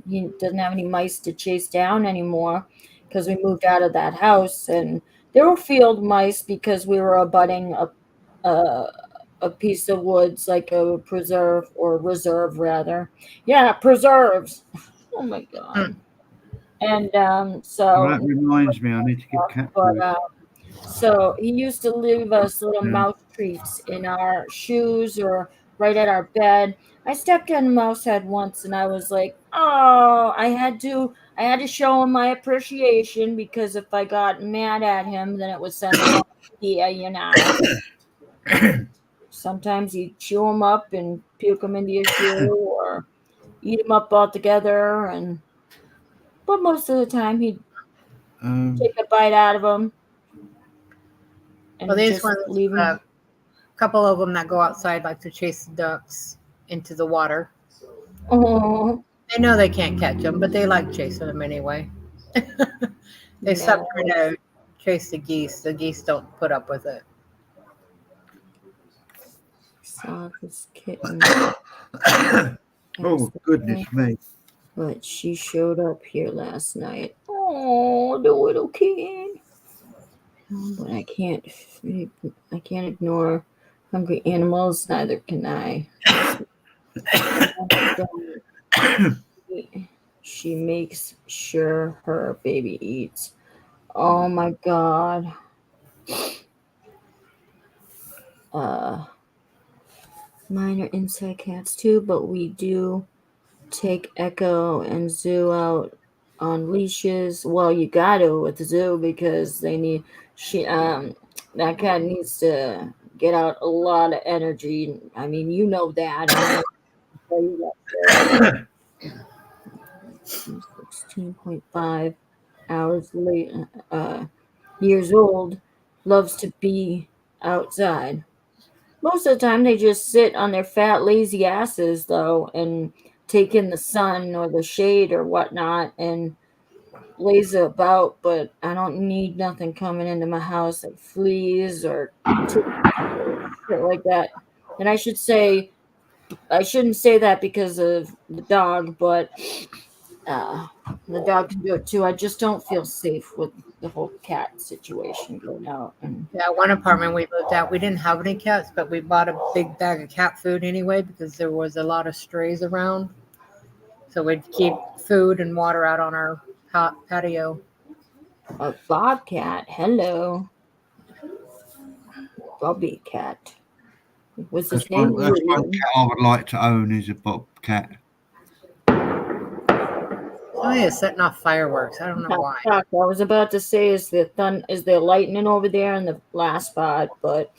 to chase down anymore because we moved out of that house, and there were field mice because we were abutting a piece of woods, like a preserve or reserve rather. Yeah, preserves. Oh my god. And Well, so that reminds me, I need to get cat but food. so he used to leave us little Yeah. mouse treats in our shoes or right at our bed. I stepped on a mouse head once and I was like, oh, I had to show him my appreciation because if I got mad at him, then it would send the wrong idea, you know. Sometimes he'd chew them up and puke them into your shoe or eat them up all together, but most of the time he'd take a bite out of them and Well, these just ones, leave them. a couple of them that go outside like to chase the ducks into the water. Oh, They know they can't catch them, but they like chasing them anyway. They stop trying to chase the geese. The geese don't put up with it. saw this kitten. Oh, goodness me. But she showed up here last night. Oh, the little kitten. But I can't ignore hungry animals. Neither can I. She makes sure her baby eats. Oh my god. Mine are inside cats too, but we do take Echo and Zoo out on leashes. Well, you got to with the Zoo because that cat needs to get out a lot of energy. I mean, you know that. I'm tell you that. 16.5. hours late, years old, loves to be outside. Most of the time, they just sit on their fat, lazy asses, though, and take in the sun or the shade or whatnot and laze about. But I don't need nothing coming into my house like fleas or ticks or shit like that. And I shouldn't say that because of the dog, but uh, the dog can do it too. I just don't feel safe with the whole cat situation going out. And Yeah, one apartment we lived at, we didn't have any cats, but we bought a big bag of cat food anyway because there was a lot of strays around. So we'd keep food and water out on our patio. a bobcat, hello, Bobby cat. Was his name That's one William? cat I would like to own is a bobcat. Somebody is setting off fireworks. I don't know why. Fuck, I was about to say is there lightning over there in the last spot, but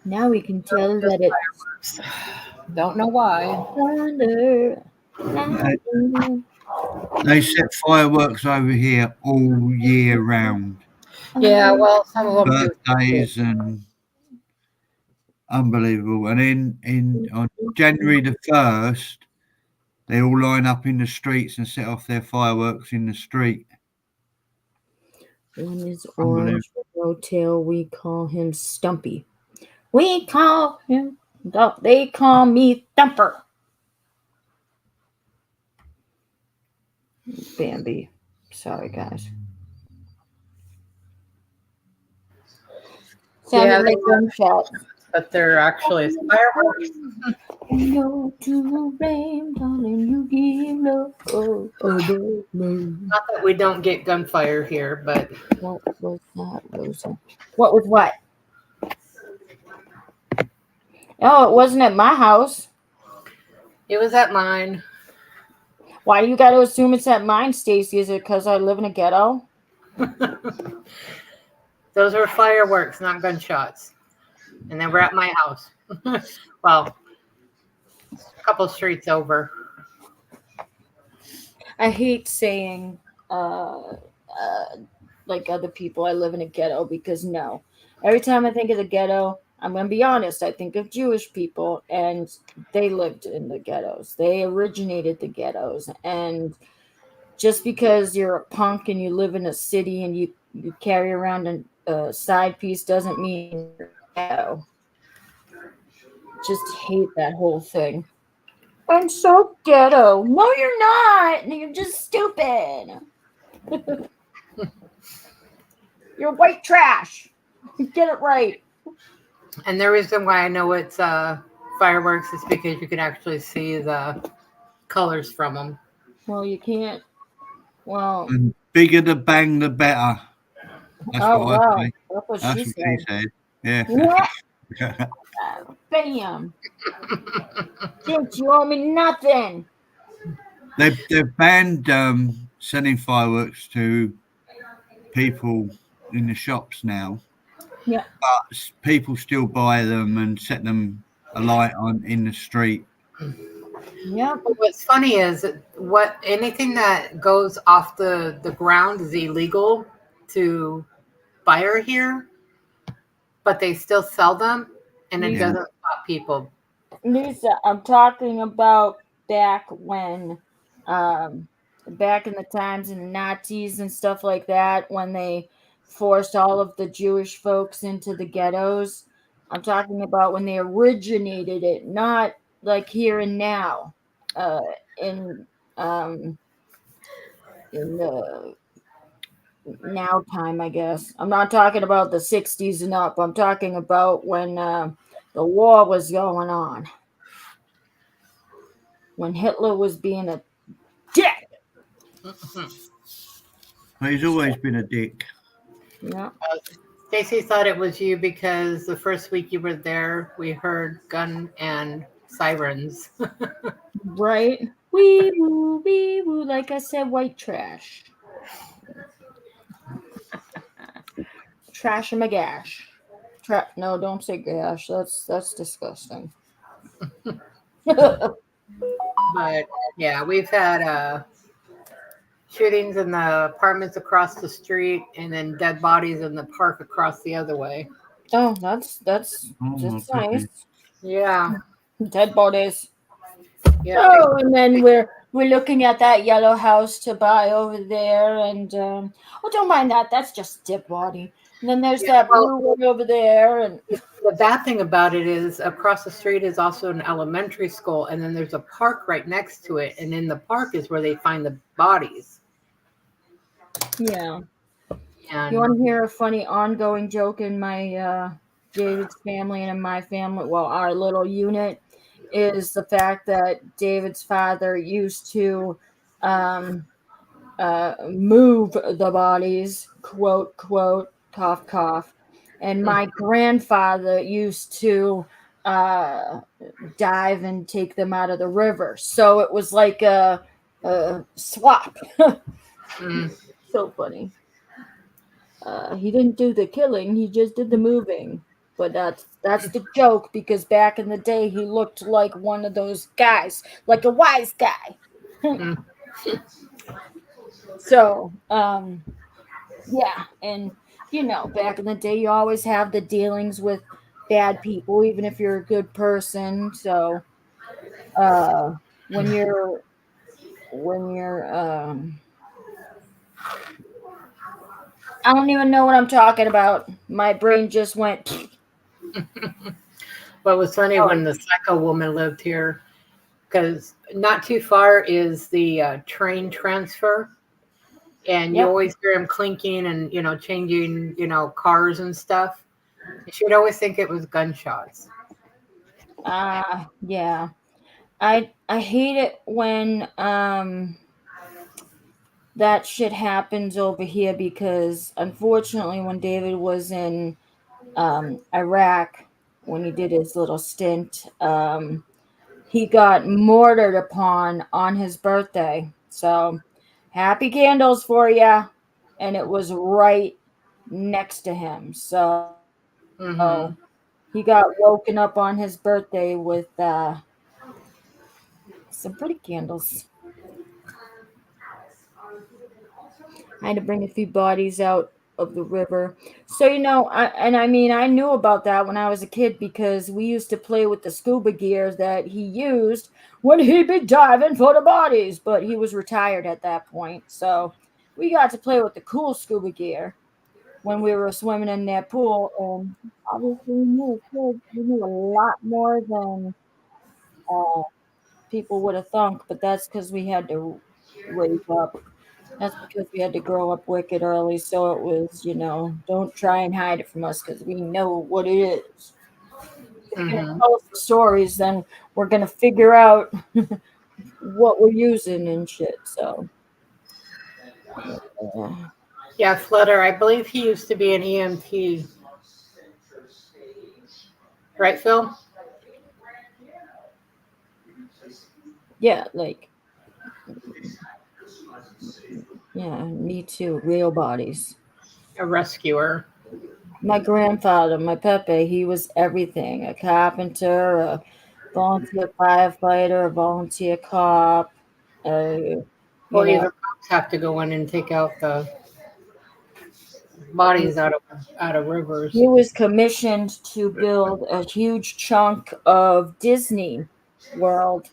now we can tell Just that it's fireworks. Don't know why. thunder. Lightning. They set fireworks over here all year round. Yeah, well, some of them do. Birthdays and unbelievable. And in on January the 1st, they all line up in the streets and set off their fireworks in the street. One is orange with no tail. We call him Stumpy. They call me Thumper. Bambi. Sorry, guys. Sounded like gunshots. But they're actually fireworks. No to the rain, darling, you give love. Not that we don't get gunfire here, but What was that, Rosie? What was what? Oh, it wasn't at my house. it was at mine. Why do you got to assume it's at mine, Stacy? Is it because I live in a ghetto? Those were fireworks, not gunshots. And they were at my house. Well, a couple streets over. I hate saying, like other people, I live in a ghetto because no. Every time I think of the ghetto, I'm going to be honest, I think of Jewish people and they lived in the ghettos. They originated the ghettos. And just because you're a punk and you live in a city and you carry around a side piece doesn't mean you're ghetto. Just hate that whole thing. I'm so ghetto. No, you're not. You're just stupid. You're white trash. Get it right. And the reason why I know it's fireworks is because you can actually see the colors from them. Well, you can't. Well, And bigger the bang, the better. That's oh, what wow. I say. That's what That's she what said. he said. Yeah. Bam. Bitch, you owe me nothing. They've banned selling fireworks to people in the shops now. Yeah. But people still buy them and set them alight on in the street. Yeah. But what's funny is anything that goes off the ground is illegal to fire here, but they still sell them, and it doesn't stop people. Lisa, I'm talking about back when, back in the times in the Nazis and stuff like that, when they forced all of the Jewish folks into the ghettos. I'm talking about when they originated it, not like here and now, in the now time, I guess. I'm not talking about the 60s and up. I'm talking about when the war was going on. When Hitler was being a dick. He's always been a dick. Yeah. Stacey thought it was you because the first week you were there, we heard gun and sirens. Right. Wee woo, like I said, white trash. Trash and gash. No, don't say gash. That's disgusting. But yeah, we've had shootings in the apartments across the street, and then dead bodies in the park across the other way. Oh, that's Oh my nice. goodness. Yeah, Dead bodies. yeah. Oh, and then we're looking at that yellow house to buy over there, and oh, don't mind that. That's just dead body. And then there's Yeah, that well, blue one over there, and the bad thing about it is across the street is also an elementary school, and then there's a park right next to it, and in the park is where they find the bodies. yeah. You And want to hear a funny ongoing joke in my David's family and in my family? Well, our little unit is the fact that David's father used to um, move the bodies, quote, quote, cough, cough. And my grandfather used to dive and take them out of the river. So it was like a swap. mm, So funny. He didn't do the killing; he just did the moving. But that's the joke because back in the day, he looked like one of those guys, like a wise guy. mm, So, yeah, and back in the day, you always have the dealings with bad people, even if you're a good person. So, uh, when you're I don't even know what I'm talking about. My brain just went. but it was funny Oh, when the psycho woman lived here, because not too far is the train transfer, and you yep. always hear them clinking and changing cars and stuff. She'd always think it was gunshots. Yeah. I hate it when that shit happens over here because unfortunately when David was in Iraq when he did his little stint, he got mortared upon on his birthday. So happy candles for you. And it was right next to him. So Mm-hmm. he got woken up on his birthday with some pretty candles. I had to bring a few bodies out of the river. So, I mean, I knew about that when I was a kid because we used to play with the scuba gear that he used when he'd be diving for the bodies, but he was retired at that point. So, we got to play with the cool scuba gear when we were swimming in that pool. And obviously, we knew as kids, we knew a lot more than uh, people would have thunk, but that's because we had to wake up. That's because we had to grow up wicked early, so it was, don't try and hide it from us because we know what it is. If you're gonna Mm-hmm. tell us the stories, then we're gonna figure out what we're using and shit. So, yeah, Yeah, Flutter. I believe he used to be an EMT, right, Phil? yeah, like, yeah, me too. Real bodies. A rescuer. My grandfather, my Pepe, he was everything: a carpenter, a volunteer firefighter, a volunteer cop. Uh, you Well, know, even cops have to go in and take out the bodies out of rivers. he was commissioned to build a huge chunk of Disney World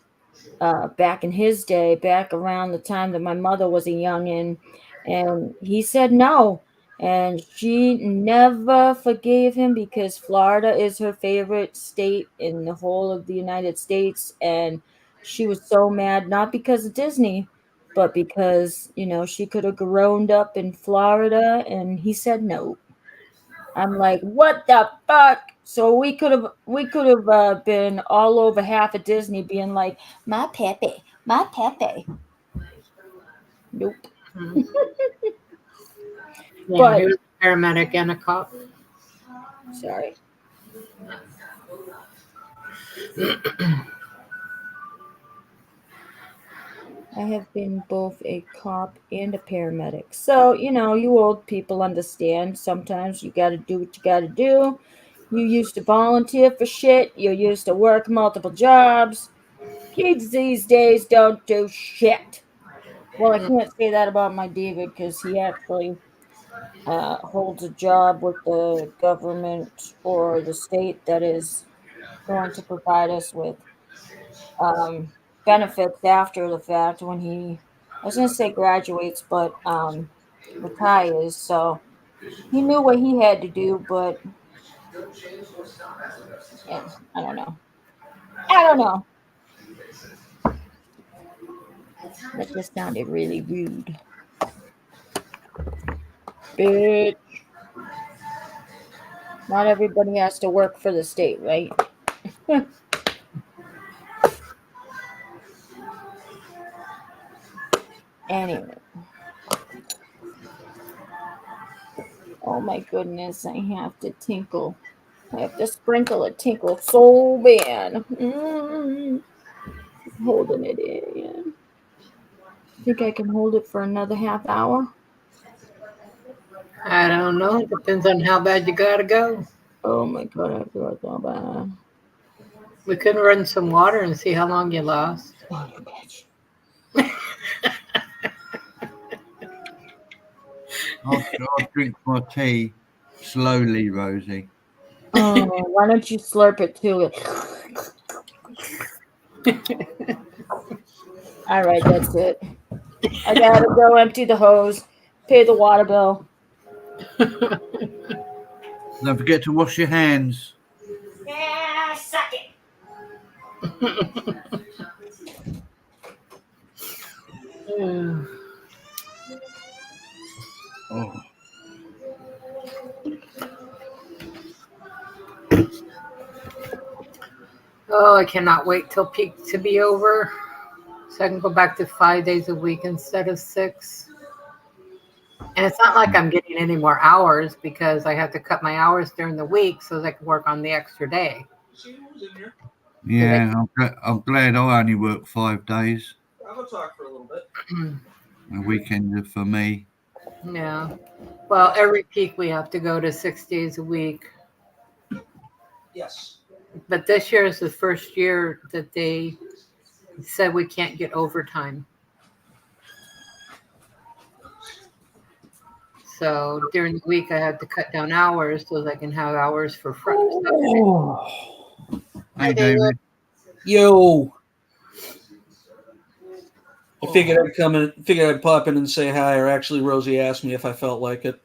back in his day, back around the time that my mother was a youngin', and he said no. And she never forgave him because Florida is her favorite state in the whole of the United States. And she was so mad, not because of Disney, but because, she could have grown up in Florida. And he said no. I'm like, what the fuck? So we could have been all over half of Disney being like, my Pepe, my Pepe. Nope. Mhm. Yeah, he But was a paramedic and a cop. sorry. I have been both a cop and a paramedic. So, you old people understand sometimes you gotta do what you gotta do. You used to volunteer for shit, you used to work multiple jobs. Kids these days don't do shit. Well, I can't say that about my David because he actually holds a job with the government or the state that is going to provide us with benefits after the fact when he, I was going to say graduates, but retires. So he knew what he had to do, but yeah, I don't know. I don't know. That just sounded really rude. Bitch. Not everybody has to work for the state, right? Anyway. Oh my goodness, I have to tinkle. I have to sprinkle a tinkle so bad. Holding it in. Think I can hold it for another half hour? I don't know. It depends on how bad you gotta go. Oh my god, I feel so bad. We could run some water and see how long you last. Oh, you bitch. I'll drink my tea slowly, Rosie. Oh, why don't you slurp it too? All right, that's it. I gotta go empty the hose, pay the water bill. Don't forget to wash your hands. Yeah, suck it. Oh. Oh, I cannot wait till peak to be over so I can go back to 5 days a week instead of 6. And it's not like I'm getting any more hours because I have to cut my hours during the week so that I can work on the extra day. Yeah, I'm glad I only work 5 days. I'll go talk for a little bit. A weekend for me. Yeah. Well, every peak we have to go to 6 days a week. Yes. But this year is the first year that they said we can't get overtime. So during the week, I have to cut down hours so that I can have hours for Saturday. Hey, David. Yo. I figured I'd come in. Figured I'd pop in and say hi. Or actually, Rosie asked me if I felt like it.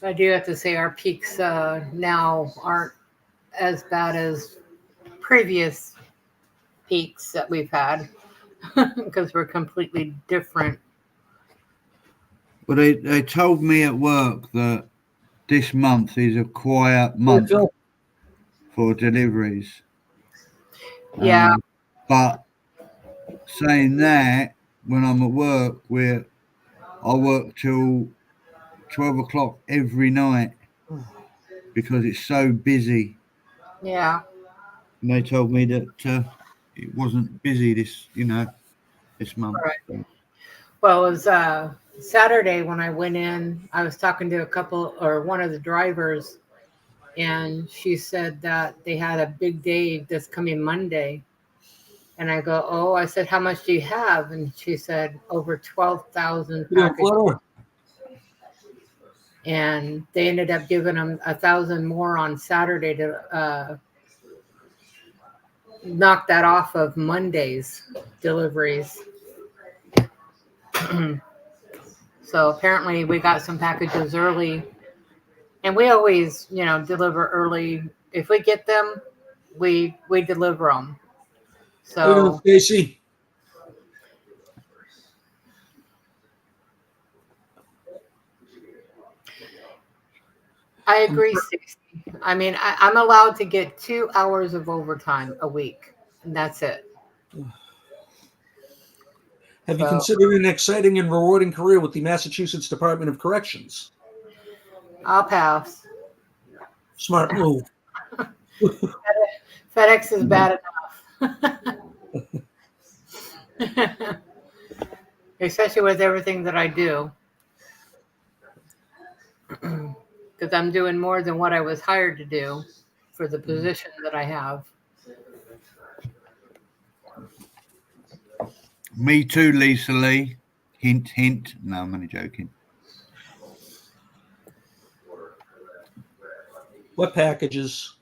I do have to say our peaks now aren't as bad as previous peaks that we've had because we're completely different. Well, they told me at work that this month is a quiet month for deliveries. Yeah. But saying that, when I'm at work, I work till 12 o'clock every night because it's so busy. Yeah. And they told me that it wasn't busy this month. Right. Well, it was Saturday when I went in. I was talking to one of the drivers, and she said that they had a big day this coming Monday. And I go, oh, I said, how much do you have? And she said, over 12,000 packages. And they ended up giving them 1,000 more on Saturday to knock that off of Monday's deliveries. So apparently we got some packages early, and we always, deliver early. If we get them, we deliver them. So Stacy. I agree, 60. I mean, I'm allowed to get 2 hours of overtime a week, and that's it. Have you considered an exciting and rewarding career with the Massachusetts Department of Corrections? I'll pass. Smart move. FedEx is bad enough. Especially with everything that I do. Because I'm doing more than what I was hired to do for the position that I have. Me too, Lisa Lee. Hint, hint. No, I'm only joking. What packages?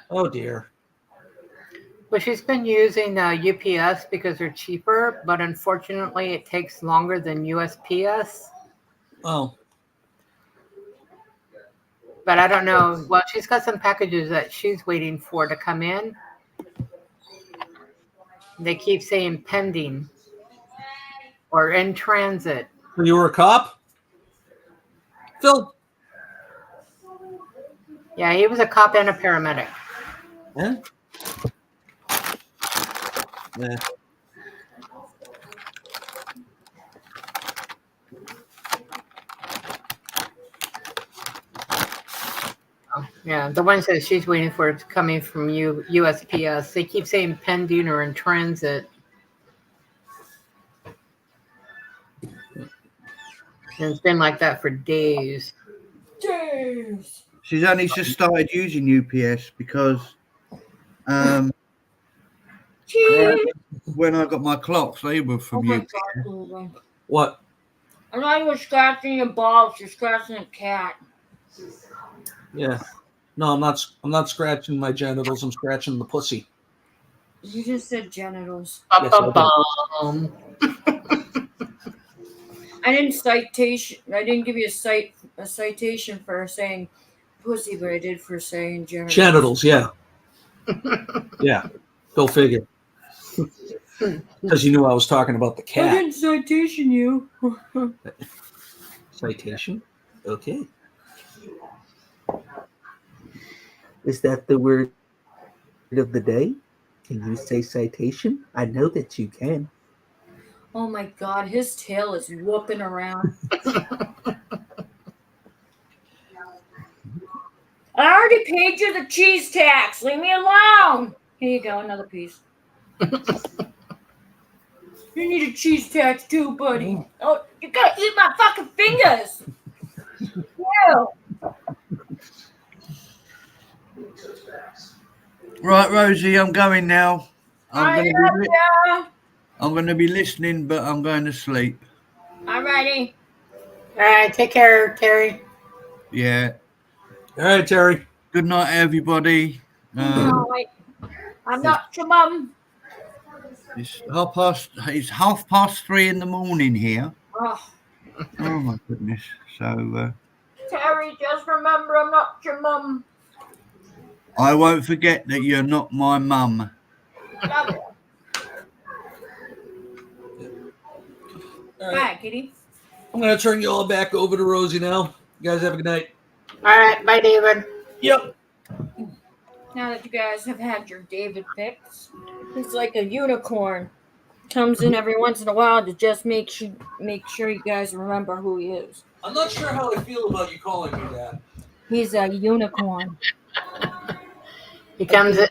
Oh dear. Well, she's been using UPS because they're cheaper, but unfortunately, it takes longer than USPS. Oh, But I don't know. Well, she's got some packages that she's waiting for to come in. They keep saying pending or in transit. you were a cop, Phil? Yeah, he was a cop and a paramedic. Yeah. Yeah. Yeah, the ones that she's waiting for is coming from USPS. They keep saying pending or in transit. And it's been like that for days. Jeez. She's only just started using UPS because Jeez. when I got my clocks, they were from Oh my UPS. God, Ruben. What? I thought you were scratching your balls. You're scratching a cat. Yeah. No, I'm not. I'm not scratching my genitals. I'm scratching the pussy. You just said genitals. Yes, I did. Ba-ba-bum. I didn't give you a citation for saying pussy, but I did for saying genitals. Genitals, yeah. Yeah. Go figure. Because you knew I was talking about the I cat. didn't citation you. Citation? Okay. Is that the word of the day? Can you say citation? I know that you can. Oh my God, his tail is whooping around. I already paid you the cheese tax. Leave me alone. Here you go, another piece. You need a cheese tax too, buddy. Oh, you gotta eat my fucking fingers. Ew. Right, Rosie, I'm going now. I I'm going to be listening, but I'm going to sleep. Alrighty. All right, take care, Terry. Yeah. All right, Terry. Good night, everybody. No, I'm not your mum. It's 3:30 in the morning here. Oh, Oh my goodness. So Terry, just remember I'm not your mum. I won't forget that you're not my mum. Love it. All right. Hi, kitty. I'm going to turn you all back over to Rosie now. You guys have a good night. All right, bye, David. Yep. Now that you guys have had your David fix, he's like a unicorn. Comes in every once in a while to just make sure you guys remember who he is. I'm not sure how I feel about you calling me that. He's a unicorn. He comes in,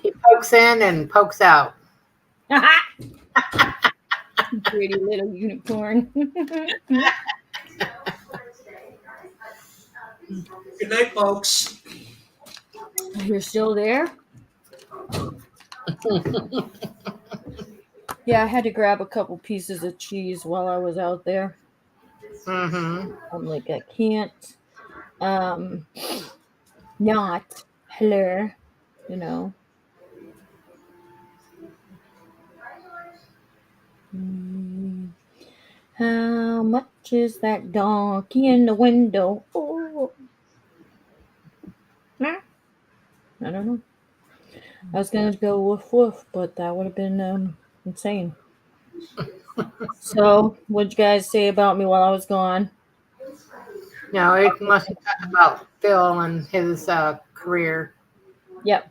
he pokes in and pokes out. Pretty little unicorn. Good night, folks. You're still there? Yeah, I had to grab a couple pieces of cheese while I was out there. Mm-hmm. I'm like, I can't not hello, you know. How much is that donkey in the window? Oh. I don't know. I was gonna go woof woof, but that would have been insane. So, what'd you guys say about me while I was gone? No, it must have talked about Phil and his career. Yep.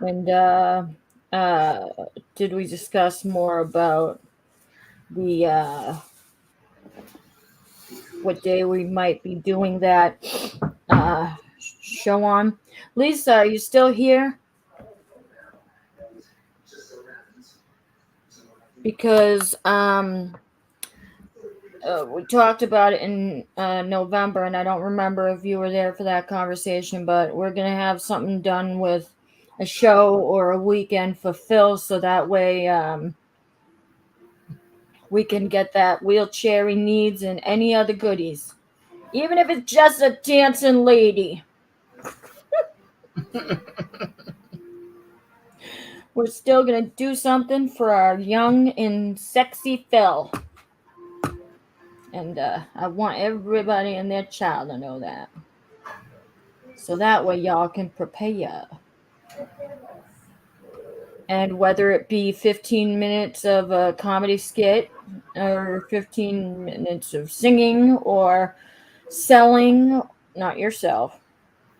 And did we discuss more about the what day we might be doing that show on? Lisa, are you still here? Because we talked about it in November, and I don't remember if you were there for that conversation, but we're going to have something done with a show or a weekend for Phil, so that way we can get that wheelchair he needs and any other goodies. Even if it's just a dancing lady. We're still going to do something for our young and sexy Phil. And I want everybody and their child to know that. So that way y'all can prepare. And whether it be 15 minutes of a comedy skit or 15 minutes of singing or selling, not yourself,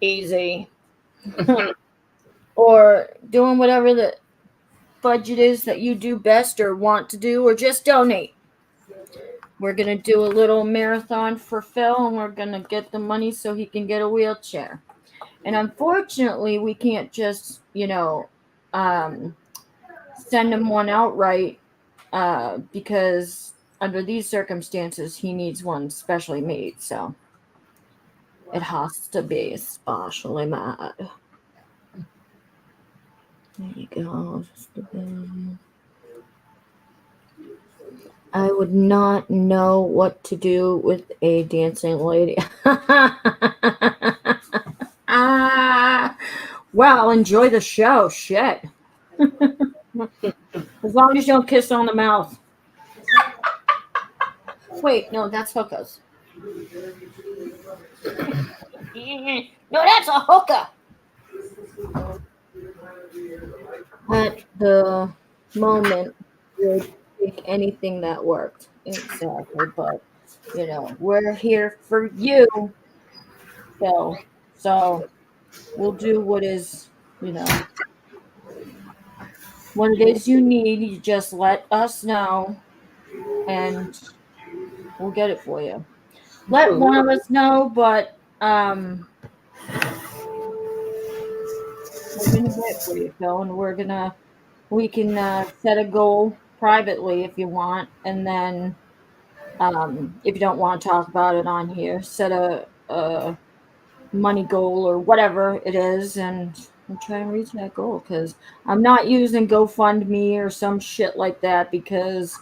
easy, or doing whatever the budget is that you do best or want to do, or just donate. We're going to do a little marathon for Phil, and we're going to get the money so he can get a wheelchair. And unfortunately, we can't just, send him one outright because under these circumstances, he needs one specially made. So it has to be specially made. There you go. I would not know what to do with a dancing lady. Well, enjoy the show. Shit. As long as you don't kiss on the mouth. Wait, no, that's hookahs. No, that's a hookah. At the moment, would take anything that worked. Exactly, but we're here for you, Phil. So we'll do what is, what it is you need. You just let us know, and we'll get it for you. Let one of us know, but we're gonna get it for you, Phil, and we can set a goal privately if you want, and then if you don't want to talk about it on here, set a money goal or whatever it is, and we'll try and reach that goal, because I'm not using GoFundMe or some shit like that, because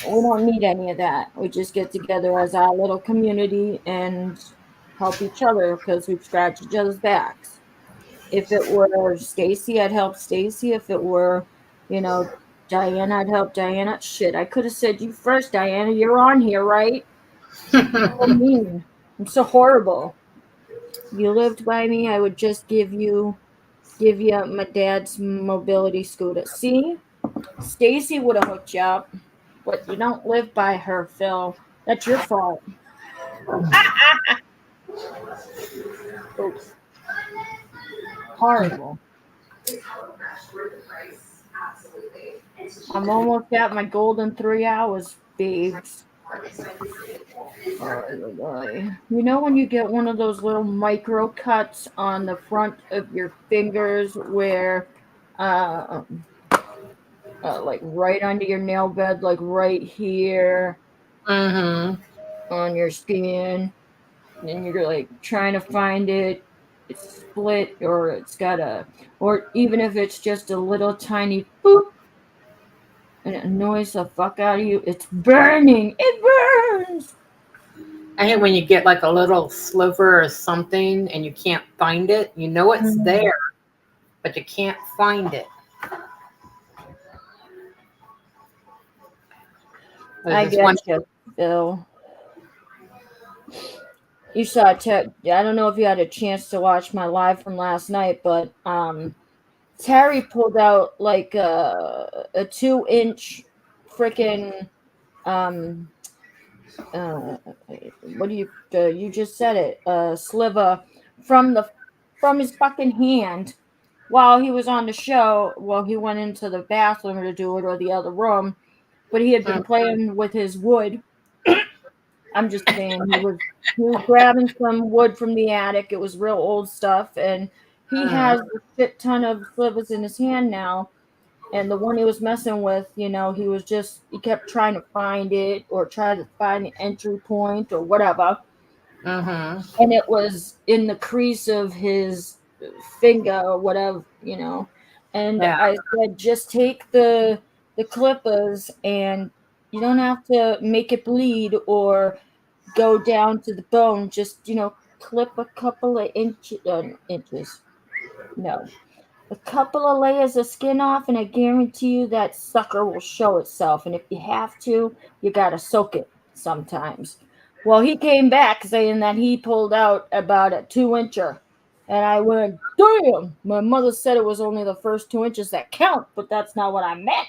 we don't need any of that. We just get together as our little community and help each other, because we've scratched each other's backs. If it were Stacy, I'd help Stacy. If it were, Diana, I'd help Diana. Shit, I could have said you first, Diana. You're on here, right? I'm so mean. I'm so horrible. If you lived by me, I would just give you my dad's mobility scooter. See? Stacy would have hooked you up, but you don't live by her, Phil. That's your fault. Oops. Horrible. I'm almost at my golden 3 hours, babes. When you get one of those little micro cuts on the front of your fingers where like right under your nail bed, like right here on your skin, and you're like trying to find it, it's split, or it's got or even if it's just a little tiny boop and it annoys the fuck out of you, it's burning. It burns. I hate when you get like a little sliver or something and you can't find it. You know it's there, but you can't find it. I get you, Phil. You saw I don't know if you had a chance to watch my live from last night, but Terry pulled out like a 2-inch freaking what do you just said it, sliver from his fucking hand while he was on the show. Well, he went into the bathroom to do it, or the other room, but he had been playing with his wood. I'm just saying, he was grabbing some wood from the attic. It was real old stuff, and he has a shit ton of slivers in his hand now. And the one he was messing with, he kept trying to find it or try to find the entry point or whatever. Mm-hmm. And it was in the crease of his finger or whatever, And Yeah. I said, just take the clippers, and you don't have to make it bleed or go down to the bone. Just clip a couple of inches. No, a couple of layers of skin off, and I guarantee you that sucker will show itself. And if you have to, you gotta soak it sometimes. Well, he came back saying that he pulled out about a 2 incher. And I went, damn! My mother said it was only the first 2 inches that count, but that's not what I meant.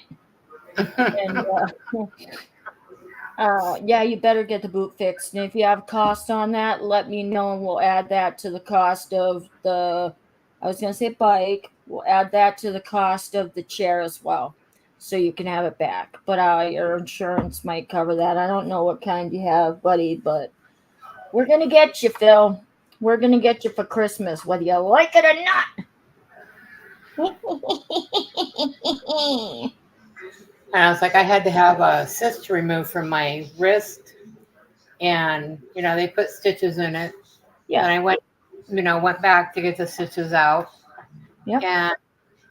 And yeah, you better get the boot fixed. And if you have cost on that, let me know and we'll add that to the cost of I was going to say bike. We'll add that to the cost of the chair as well. So you can have it back. But your insurance might cover that. I don't know what kind you have, buddy, but we're going to get you, Phil. We're going to get you for Christmas, whether you like it or not. And I was like, I had to have a cyst removed from my wrist, and they put stitches in it. Yeah. And I went back to get the stitches out. Yep. And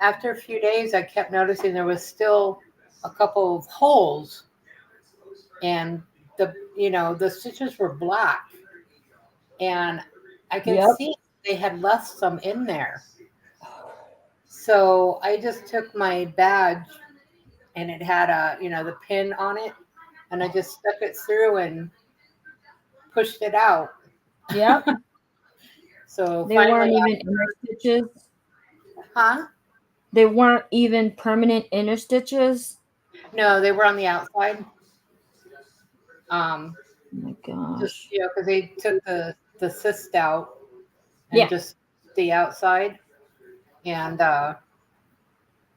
after a few days, I kept noticing there was still a couple of holes, and the stitches were black, and I could Yep. see they had left some in there. So I just took my badge, and it had the pin on it, and I just stuck it through and pushed it out. Yep. So They finally, weren't even inner stitches. huh? They weren't even permanent inner stitches. No, they were on the outside. Oh my Just gosh. because they took the cyst out and Yeah. just the outside, and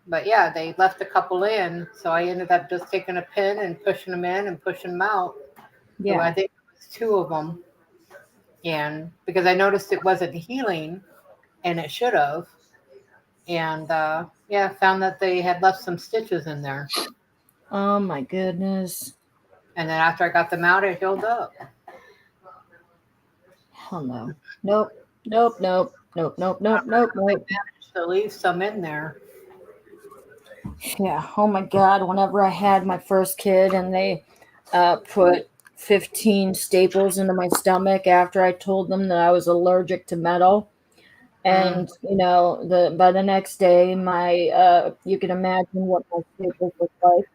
but yeah, they left a couple in, so I ended up just taking a pin and pushing them in and pushing them out. So I Yeah. think it was two of them, and because I noticed it wasn't healing, and it should have, and yeah, found that they had left some stitches in there, Oh my goodness. and then after I got them out, it healed up. Hell no. Nope. Nope. Nope. Nope. Nope. Nope. Nope. Nope. To leave some in there. Yeah. Oh my God. Whenever I had my first kid and they put 15 staples into my stomach after I told them that I was allergic to metal. And by the next day, my you can imagine what my staples look like.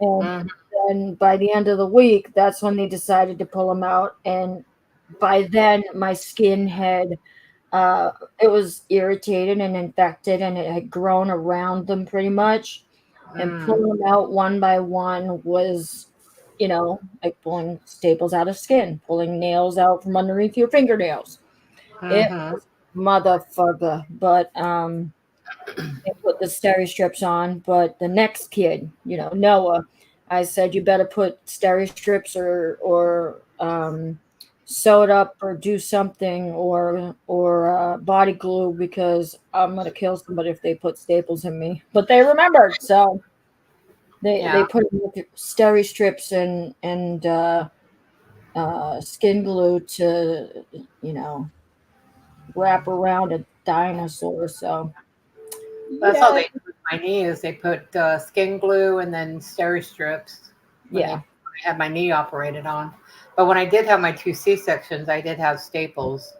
And Mm, then by the end of the week, that's when they decided to pull them out. And by then, my skin had it was irritated and infected, and it had grown around them pretty much. And mm, pulling them out one by one was, like pulling staples out of skin, pulling nails out from underneath your fingernails. It mm-hmm. was motherfucker. But they put the steri strips on. But the next kid, Noah, I said you better put steri strips or sew it up or do something or body glue, because I'm gonna kill somebody if they put staples in me. But they remembered, so they Yeah. put steri strips and skin glue to wrap around a dinosaur. So That's all yeah, they did with my knee is they put skin glue and then steri strips when yeah, they had my knee operated on. But when I did have my two C-sections, I did have staples,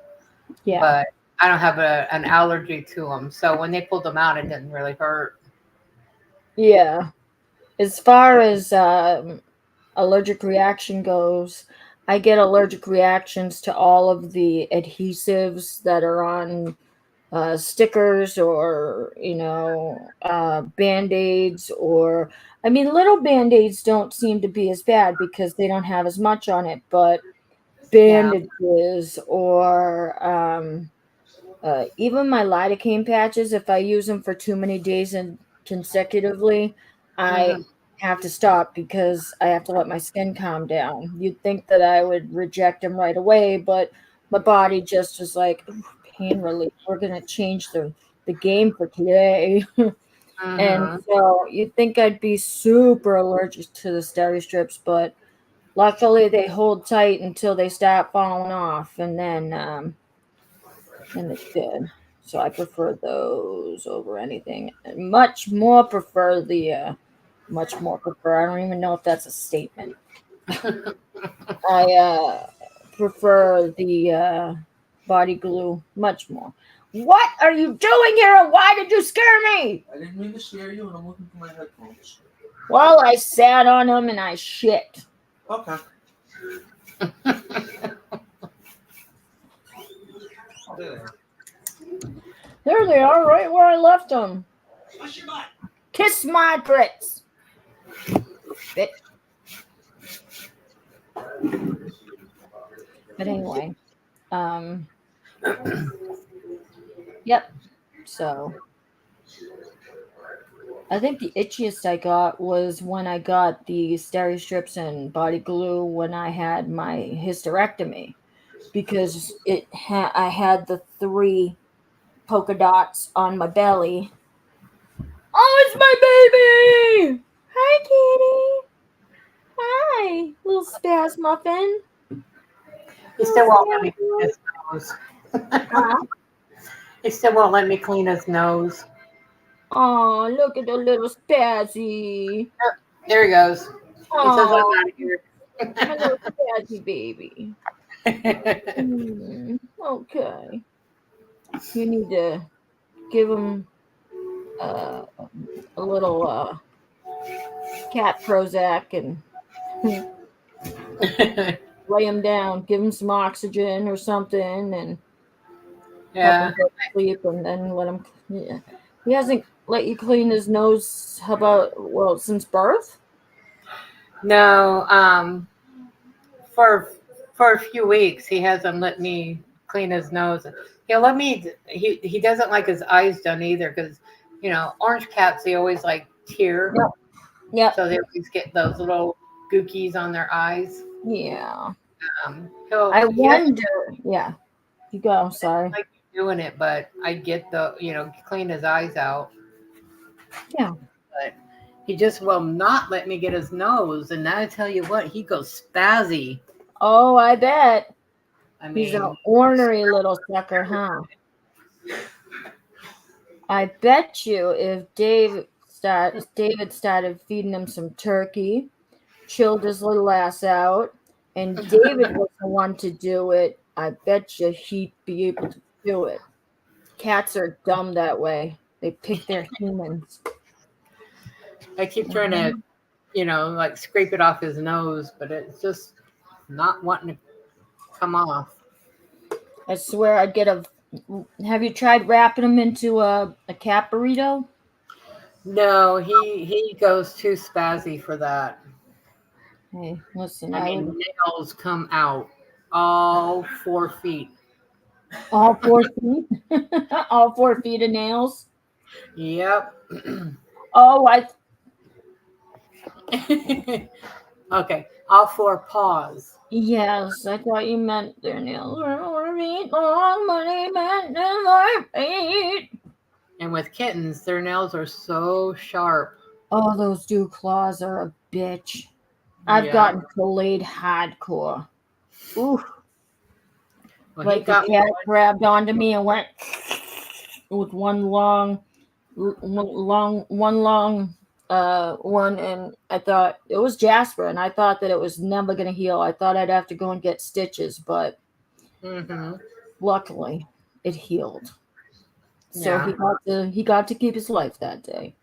yeah, but I don't have an allergy to them. So when they pulled them out, it didn't really hurt. yeah. As far as allergic reaction goes, I get allergic reactions to all of the adhesives that are on stickers or band-aids. Or I mean, little band-aids don't seem to be as bad because they don't have as much on it, but Yeah. bandages or even my lidocaine patches, if I use them for too many days and consecutively, I Mm-hmm. have to stop because I have to let my skin calm down. You'd think that I would reject them right away, but my body just was like, "Ooh, pain relief. We're gonna change the game for today." And so you'd think I'd be super allergic to the steri strips, but luckily they hold tight until they start falling off, and then it's good. So I prefer those over anything. Much more prefer the much more prefer. I don't even know if that's a statement. I prefer the body glue much more. What are you doing here, and why did you scare me? I didn't mean to scare you, and I'm looking for my headphones. Well, I sat on them and I shit. Okay. There they are, right where I left them. Kiss my grits. Bitch. But anyway, yep. So I think the itchiest I got was when I got the steri strips and body glue when I had my hysterectomy, because I had the 3 polka dots on my belly. Oh, it's my baby! Hi, kitty. Hi, little spaz muffin. He still won't let me clean his nose. He still won't let me clean his nose. Oh, look at the little spazzy. There he goes. He says, I'm out of here. My little spazzy baby. Okay. You need to give him a little cat Prozac and lay him down, give him some oxygen or something, and help him go to sleep, and then let him. Yeah. He hasn't let you clean his nose. How about since birth? No, for a few weeks he hasn't let me clean his nose. He'll let me. He doesn't like his eyes done either, because orange cats, they always like tear. Yeah. So they always get those little gookies on their eyes. Yeah. I wonder. Yeah. You go. I'm sorry. Like doing it, but I get clean his eyes out. Yeah. But he just will not let me get his nose, and I tell you what, he goes spazzy. Oh, I bet. I mean, he's an ornery little sucker, huh? I bet you if David started feeding him some turkey, chilled his little ass out, and David was the one to do it, I bet you he'd be able to do it. Cats are dumb that way. They pick their humans. I keep trying to, like scrape it off his nose, but it's just not wanting to come off. I swear I'd get have you tried wrapping him into a cat burrito? No, he goes too spazzy for that. Hey, listen, nails come out all 4 feet. All 4 feet? All 4 feet of nails? Yep. Oh, okay, all 4 paws. Yes, I thought you meant their nails were 4 feet long, but he meant their feet. And with kittens, their nails are so sharp. Oh, those dew claws are a bitch. I've gotten filleted hardcore. Ooh. Well, like the cat grabbed onto me and went with one long one, and I thought it was Jasper, and I thought that it was never going to heal. I thought I'd have to go and get stitches, but luckily it healed. So he got to keep his life that day.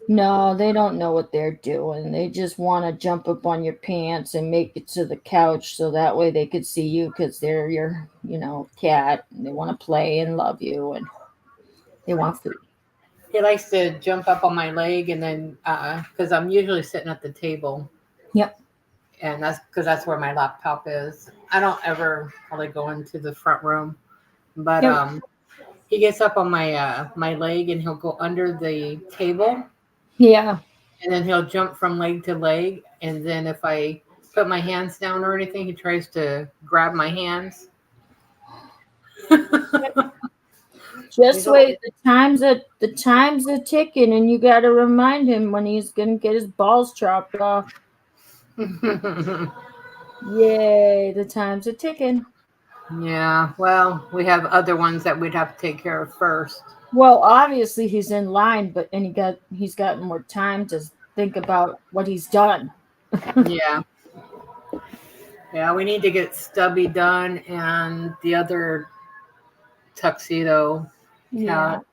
No, they don't know what they're doing. They just want to jump up on your pants and make it to the couch so that way they could see you, because they're your, cat, and they want to play and love you, and they want food. He likes to jump up on my leg, and then because I'm usually sitting at the table. Yep. And that's because that's where my laptop is. I don't ever really go into the front room, but he gets up on my my leg, and he'll go under the table. Yeah. And then he'll jump from leg to leg. And then if I put my hands down or anything, he tries to grab my hands. Just wait. The time's a ticking, and you got to remind him when he's gonna get his balls chopped off. Yay! The time's a ticking. Yeah, well, we have other ones that we'd have to take care of first. Well, obviously he's in line, but he's got more time to think about what he's done. Yeah. Yeah, we need to get Stubby done and the other tuxedo Yeah. cat.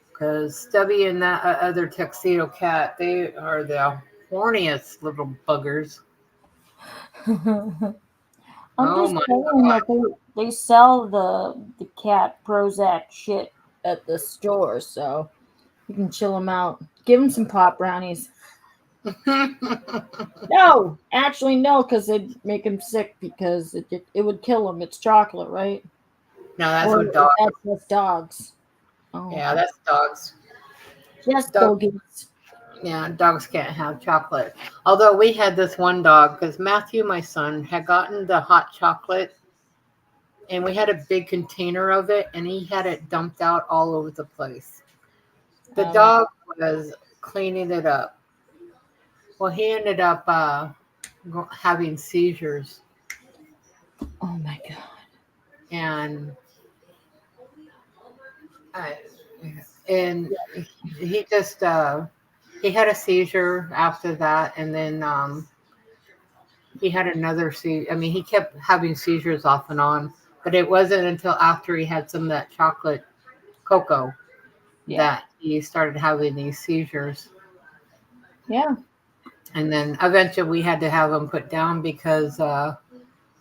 Because Stubby and that other tuxedo cat, they are the horniest little buggers. I'm Oh just my saying God. that they sell the cat Prozac shit at the store, so you can chill him out. Give him some pop brownies. No, actually no, because it'd make him sick because it would kill him. It's chocolate, right? No, that's Or what dogs. that's just dogs. Oh, Yeah, that's dogs. just Dog. doggies. Yeah, dogs can't have chocolate. Although we had this one dog, because Matthew, my son, had gotten the hot chocolate, and we had a big container of it, and he had it dumped out all over the place. The dog was cleaning it up. Well, he ended up having seizures, Oh my god. and I, and he just he had a seizure after that, and then he had another seizure. I mean, he kept having seizures off and on, but it wasn't until after he had some of that chocolate cocoa that he started having these seizures. Yeah. And then eventually we had to have him put down because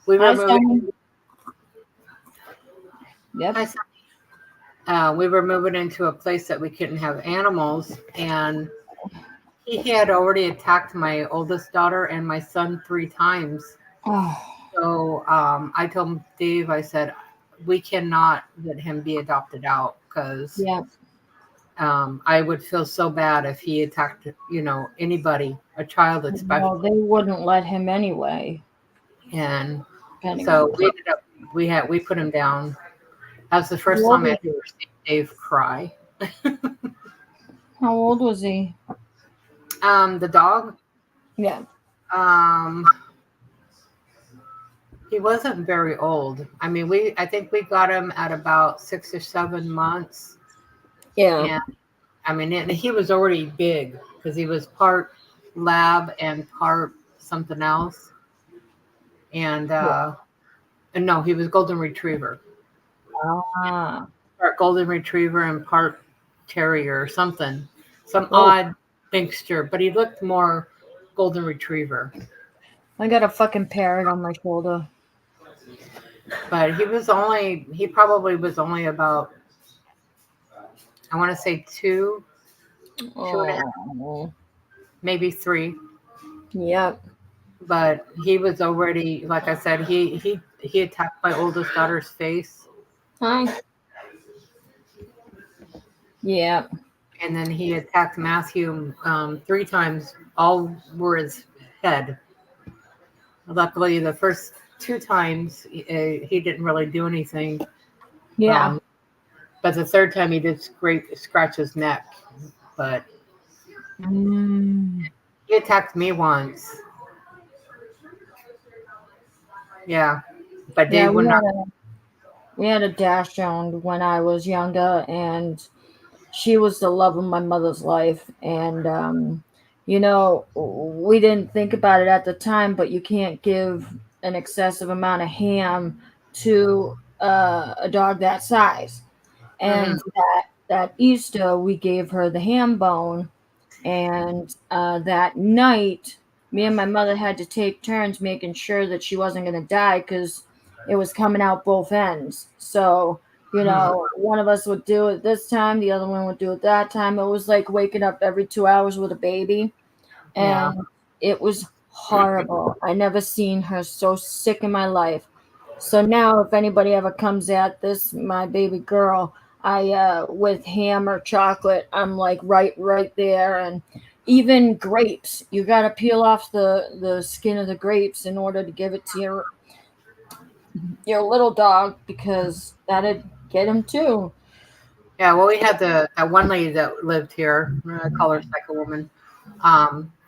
we were Hi, moving. Simon. Yep. We were moving into a place that we couldn't have animals, and he had already attacked my oldest daughter and my son 3 times. Oh. So I told Dave, I said, we cannot let him be adopted out because Yeah. I would feel so bad if he attacked, anybody, a child especially. Well, they wouldn't let him anyway. And Depending so on we ended up, we put him down. That was the first How old time I was ever seen Dave cry. How old was he? The dog, Yeah. he wasn't very old. I mean, I think we got him at about 6 or 7 months. Yeah. And I mean, and he was already big because he was part lab and part something else. And no, he was golden retriever. Ah. Part golden retriever and part terrier or something. Some Oh. odd mixture, but he looked more golden retriever. I got a fucking parrot on my shoulder. But he probably was only about, I want to say 2 and a half, Oh. maybe 3. Yep. But he was already, like I said, he attacked my oldest daughter's face. Hi. Yeah. And then he attacked Matthew 3 times. All were his head. Luckily, the first 2 times he didn't really do anything. Yeah. But the third time he did scratch his neck. But he attacked me once. Yeah. But Yeah, Dave would not. we had a dachshund when I was younger, and she was the love of my mother's life. And we didn't think about it at the time, but you can't give an excessive amount of ham to a dog that size. And that Easter, we gave her the ham bone, and that night, me and my mother had to take turns making sure that she wasn't going to die because it was coming out both ends. So, one of us would do it this time, the other one would do it that time. It was like waking up every 2 hours with a baby. And it was horrible. I never seen her so sick in my life. So now if anybody ever comes at this, my baby girl, I with ham or chocolate, I'm like right there. And even grapes, you got to peel off the skin of the grapes in order to give it to your little dog because that'd get him too. Yeah, well, we had that one lady that lived here. I call her Psycho Woman.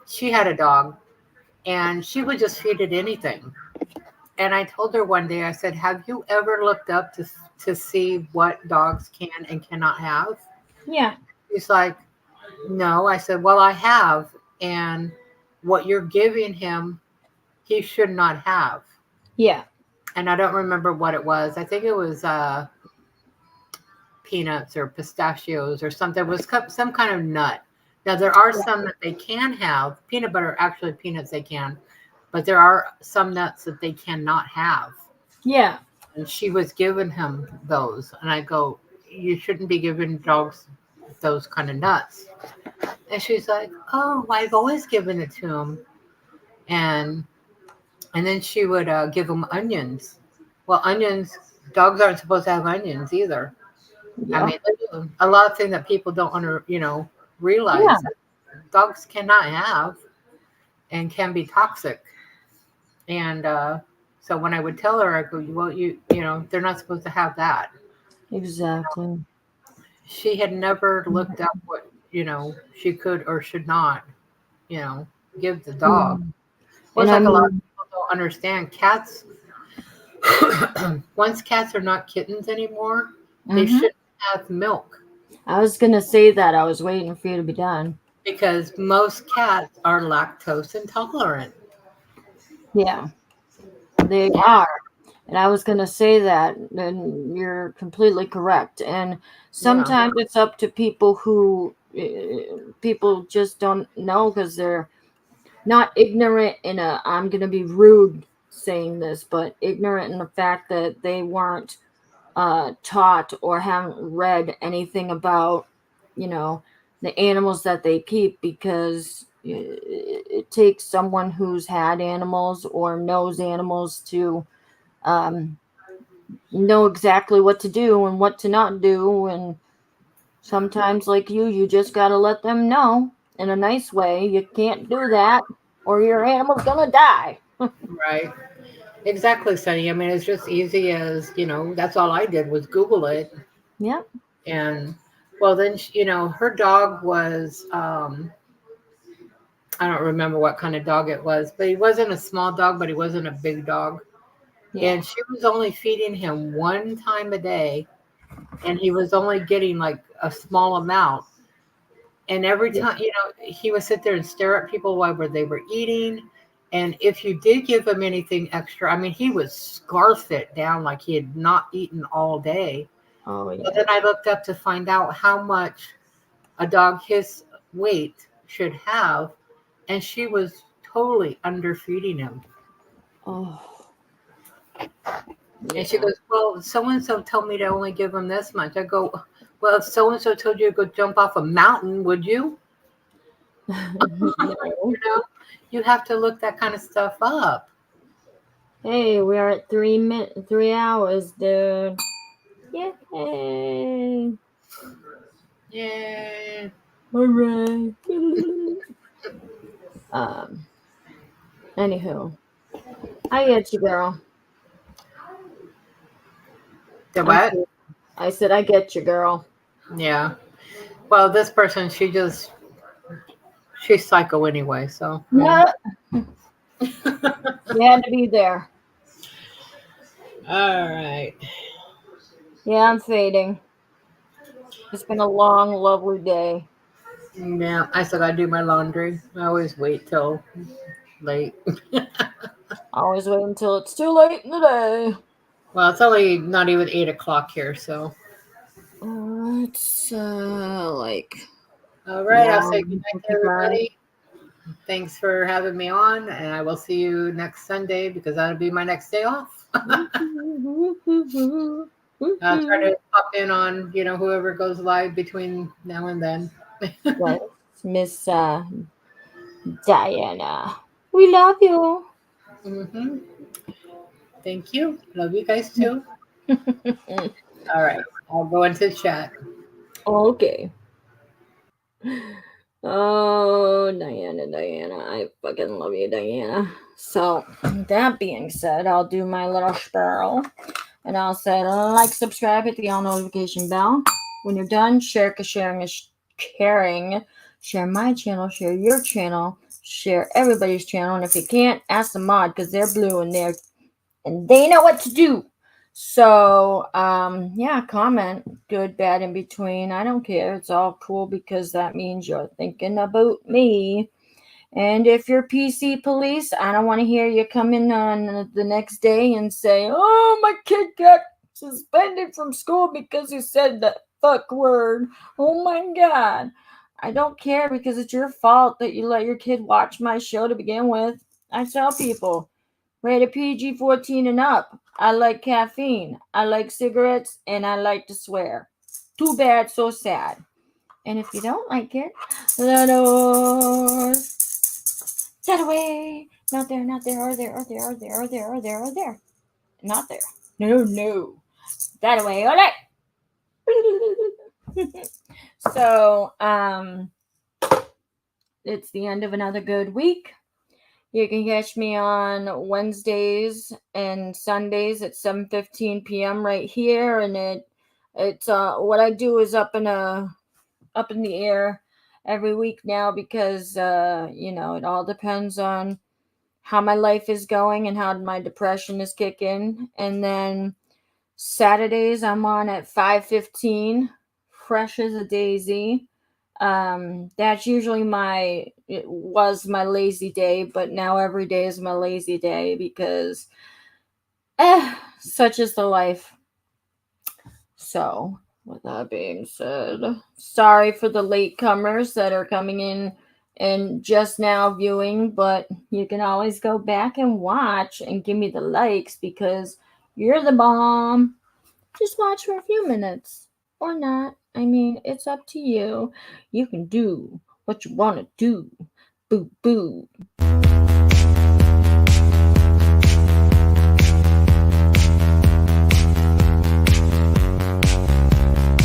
She had a dog, and she would just feed it anything. And I told her one day, I said, "Have you ever looked up to see what dogs can and cannot have?" Yeah. She's like, "No." I said, "Well, I have, and what you're giving him, he should not have." Yeah. And I don't remember what it was. I think it was peanuts or pistachios or something. It was some kind of nut. Now there are some that they can have. Peanut butter, actually peanuts they can, but there are some nuts that they cannot have. Yeah. And she was giving him those, and I go, "You shouldn't be giving dogs those kind of nuts." And she's like, "Oh, I've always given it to him." And then she would give him onions. Well, onions, dogs aren't supposed to have onions either. I Yeah. mean, a lot of things that people don't realize Yeah. that dogs cannot have and can be toxic. And so when I would tell her, I go, "Well, they're not supposed to have that." Exactly. She had never looked up what she could or should not give the dog. Mm. Well, And it's I like a lot of mean, people don't understand. Cats, once cats are not kittens anymore, they mhm. shouldn't have milk I was gonna say that. I was waiting for you to be done. because most cats are lactose intolerant. Yeah, they Yeah, are. And I was gonna say that, and you're completely correct. And yeah, sometimes it's up to people who people just don't know because they're not ignorant in a. I'm gonna be rude saying this, but ignorant in the fact that they weren't taught or haven't read anything about, you know, the animals that they keep because it takes someone who's had animals or knows animals to um, know exactly what to do and what to not do. And sometimes, like you just got to let them know in a nice way you can't do that or your animal's going to die. right. Exactly, Sunny. I mean, it's just easy as, that's all I did was Google it. Yep. And well, then, her dog was, I don't remember what kind of dog it was, but he wasn't a small dog, but he wasn't a big dog. Yeah. And she was only feeding him one time a day, and he was only getting like a small amount. And every Yeah. time, he would sit there and stare at people while they were eating. And if you did give him anything extra, I mean, he would scarf it down like he had not eaten all day. Oh, But yeah. then I looked up to find out how much a dog his weight should have, and she was totally underfeeding him. Oh, And she yeah. goes, "Well, so and so told me to only give him this much." I go, "Well, if so and so told you to go jump off a mountain, would you?" No. You know, you have to look that kind of stuff up. Hey, we are at 3 hours, dude. Yay! Yeah. All right. um. Anywho, I get you, girl. The I'm what? cool. I said I get you, girl. Yeah. Well, this person, she's psycho anyway. So. Yeah, you had to be there. All right. Yeah, I'm fading. It's been a long, lovely day. Yeah, I still gotta do my laundry. I always wait till late. Always wait until it's too late in the day. Well, it's only not even 8 o'clock here, so. It's like All right, I'll say good night to 9:55. everybody. Thanks for having me on, and I will see you next Sunday because that'll be my next day off. I'll try to pop in on whoever goes live between now and then. Yes, Miss Diana. We love you. Hmm. Thank you. Love you guys too. All right, I'll go into the chat. Okay. Oh, Diana, Diana. I fucking love you, Diana. So, that being said, I'll do my little spiel. And I'll say like, subscribe, hit the all notification bell. When you're done, share, because sharing is caring. Share my channel, share your channel, share everybody's channel. And if you can't, ask the mod, because they're blue and they know what to do. So, yeah, comment, good, bad, in between. I don't care. It's all cool, because that means you're thinking about me. And if you're PC police, I don't want to hear you come in on the next day and say, oh, my kid got suspended from school because he said that fuck word. Oh my God. I don't care, because it's your fault that you let your kid watch my show to begin with. I tell people, rated PG-14 and up. I like caffeine. I like cigarettes, and I like to swear. Too bad, so sad. And if you don't like it, let us that away. Not there, not there, or there, or there, or there, or there, or there, or there. Not there. No. That away, all right. So, it's the end of another good week. You can catch me on Wednesdays and Sundays at 7:15 p.m. right here, and it's what I do is up in the air every week now, because it all depends on how my life is going and how my depression is kicking. And then Saturdays I'm on at 5:15, fresh as a daisy. That's usually it was my lazy day, but now every day is my lazy day, because such is the life. So, with that being said, sorry for the latecomers that are coming in and just now viewing, but you can always go back and watch and give me the likes, because you're the bomb. Just watch for a few minutes or not. I mean, it's up to you. You can do what you want to do. Boo boo.